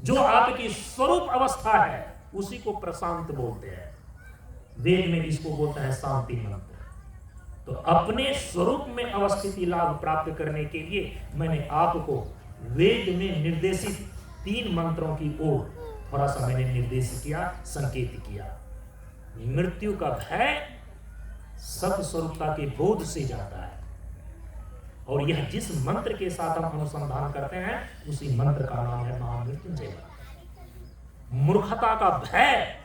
जो आपकी स्वरूप अवस्था है उसी को प्रशांत बोलते हैं। वेद में इसको बोलते हैं शांति मंत्र। तो अपने स्वरूप में अवस्थिति लाभ प्राप्त करने के लिए मैंने आपको वेद में निर्देशित 3 मंत्रों की ओर थोड़ा सा मैंने निर्देश किया, संकेत किया। मृत्यु का भय सत स्वरूपता के बोध से जाता है, और यह जिस मंत्र के साथ हम अनुसंधान करते हैं उसी मंत्र का नाम है महामृत्युंजय। मूर्खता का भय,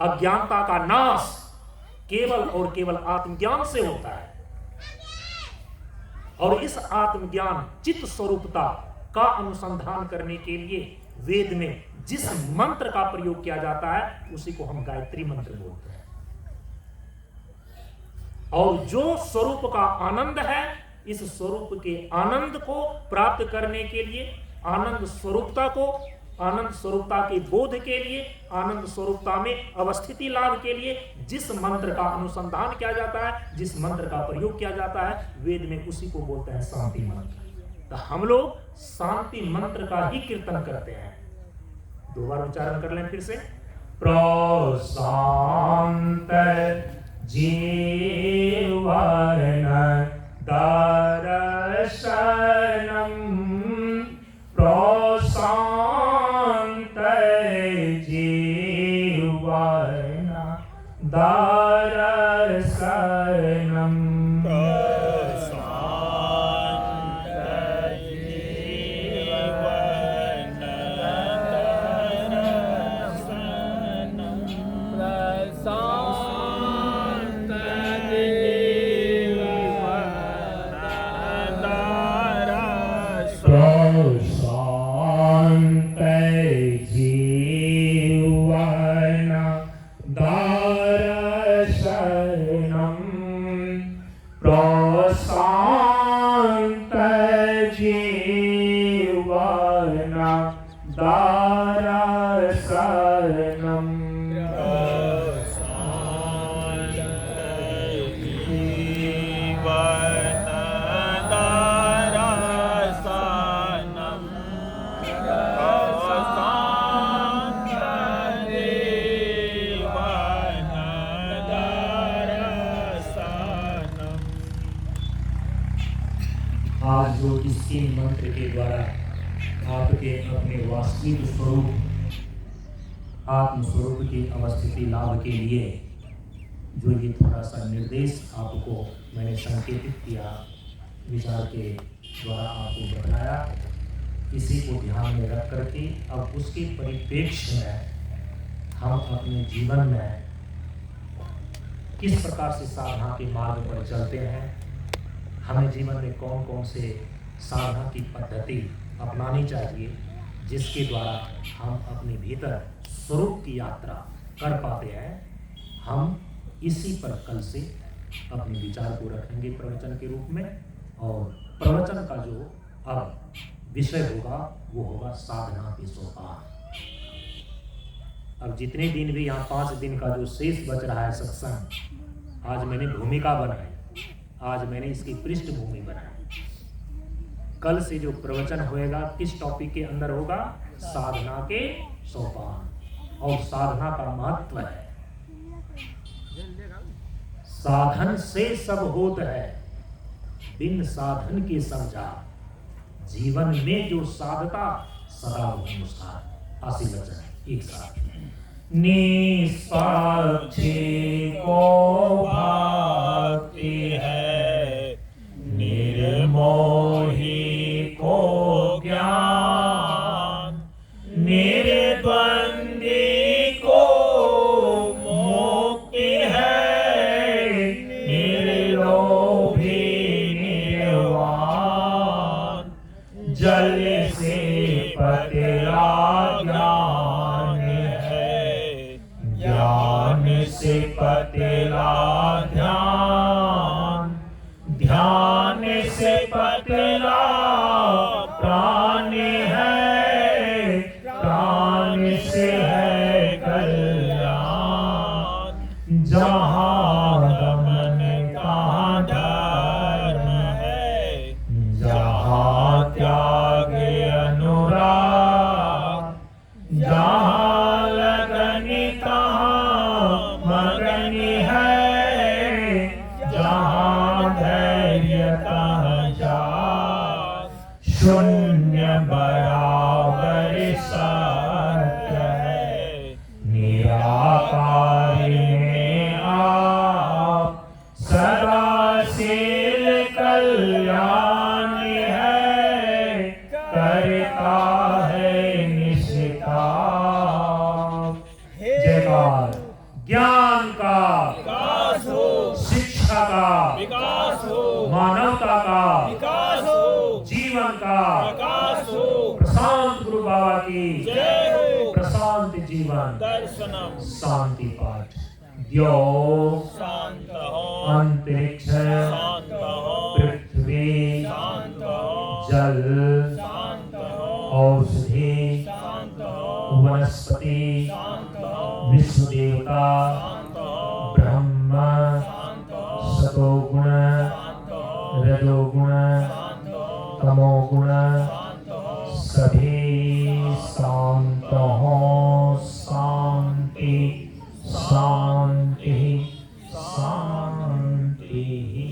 अज्ञानता का नाश केवल और केवल आत्मज्ञान से होता है। और इस आत्मज्ञान चित्त स्वरूपता का अनुसंधान करने के लिए वेद में जिस मंत्र का प्रयोग किया जाता है उसी को हम गायत्री मंत्र बोलते हैं। और जो स्वरूप का आनंद है, इस स्वरूप के आनंद को प्राप्त करने के लिए, आनंद स्वरूपता को, आनंद स्वरूपता के बोध के लिए, आनंद स्वरूपता में अवस्थिति लाभ के लिए जिस मंत्र का अनुसंधान किया जाता है, जिस मंत्र का प्रयोग किया जाता है वेद में, उसी को बोलते हैं शांति मंत्र। तो हम लोग शांति मंत्र का ही कीर्तन करते हैं। 2 बार उच्चारण कर लें फिर से। प्रशांत जीवन दर्शनम, प्रशांत जीवन दर्शनम, आज जो इस 3 मंत्र के द्वारा आपके अपने वास्तविक स्वरूप आत्म स्वरूप की अवस्थिति लाभ के लिए जो ये थोड़ा सा निर्देश आपको मैंने संकेतित किया, विचार के द्वारा आपको बताया, इसी को ध्यान में रख करके अब उसके परिप्रेक्ष्य में हम अपने जीवन में किस प्रकार से साधना के मार्ग पर चलते हैं, हमें जीवन में कौन कौन से साधना की पद्धति अपनानी चाहिए जिसके द्वारा हम अपने भीतर स्वरूप की यात्रा कर पाते हैं। हम इसी पर कल से अपने विचार को रखेंगे प्रवचन के रूप में, और प्रवचन का जो अब विषय होगा वो होगा साधना के सोपान। अब जितने दिन भी यहाँ 5 दिन का जो शेष बच रहा है सत्संग, आज मैंने भूमिका बनाई, आज मैंने इसकी पृष्ठभूमि बनाई। कल से जो प्रवचन होएगा किस टॉपिक के अंदर होगा? साधना के सोपान, और साधना का महत्व है। साधन से सब होत है, बिन साधन के समझा, जीवन में जो साधता सदा वो मुस्कान। आशी वचन एक साथ। निष्पक्षी को भक्ति है, निर्मोही को ज्ञान, निर्द्वंदी को मुक्ति है, निर्लोभी निर्वाण, जल से पतला ज्ञान है, ज्ञान से पतला ध्यान, ध्यान से पतला प्राण है, प्राण से है कल्याण, जहाँ गमन कहाँ धर्म है, जहाँ त्याग अनुराग, जहाँ लगन तहाँ मगन है, जहाँ धैर्य तहाँ जाग, शून्य बराबर सत्य है, निराकार में आप सदाशील कल्याण है, करता है निष्काम। जयकार। ज्ञान का विकास हो, शिक्षा का विकास हो, मानवता का विकास हो, जीवन का विकास हो, प्रशांत गुरु बाबा की जय हो, प्रशांत जीवन दर्शनम शांति पाठ। द्यो शांत हो, अंतरिक्ष शांत हो, पृथ्वी शांत हो, जल शांत हो, औषधि शांत हो, वनस्पति शांत हो, विश्व देवता शांत हो, ब्रह्म शांत हो, सतोगुण शांत हो, रजोगुण शांत हो, तमोगुण ही